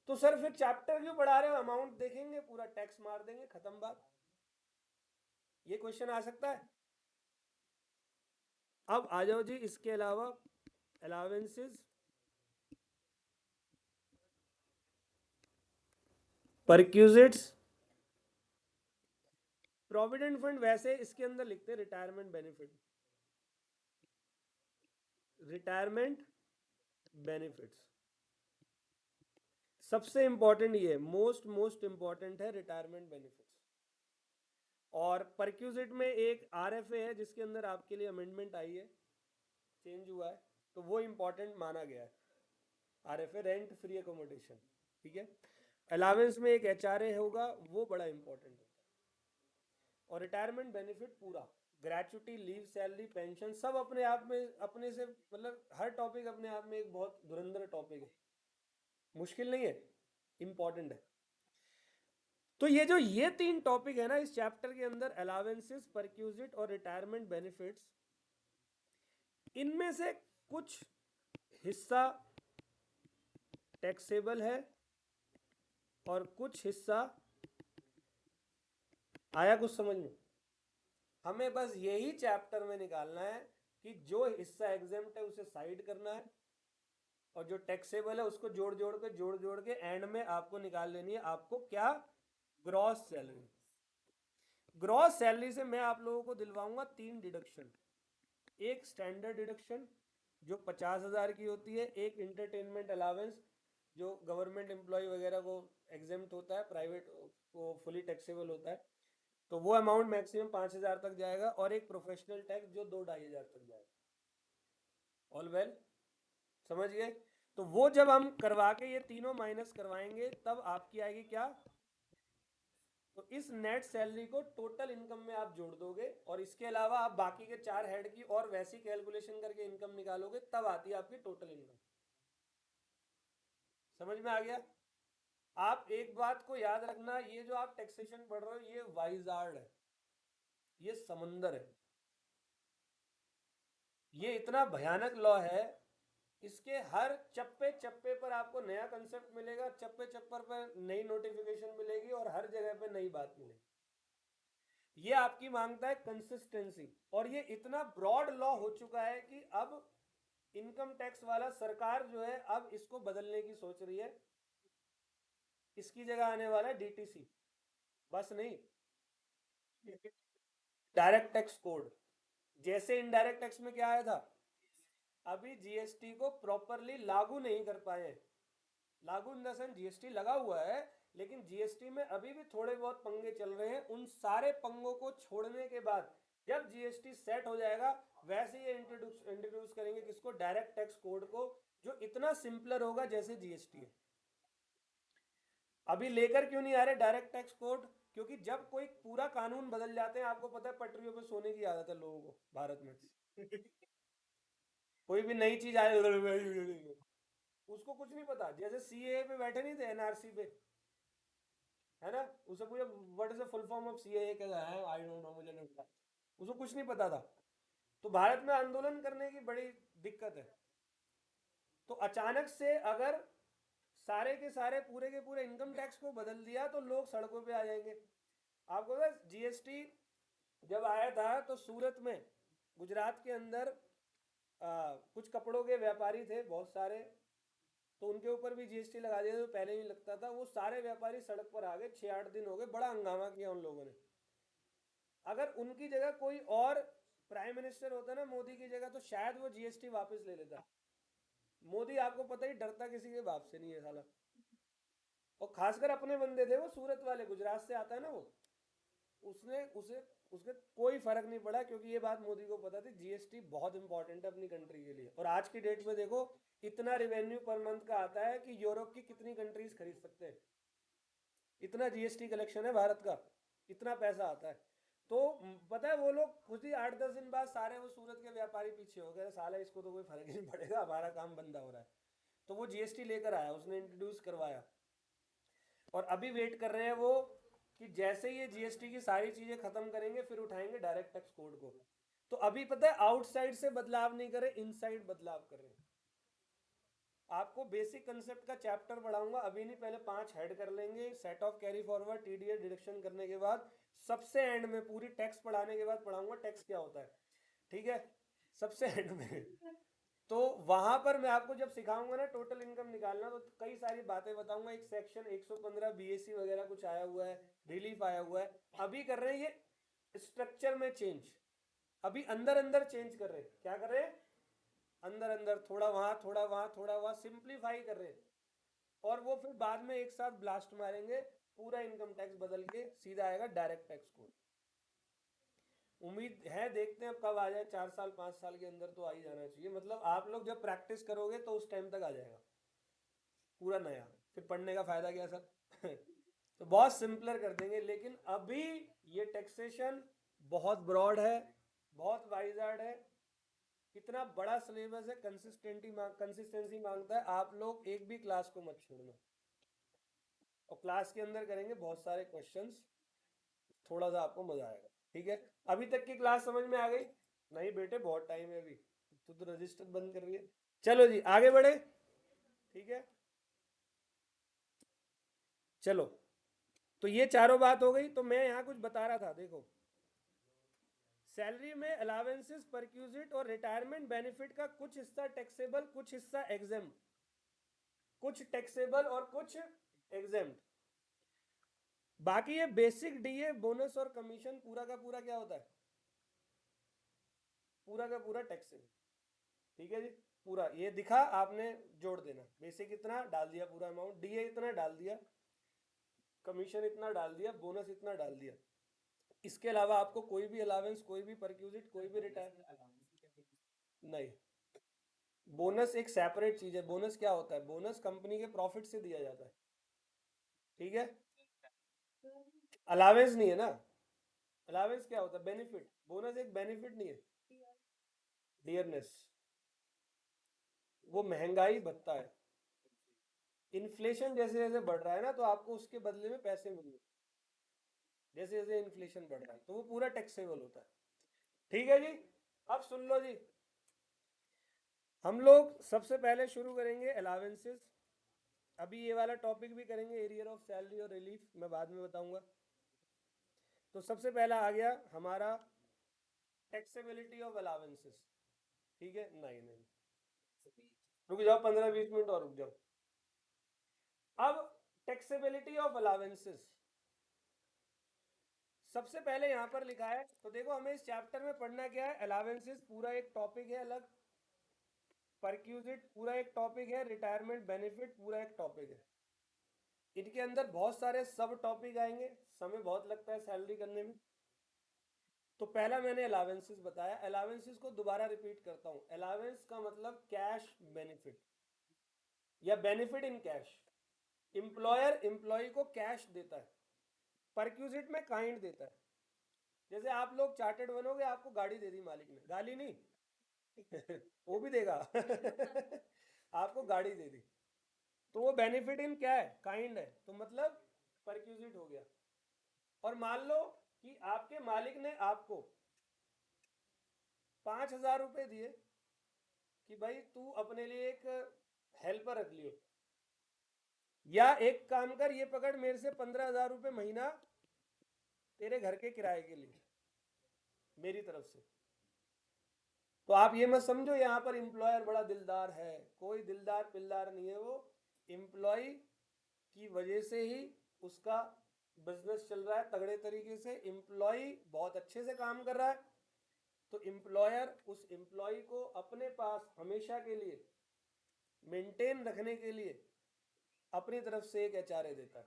तो सर फिर चैप्टर क्यों पढ़ा रहे हो? अमाउंट देखेंगे, पूरा टैक्स मार देंगे, खत्म बात। ये क्वेश्चन आ सकता है। अब आ जाओ जी, इसके अलावा अलावेंसेस, परक्यूजिट्स, प्रोविडेंट फंड। वैसे इसके अंदर लिखते हैं रिटायरमेंट बेनिफिट, रिटायरमेंट बेनिफिट्स, सबसे इंपॉर्टेंट ये मोस्ट इंपॉर्टेंट है रिटायरमेंट बेनिफिट्स। और परक्यूजिट में एक आरएफए है जिसके अंदर आपके लिए अमेंडमेंट आई है, चेंज हुआ है, तो वो इंपॉर्टेंट माना गया है। आरएफए रेंट फ्री अकोमोडेशन, ठीक है। अलावेंस में एक एचआरए होगा, वो बड़ा इंपॉर्टेंट होता है। और रिटायरमेंट बेनिफिट पूरा, ग्रेचुटी, लीव, सैलरी, पेंशन, सब अपने आप में अपने से मतलब हर टॉपिक अपने आप में एक बहुत धुरंधर टॉपिक है, मुश्किल नहीं है, इंपॉर्टेंट है। तो ये 3 टॉपिक है ना इस चैप्टर के अंदर, अलावेंसेस, परक्यूजिट और रिटायरमेंट बेनिफिट्स, इनमें से कुछ हिस्सा टैक्सेबल है और कुछ हिस्सा, आया कुछ समझ में? हमें बस यही चैप्टर में निकालना है कि जो हिस्सा एग्जेम्प्ट है उसे साइड करना है, और जो टैक्सेबल है उसको जोड़ के एंड में आपको निकाल लेनी है आपको क्या, ग्रॉस सैलरी। ग्रॉस सैलरी से मैं आप लोगों को दिलवाऊंगा 3 डिडक्शन, एक स्टैंडर्ड डिडक्शन जो 50,000 की होती है, एक इंटरटेनमेंट अलावेंस जो गवर्नमेंट एम्प्लॉय वगैरह को एग्जेम्प्ट होता है, प्राइवेट को फुली टैक्सेबल होता है, तो वो अमाउंट मैक्सिमम 5,000 तक जाएगा, और एक प्रोफेशनल टैक्स जो 2-2,500 तक जाएगा। ऑल वेल, समझ गए? तो वो जब हम करवा के ये तीनों माइनस करवाएंगे तब आपकी आएगी क्या, तो इस नेट सैलरी को टोटल इनकम में आप जोड़ दोगे, और इसके अलावा आप बाकी के 4 हेड की और वैसी कैलकुलेशन करके इनकम निकालोगे, तब आती है आपकी टोटल इनकम। समझ में आ गया? आप एक बात को याद रखना, ये जो आप टैक्सेशन पढ़ रहे हो ये वाइजार्ड है, ये समंदर है, ये इतना भयानक लॉ है, इसके हर चप्पे चप्पे पर आपको नया कंसेप्ट मिलेगा, चप्पे चप्पर पर नई नोटिफिकेशन मिलेगी, और हर जगह पे नई बात मिलेगी। ये आपकी मांगता है कंसिस्टेंसी, और ये इतना ब्रॉड लॉ हो चुका है कि अब इनकम टैक्स वाला सरकार जो है अब इसको बदलने की सोच रही है, इसकी जगह आने वाला है डीटीसी, बस नहीं, डायरेक्ट टैक्स कोड। जैसे इनडायरेक्ट टैक्स में क्या आया था, अभी जीएसटी को प्रॉपरली लागू नहीं कर पाए, लागू इन द सेंस जीएसटी लगा हुआ है, लेकिन जीएसटी में अभी भी थोड़े बहुत पंगे चल रहे हैं, उन सारे पंगों को छोड़ने के बाद जब जीएसटी सेट हो जाएगा, वैसे ये इंट्रोड्यूस करेंगे किसको, डायरेक्ट टैक्स कोड को, जो इतना सिंपलर होगा जैसे जीएसटी है। अभी लेकर क्यों नहीं आ रहे डायरेक्ट टैक्स कोड, क्योंकि जब कोई पूरा कानून बदल जाते हैं, आपको पता है पटरियों पे सोने की आदत है लोगों को भारत में कोई भी नई चीज आए उसको कुछ नहीं पता, जैसे सीए पे बैठे नहीं थे, एनआरसी पे, है ना, उसे पूछा what is the full form of CA, कहता है आई डोंट नो, मुझे नहीं पता, उसको कुछ नहीं पता था। तो भारत में आंदोलन करने की बड़ी दिक्कत है। तो अचानक से अगर सारे के सारे पूरे के पूरे इनकम टैक्स को बदल दिया तो लोग सड़कों पे आ जाएंगे। आपको पता है जीएसटी जब आया था तो सूरत में, गुजरात के अंदर कुछ कपड़ों के व्यापारी थे बहुत सारे, तो उनके ऊपर भी जीएसटी लगा दिया, तो पहले नहीं लगता था, वो सारे व्यापारी सड़क पर आ गए, 6-8 दिन हो गए, बड़ा हंगामा किया उन लोगों ने। अगर उनकी जगह कोई और प्राइम मिनिस्टर होता ना मोदी की जगह, तो शायद वो जीएसटी वापस ले लेता। मोदी आपको पता ही डरता किसी के बाप से नहीं है साला, और खासकर अपने बंदे थे वो सूरत वाले, गुजरात से आता है ना वो, उसने उसे उसके कोई फर्क नहीं पड़ा, क्योंकि ये बात मोदी को पता थी जीएसटी बहुत इंपॉर्टेंट है अपनी कंट्री के लिए। और आज की डेट में देखो इतना रेवेन्यू पर मंथ का आता है कि यूरोप की कितनी कंट्रीज खरीद सकते हैं, इतना जीएसटी कलेक्शन है भारत का, इतना पैसा आता है। तो पता है वो लोग खुद ही 8-10 दिन बाद सारे वो सूरत के व्यापारी पीछे हो गए, साला इसको तो कोई फर्क ही नहीं पड़ेगा, हमारा काम बंदा हो रहा है। तो वो जीएसटी लेकर आया, उसने इंट्रोड्यूस करवाया, और अभी वेट कर रहे हैं वो कि जैसे ही ये जीएसटी की सारी चीजें खत्म करेंगे फिर उठाएंगे डायरेक्ट टैक्स कोड को। तो अभी पता है आउटसाइड से बदलाव नहीं करे, इनसाइड बदलाव कर रहे हैं। आपको बेसिक कंसेप्ट का चैप्टर पढ़ाऊंगा, अभी नहीं, पहले 5 हेड कर लेंगे, set of carry forward, TDS deduction करने के बाद सबसे एंड में पूरी टैक्स पढ़ाने के बाद पढ़ाऊंगा टैक्स क्या होता है, ठीक है, सबसे एंड में। तो वहां पर मैं आपको जब सिखाऊंगा ना टोटल इनकम निकालना, तो कई सारी बातें बताऊंगा, एक सेक्शन 115 बीएससी वगैरह कुछ आया हुआ है, रिलीफ आया हुआ है, अभी कर रहे हैं ये स्ट्रक्चर में चेंज, अभी अंदर अंदर चेंज कर रहे हैं, क्या कर रहे हैं, अंदर अंदर, थोड़ा वहां थोड़ा वहां थोड़ा वहां, सिंप्लीफाई कर रहे हैं। और वो फिर बाद में एक साथ ब्लास्ट मारेंगे, पूरा इनकम टैक्स बदल के सीधा आएगा डायरेक्ट टैक्स कोड। उम्मीद है, देखते हैं अब कब आ जाए, 4 साल 5 साल के अंदर तो आ ही जाना चाहिए। मतलब आप लोग जब प्रैक्टिस करोगे तो उस टाइम तक आ जाएगा पूरा नया, फिर पढ़ने का फायदा क्या सर। तो बहुत सिंपलर कर देंगे, लेकिन अभी ये टैक्सेशन बहुत ब्रॉड है, बहुत वाइजार्ड है, इतना बड़ा सिलेबस है, कंसिस्टेंसी मांगता है। आप लोग एक भी क्लास को मत छोड़ना, और क्लास के अंदर करेंगे बहुत सारे क्वेश्चंस, थोड़ा सा आपको मजा आएगा। ठीक है, अभी तक की क्लास समझ में आ गई? नहीं बेटे, बहुत टाइम है अभी, तो रजिस्टर बंद कर रही है। चलो जी आगे बढ़े। ठीक है, चलो, तो ये चारों बात हो गई। तो मैं यहाँ कुछ बता रहा था, देखो, सैलरी में अलावेंसेस, परक्यूजिट और रिटायरमेंट बेनिफिट का कुछ हिस्सा टैक्सेबल, कुछ हिस्सा एग्जेम्प्ट, कुछ टैक्सेबल और कुछ एग्जेम्प्ट। बाकी ये बेसिक डीए, बोनस और कमीशन पूरा का पूरा क्या होता है? पूरा का पूरा टैक्सेबल। ठीक है जी, पूरा ये दिखा आपने, जोड़ देना, बेसिक इतना डाल दिया, पूरा अमाउंट, डीए इतना डाल दिया, कमीशन इतना डाल दिया, बोनस इतना डाल दिया। इसके अलावा आपको कोई भी अलावेंस, कोई भी परक्यूजिट, कोई भी रिटायर नहीं। बोनस एक सेपरेट चीज है। बोनस क्या होता है? बोनस कंपनी के प्रॉफिट से दिया जाता है। ठीक है, अलावेंस नहीं है ना। अलावेंस क्या होता है? बेनिफिट। बोनस एक बेनिफिट नहीं है, डियरनेस। वो महंगाई भत्ता है। इन्फ्लेशन जैसे जैसे बढ़ रहा है ना, तो आपको उसके बदले में पैसे मिल रहे हैं, जैसे जैसे इन्फ्लेशन बढ़ रहा है, तो वो पूरा टैक्सेबल होता है। ठीक है जी, अब सुन लो जी, हम लोग सबसे पहले शुरू करेंगे अलावेंसेस। अभी ये वाला टॉपिक भी करेंगे, एरियर ऑफ सैलरी और रिलीफ, मैं बाद में बताऊंगा। तो सबसे पहला आ गया हमारा टैक्सेबिलिटी ऑफ अलावेंसेस। ठीक है, नहीं नहीं, रुक जाओ, 15-20 मिनट और रुक जाओ। अब टैक्सेबिलिटी ऑफ अलावेंसेस सबसे पहले यहां पर लिखा है। तो देखो, हमें इस चैप्टर में पढ़ना क्या है? अलावेंसेस पूरा एक टॉपिक है अलग, परक्यूजिट पूरा एक टॉपिक है, रिटायरमेंट बेनिफिट पूरा एक टॉपिक है। इनके अंदर बहुत सारे सब टॉपिक आएंगे, समय बहुत लगता है सैलरी करने में। तो पहला मैंने अलावेंसेस बताया। अलावेंसेस को दोबारा रिपीट करता हूं, अलावेंस का मतलब कैश बेनिफिट या benefit in cash. Employer employee को कैश देता है, परक्यूजिट में काइंड देता है। जैसे आप लोग चार्टेड बनोगे, आपको गाड़ी दे दी मालिक ने, गाली नहीं, वो भी देगा। आपको गाड़ी दे दी, तो वो बेनिफिट इन क्या है? काइंड है, तो मतलब परक्यूजिट हो गया। और मान लो कि आपके मालिक ने आपको 5,000 रुपये दिए कि भाई तू अपने लिए एक हेल्पर रख लियो, या एक काम कर, ये पकड़, मेरे से 15,000 रुपये महीना तेरे घर के किराए के लिए, मेरी तरफ से। तो आप ये मत समझो यहाँ पर एम्प्लॉयर बड़ा दिलदार है, कोई दिलदार पिलदार नहीं है। वो एम्प्लॉय की वजह से ही उसका बिजनेस चल रहा है तगड़े तरीके से। एम्प्लॉय बहुत अच्छे से काम कर रहा है, तो एम्प्लॉयर उस एम्प्लॉय को अपने पास हमेशा के लिए मेंटेन रखने के लिए अपनी तरफ से एक एचआरए देता है।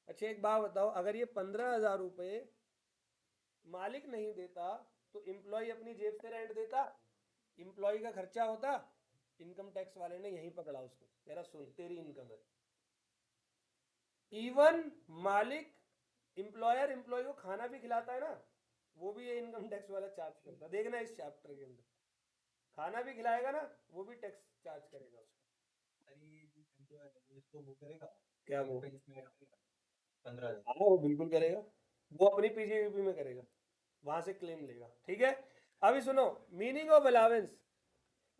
अच्छा एक बात बताओ, अगर ये 15,000 रुपये मालिक नहीं देता, तो एम्प्लॉय अपनी जेब से रेंट देता? एम्प्लॉय का खर्चा होता? इनकम टैक्स वाले ने यहीं पकड़ा उसको, कह रहा सुन तेरी इनकम है। इवन मालिक, एम्प्लॉयर एम्प्लॉय को खाना भी खिलाता है ना, वो भी ये इनकम टैक्स वाला चार्ज करता है। देखना इस चैप्टर के अंदर, खाना भी खिलाएगा ना, वो भी टैक्स चार्ज करेगा उसको। अरे जो एम्प्लॉय है वो इसको वो करेगा क्या वो? इसमें 15,000। हाँ वो बिल्कुल करेगा, वो अपनी पीजीवीपी में करेगा, वहां से क्लेम लेगा। ठीक है, अभी सुनो, मीनिंग ऑफ अलावेंस।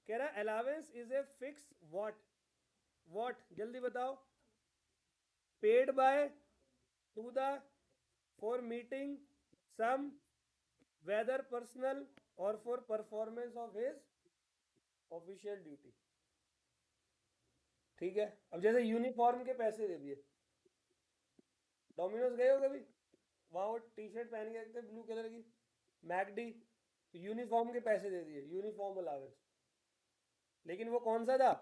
कह रहा है allowance is a fix what, what जल्दी बताओ, paid by to the for meeting some whether personal और for performance of his official duty. ठीक है, अब जैसे यूनिफॉर्म के पैसे दे दिए, डोमिनोज गए हो कभी? वहां वो टी शर्ट पहन के रखते ब्लू कलर की, मैकडी, तो यूनिफॉर्म के पैसे दे दिए, यूनिफॉर्म अलावेंस। लेकिन वो कौन सा था?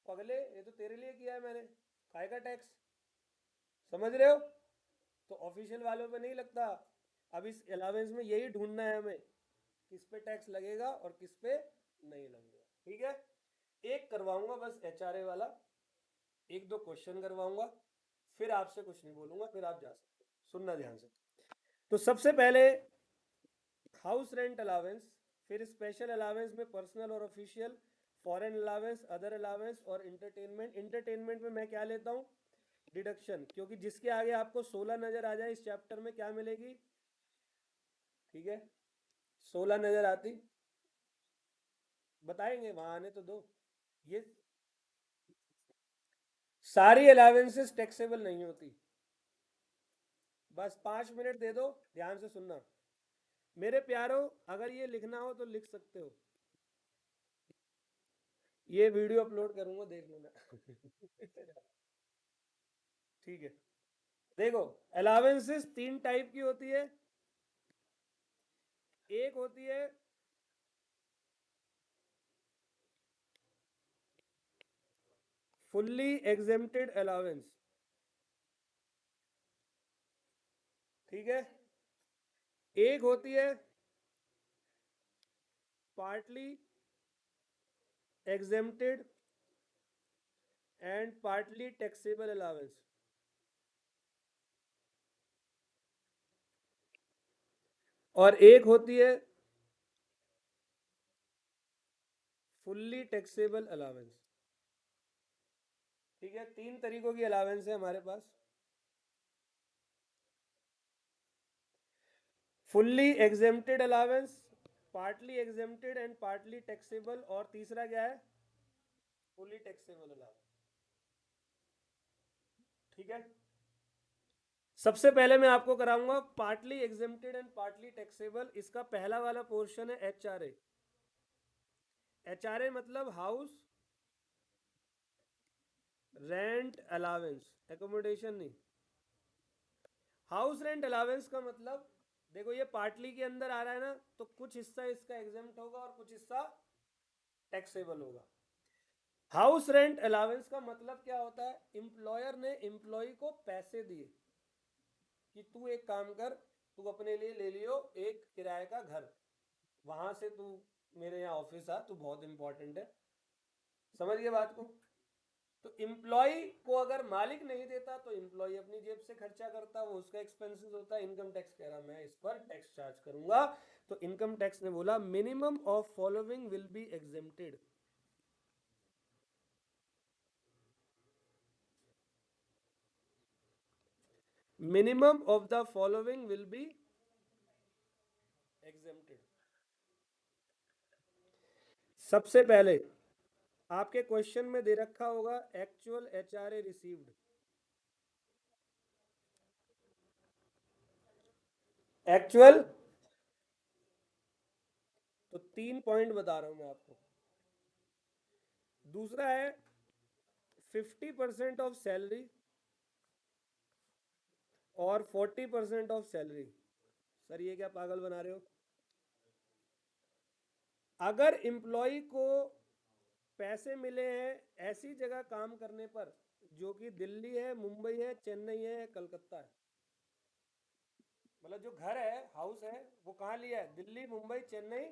पगले, ये तो तेरे लिए किया है मैंने, काय का टैक्स, समझ रहे हो? तो ऑफिशियल वालों पे नहीं लगता। अब इस अलावेंस में यही ढूंढना है हमें, किस पे टैक्स लगेगा और किस पे नहीं लगेगा। ठीक है, एक करवाऊंगा बस एचआरए वाला, एक दो क्वेश्चन करवाऊंगा, फिर आपसे कुछ नहीं बोलूंगा, फिर आप जा सकते हो। सुनना ध्यान से। तो सबसे पहले हाउस रेंट अलावेंस, फिर स्पेशल अलावेंस में पर्सनल और official, foreign allowance, other allowance और इंटरटेनमेंट। इंटरटेनमेंट में मैं क्या लेता हूँ? डिडक्शन, क्योंकि जिसके आगे आपको 16 नजर आ जाए इस चैप्टर में क्या मिलेगी? ठीक है, 16 नजर आती, बताएंगे, वहां आने तो दो। ये सारी अलावेंसेस टैक्सेबल नहीं होती। बस 5 मिनट दे दो, ध्यान से सुनना मेरे प्यारो। अगर ये लिखना हो तो लिख सकते हो, ये वीडियो अपलोड करूंगा, देख लेना। ठीक है, देखो, अलावेंसेस 3 टाइप की होती है। एक होती है फुल्ली एग्जेम्प्टेड अलावेंस, ठीक है। एक होती है partly exempted and partly taxable allowance. और एक होती है फुल्ली टैक्सेबल अलावेंस। ठीक है, 3 तरीकों की अलावेंस है हमारे पास। Fully exempted allowance, partly exempted and partly taxable, और तीसरा क्या है? Fully taxable allowance. ठीक है, सबसे पहले मैं आपको कराऊंगा partly exempted and partly taxable. इसका पहला वाला पोर्शन है एचआरए। एचआरए मतलब हाउस रेंट अलावेंस, एकोमोडेशन नहीं। हाउस रेंट अलावेंस का मतलब, देखो ये पार्टली के अंदर आ रहा है ना, तो कुछ हिस्सा इसका एग्जेम्प्ट होगा और कुछ हिस्सा टैक्सेबल होगा। हाउस रेंट अलावेंस का मतलब क्या होता है? एम्प्लॉयर ने एम्प्लॉय को पैसे दिए कि तू एक काम कर, तू अपने लिए ले लियो एक किराए का घर, वहां से तू मेरे यहाँ ऑफिस आ, तू बहुत इंपॉर्टेंट है। समझ गए बात को? तो एम्प्लॉय को अगर मालिक नहीं देता तो एम्प्लॉय अपनी जेब से खर्चा करता, वो उसका एक्सपेंसेस होता है। इनकम टैक्स कह रहा मैं इस पर टैक्स चार्ज करूंगा, तो इनकम टैक्स ने बोला minimum of following will be exempted. Minimum of the following will be exempted. सबसे पहले आपके क्वेश्चन में दे रखा होगा एक्चुअल एचआरए रिसीव्ड। एक्चुअल, तो 3 पॉइंट बता रहा हूं मैं आपको। दूसरा है 50% ऑफ सैलरी और 40% ऑफ सैलरी। सर ये क्या पागल बना रहे हो? अगर एम्प्लॉय को पैसे मिले हैं ऐसी जगह काम करने पर जो कि दिल्ली है, मुंबई है, चेन्नई है, कलकत्ता है, मतलब जो घर है, हाउस है, वो कहाँ लिया है? दिल्ली, मुंबई, चेन्नई,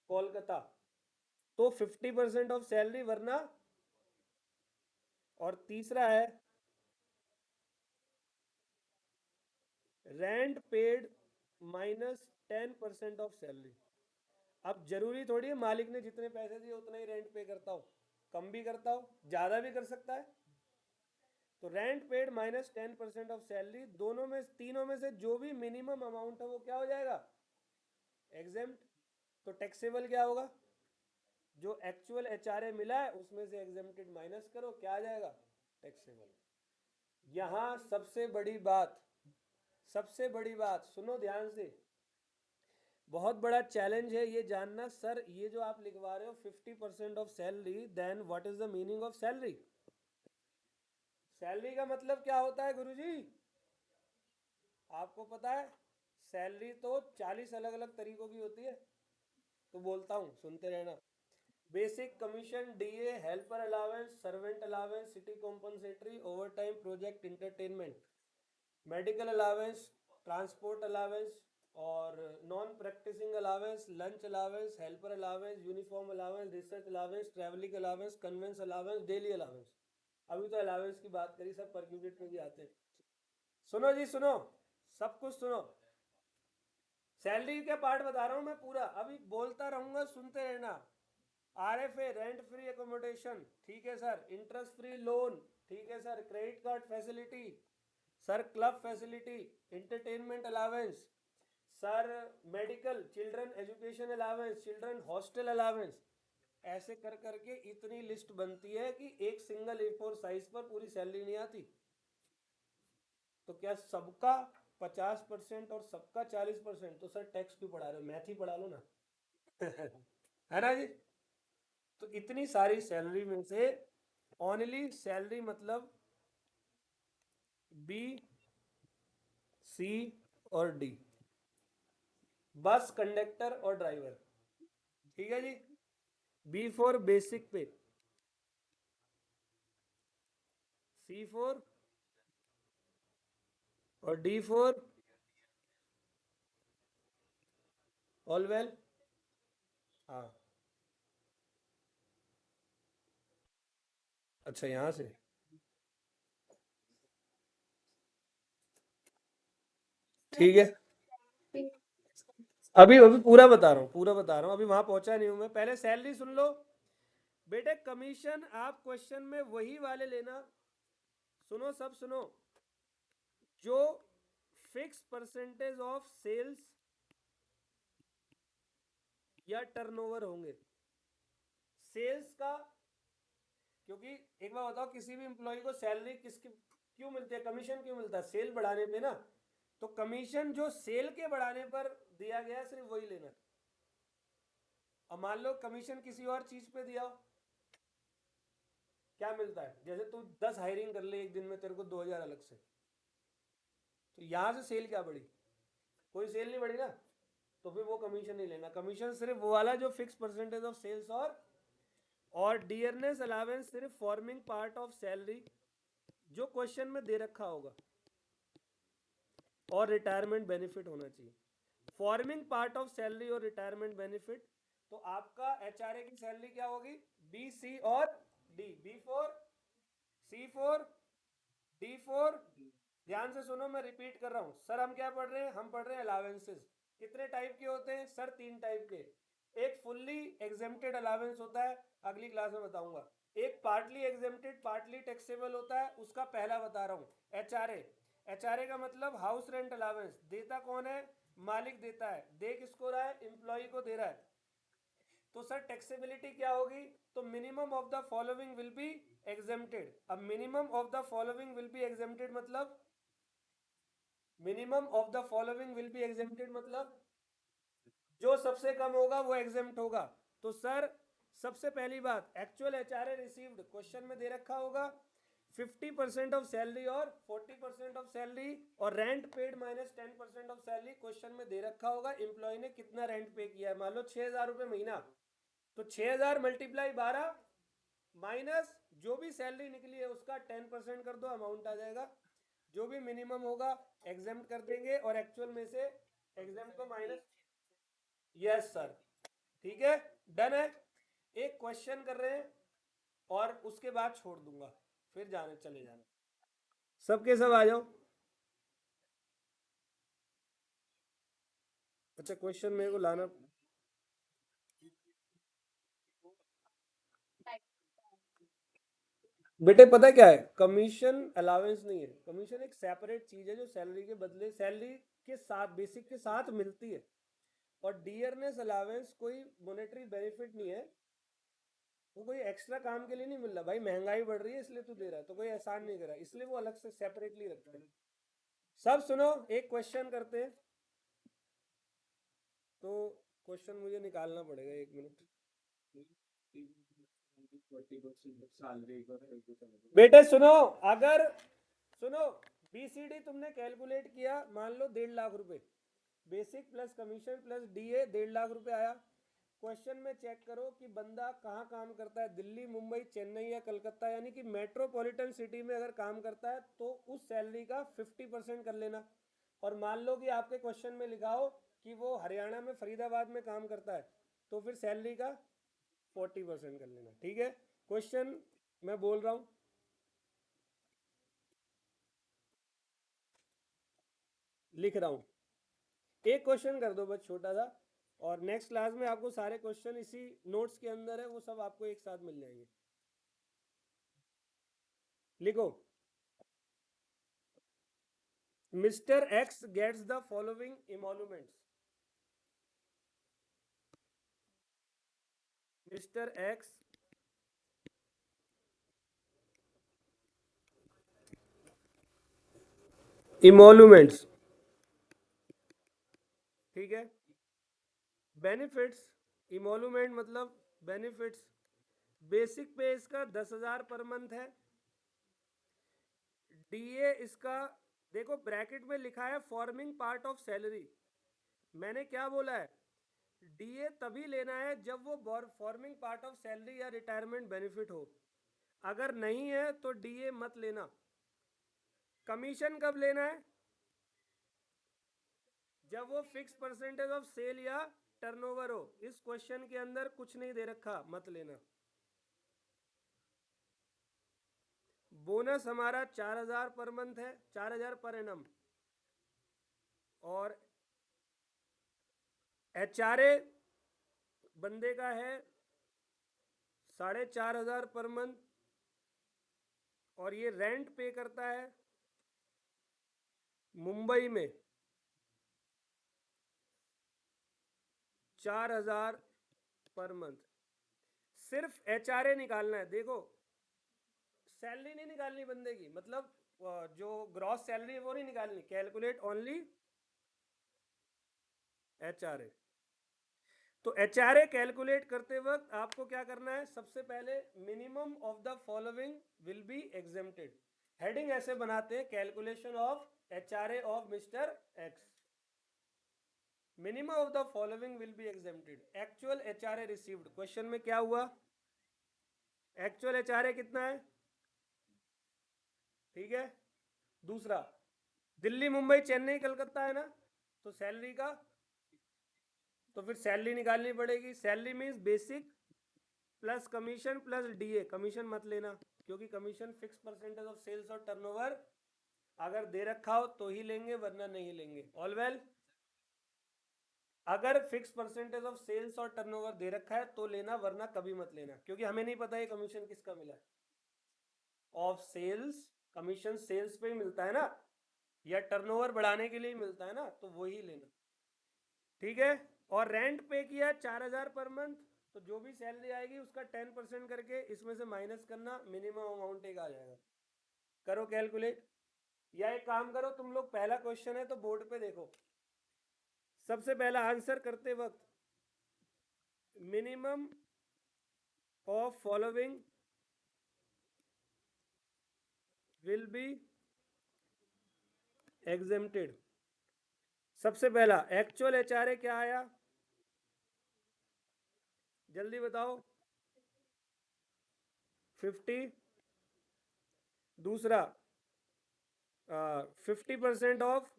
कोलकाता, तो 50% ऑफ सैलरी, वरना। और तीसरा है रेंट पेड -10% ऑफ सैलरी। अब जरूरी थोड़ी है मालिक ने जितने पैसे दिए उतना ही रेंट पे करता हो, कम भी करता हो, ज्यादा भी कर सकता है। तो रेंट पेड -10% ऑफ सैलरी, दोनों में, तीनों में से जो भी मिनिमम अमाउंट है वो क्या हो जाएगा? एग्जेम्प्ट। तो टैक्सेबल क्या होगा? जो एक्चुअल एचआरए मिला है उसमें से एग्जेम्प्टेड माइनस करो, क्या आ जाएगा? टैक्सेबल। यहां सबसे बड़ी बात, सबसे बड़ी बात सुनो ध्यान से, बहुत बड़ा चैलेंज है ये जानना, सर ये जो आप लिखवा रहे हो 50% of salary, then what is the meaning of salary? Salary का मतलब क्या होता है गुरुजी? आपको पता है? सैलरी तो 40 अलग अलग तरीकों की होती है, तो बोलता हूँ सुनते रहना। Basic commission, DA, helper allowance, servant allowance, city compensatory, overtime, project entertainment, medical allowance, transport allowance और non practising allowance, lunch allowance, helper allowance, uniform allowance, research allowance, travelling allowance, conveyance allowance, daily allowance. अभी तो allowance की बात करी, सब per unit में भी आते हैं। सुनो जी सुनो, सब कुछ सुनो। सैलरी का पार्ट बता रहा हूं मैं पूरा, अभी बोलता रहूंगा, सुनते रहना। आरएफए, रेंट फ्री एकोमोडेशन, ठीक है सर। इंटरेस्ट फ्री लोन, ठीक है sir. Credit card facility sir. Club facility, entertainment allowance sir. Medical, children education allowance, children hostel allowance. ऐसे कर करके इतनी लिस्ट बनती है कि एक सिंगल A4 साइज पर पूरी सैलरी नहीं आती। तो क्या सबका 50% और सबका 40%? तो सर टैक्स क्यों पढ़ा रहे हो, मैथ ही पढ़ा लो ना। है ना जी। तो इतनी सारी सैलरी में से ओनली सैलरी मतलब बी, सी और डी, बस, कंडक्टर और ड्राइवर, ठीक है जी। बी फॉर बेसिक पे, सी फॉर और डी फॉर ऑल वेल। हाँ अच्छा, यहां से ठीक है। अभी अभी पूरा बता रहा हूँ, पूरा बता रहा हूँ, अभी वहां पहुंचा नहीं हूं मैं। पहले सैलरी सुन लो बेटे। कमीशन आप क्वेश्चन में वही वाले लेना, सुनो सब सुनो, जो फिक्स परसेंटेज ऑफ सेल्स या टर्नओवर होंगे। सेल्स का, क्योंकि एक बार बताओ, किसी भी एम्प्लॉय को सैलरी किसकी क्यों मिलती है, कमीशन क्यों मिलता है? सेल बढ़ाने पे ना। तो कमीशन जो सेल के बढ़ाने पर दिया गया सिर्फ वही लेना। अब मान लो कमीशन किसी और चीज पे दिया हो, क्या मिलता है? जैसे तू 10 हायरिंग कर ले एक दिन में, तेरे को 2000 अलग से। तो यहां से सेल क्या बढ़ी? कोई सेल नहीं बढ़ी ना, तो फिर वो कमीशन नहीं लेना। कमीशन सिर्फ वो वाला जो फिक्स परसेंटेज ऑफ सेल्स और डियरनेस अलावेंस सिर्फ फॉर्मिंग पार्ट ऑफ सैलरी, जो क्वेश्चन में दे रखा होगा। और रिटायरमेंट बेनिफिट होना चाहिए, फॉर्मिंग पार्ट ऑफ सैलरी और रिटायरमेंट बेनिफिट। तो आपका एचआरए की सैलरी क्या होगी? बी, सी और डी। बी फोर, सी फोर, डी फोर। ध्यान से सुनो, मैं रिपीट कर रहा हूं सर। हम क्या पढ़ रहे हैं? हम पढ़ रहे हैं अलावेंसेस। कितने टाइप के होते हैं सर? 3 टाइप के। एक फुल्ली एग्जेम्प्टेड अलावेंस होता है, अगली क्लास में बताऊंगा। एक पार्टली एग्जेम्प्टेड, पार्टली टैक्सेबल होता है, उसका पहला बता रहा हूं, एचआरए। एचआरए का मतलब हाउस रेंट अलावेंस। देता कौन है? मालिक देता है। दे किसको रहा है? एम्प्लॉय को दे रहा है। तो सर टैक्सेबिलिटी क्या होगी? तो minimum of the following will be exempted. अब minimum of the following will be exempted मतलब, minimum of the following will be exempted मतलब जो सबसे कम होगा वो एग्जेम्प्ट होगा। तो सर सबसे पहली बात, एक्चुअल एचआरए रिसीव्ड, क्वेश्चन में दे रखा होगा 50% ऑफ सैलरी और 40% ऑफ सैलरी, और rent paid minus 10% of salary, question में दे रखा होगा एम्प्लॉय ने कितना रेंट पे किया है। मान लो 6000 रुपये महीना, तो 6000 मल्टीप्लाई 12 माइनस जो भी सैलरी निकली है उसका 10% कर दो, अमाउंट आ जाएगा। जो भी मिनिमम होगा एग्जाम कर देंगे, और एक्चुअल में से एग्जाम को माइनस। यस सर, ठीक है, डन है। एक क्वेश्चन कर रहे हैं और उसके बाद छोड़ दूंगा, फिर जाने चले जाना। सबके सब आ जाओ। अच्छा क्वेश्चन मेरे को लाना। बेटे पता क्या है, कमीशन अलावेंस नहीं है। कमीशन एक सेपरेट चीज है जो सैलरी के बदले, सैलरी के साथ, बेसिक के साथ मिलती है। और डियरनेस अलावेंस कोई मॉनेटरी बेनिफिट नहीं है, वो कोई एक्स्ट्रा काम के लिए नहीं मिल रहा भाई। महंगाई बढ़ रही है इसलिए तू दे रहा है, तो कोई एहसान नहीं कर रहा, इसलिए वो अलग से सेपरेटली रखता है। सब सुनो, एक क्वेश्चन करते हैं। तो क्वेश्चन मुझे निकालना पड़ेगा, 1 मिनट। बेटे सुनो, अगर सुनो, बीसीडी तुमने कैलकुलेट किया, मान लो 1.5 लाख रुपए, basic plus commission plus DA 1.5 lakh रुपए आया। क्वेश्चन में चेक करो कि बंदा कहाँ काम करता है, दिल्ली, मुंबई, चेन्नई या कलकत्ता, यानी कि मेट्रोपॉलिटन सिटी में अगर काम करता है तो उस सैलरी का 50% कर लेना। और मान लो कि आपके क्वेश्चन में लिखा हो कि वो हरियाणा में फरीदाबाद में काम करता है, तो फिर सैलरी का 40% कर लेना। ठीक है, क्वेश्चन मैं बोल रहा हूँ, लिख रहा हूँ, एक क्वेश्चन कर दो बस छोटा सा, और नेक्स्ट क्लास में आपको सारे क्वेश्चन इसी नोट्स के अंदर है, वो सब आपको एक साथ मिल जाएंगे। लिखो, mister X gets the following emoluments. Mister X emoluments, ठीक है। बेनिफिट्स, इमोल्यूमेंट मतलब बेनिफिट्स, बेसिक पे इसका 10,000 पर मंथ है। डीए इसका, देखो ब्रैकेट में लिखा है फॉर्मिंग पार्ट ऑफ सैलरी, मैंने क्या बोला है, डीए तभी लेना है जब वो फॉर्मिंग पार्ट ऑफ सैलरी या रिटायरमेंट बेनिफिट हो, अगर नहीं है तो डीए मत लेना। कमीशन कब लेना है, जब वो फिक्स परसेंटेज ऑफ सेल या टर्नओवर हो। इस क्वेश्चन के अंदर कुछ नहीं दे रखा, मत लेना। बोनस हमारा 4,000 पर मंथ है, 4,000 पर एनम। और एचआरए बंदे का है 4,500 पर मंथ, और ये रेंट पे करता है मुंबई में 4,000 पर मंथ। सिर्फ एचआरए निकालना है, देखो सैलरी नहीं निकालनी बंदे की, मतलब जो ग्रॉस सैलरी है वो नहीं निकालनी, कैलकुलेट ओनली एचआरए। तो एचआरए कैलकुलेट करते वक्त आपको क्या करना है, सबसे पहले minimum of the following will be exempted. Heading ऐसे बनाते हैं, calculation of HRA of mister x, minimum of the following will be exempted. Actual HRA received, question में क्या हुआ, एक्चुअल एचआरए कितना है, ठीक है। दूसरा, दिल्ली, मुंबई, चेन्नई, कलकत्ता है ना, तो सैलरी का, तो फिर सैलरी निकालनी पड़ेगी। Salary means basic plus commission plus DA, commission मत लेना क्योंकि commission fix percentage of sales और टर्नओवर अगर दे रखा हो तो ही लेंगे, वरना नहीं लेंगे। ऑल वेल, अगर फिक्स परसेंटेज ऑफ सेल्स और टर्नओवर दे रखा है तो लेना, वरना कभी मत लेना, क्योंकि हमें नहीं पता ये कमीशन किसका मिला है। ऑफ सेल्स, कमीशन सेल्स पे ही मिलता है ना, या टर्नओवर बढ़ाने के लिए मिलता है ना, तो वही लेना, ठीक है। और रेंट पे किया 4,000 पर मंथ, तो जो भी सैलरी आएगी उसका 10% करके इसमें से माइनस करना, मिनिमम अमाउंट एक आ जाएगा। करो कैलकुलेट, या एक काम करो तुम लोग, पहला क्वेश्चन है तो बोर्ड पे देखो, सबसे पहला आंसर करते वक्त minimum of following will be exempted. सबसे पहला एक्चुअल एचआरए क्या आया, जल्दी बताओ, 50। दूसरा 50% ऑफ,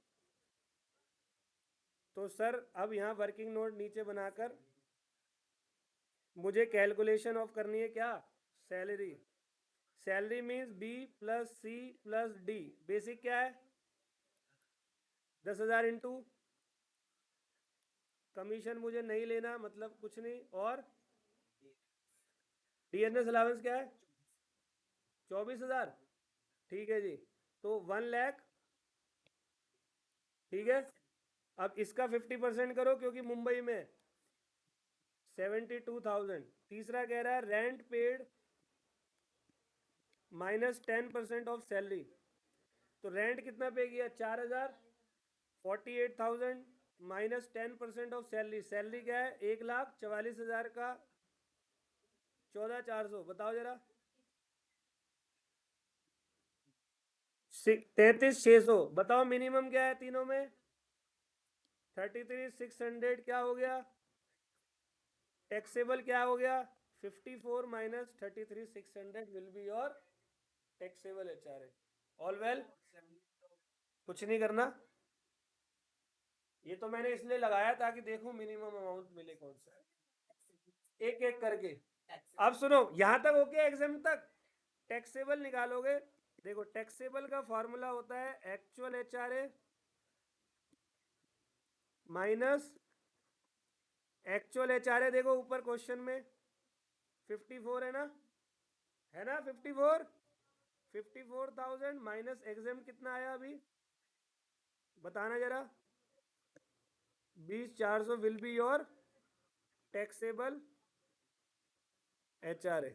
तो सर अब यहाँ वर्किंग नोट नीचे बनाकर मुझे कैलकुलेशन ऑफ करनी है क्या, salary. Salary means B plus C plus D, basic क्या है 10,000 इंटू, कमीशन मुझे नहीं लेना मतलब कुछ नहीं, और डीएनएस अलाउंस क्या है 24,000, ठीक है जी, तो 1 लाख, ठीक है। अब इसका 50% करो क्योंकि मुंबई में 72,000। तीसरा कह रहा है rent paid minus 10% of salary, तो रेंट कितना पे किया 4,000, 48,000 माइनस 10% ऑफ सैलरी, सैलरी क्या है 1,44,000 का 14,400, बताओ जरा 33,600, बताओ मिनिमम क्या है तीनों में 33,600 क्या हो गया, टैक्सेबल क्या हो गया, 54 minus 33,600 will be your taxable HRA। All well, कुछ नहीं करना, ये तो मैंने इसलिए लगाया ताकि देखूं मिनिमम अमाउंट मिले कौन सा, एक एक करके। अब सुनो, यहां तक ओके, एग्जाम तक टैक्सेबल निकालोगे। देखो टैक्सेबल का फॉर्मूला होता है actual HRA minus actual HRA। देखो ऊपर क्वेश्चन में 54 है ना 54,000 माइनस एग्जाम कितना आया अभी बताना जरा, 20,400 will be your taxable HRA।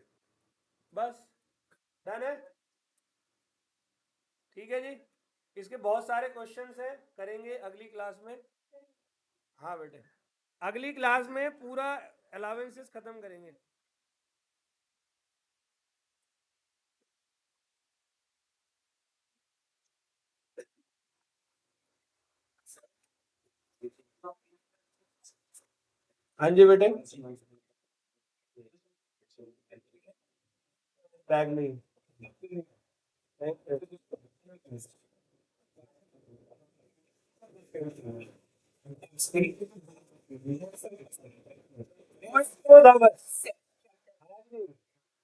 बस डन है, ठीक है जी। इसके बहुत सारे क्वेश्चंस हैं, करेंगे अगली क्लास में। हाँ बेटे, अगली क्लास में पूरा अलाउंसेस खत्म करेंगे। हाँ जी बेटे, बैग नहीं,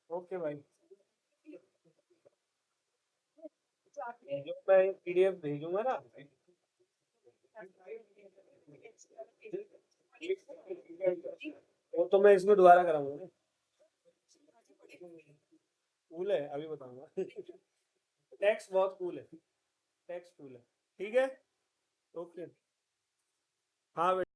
ओके भाई, जो मैं PDF भेजूंगा ना, वो तो मैं इसमें दोबारा कराऊंगा। कूल है, अभी बताऊंगा। टैक्स बहुत कूल है, टैक्स कूल है, ठीक है, ओके। हाँ बेटा।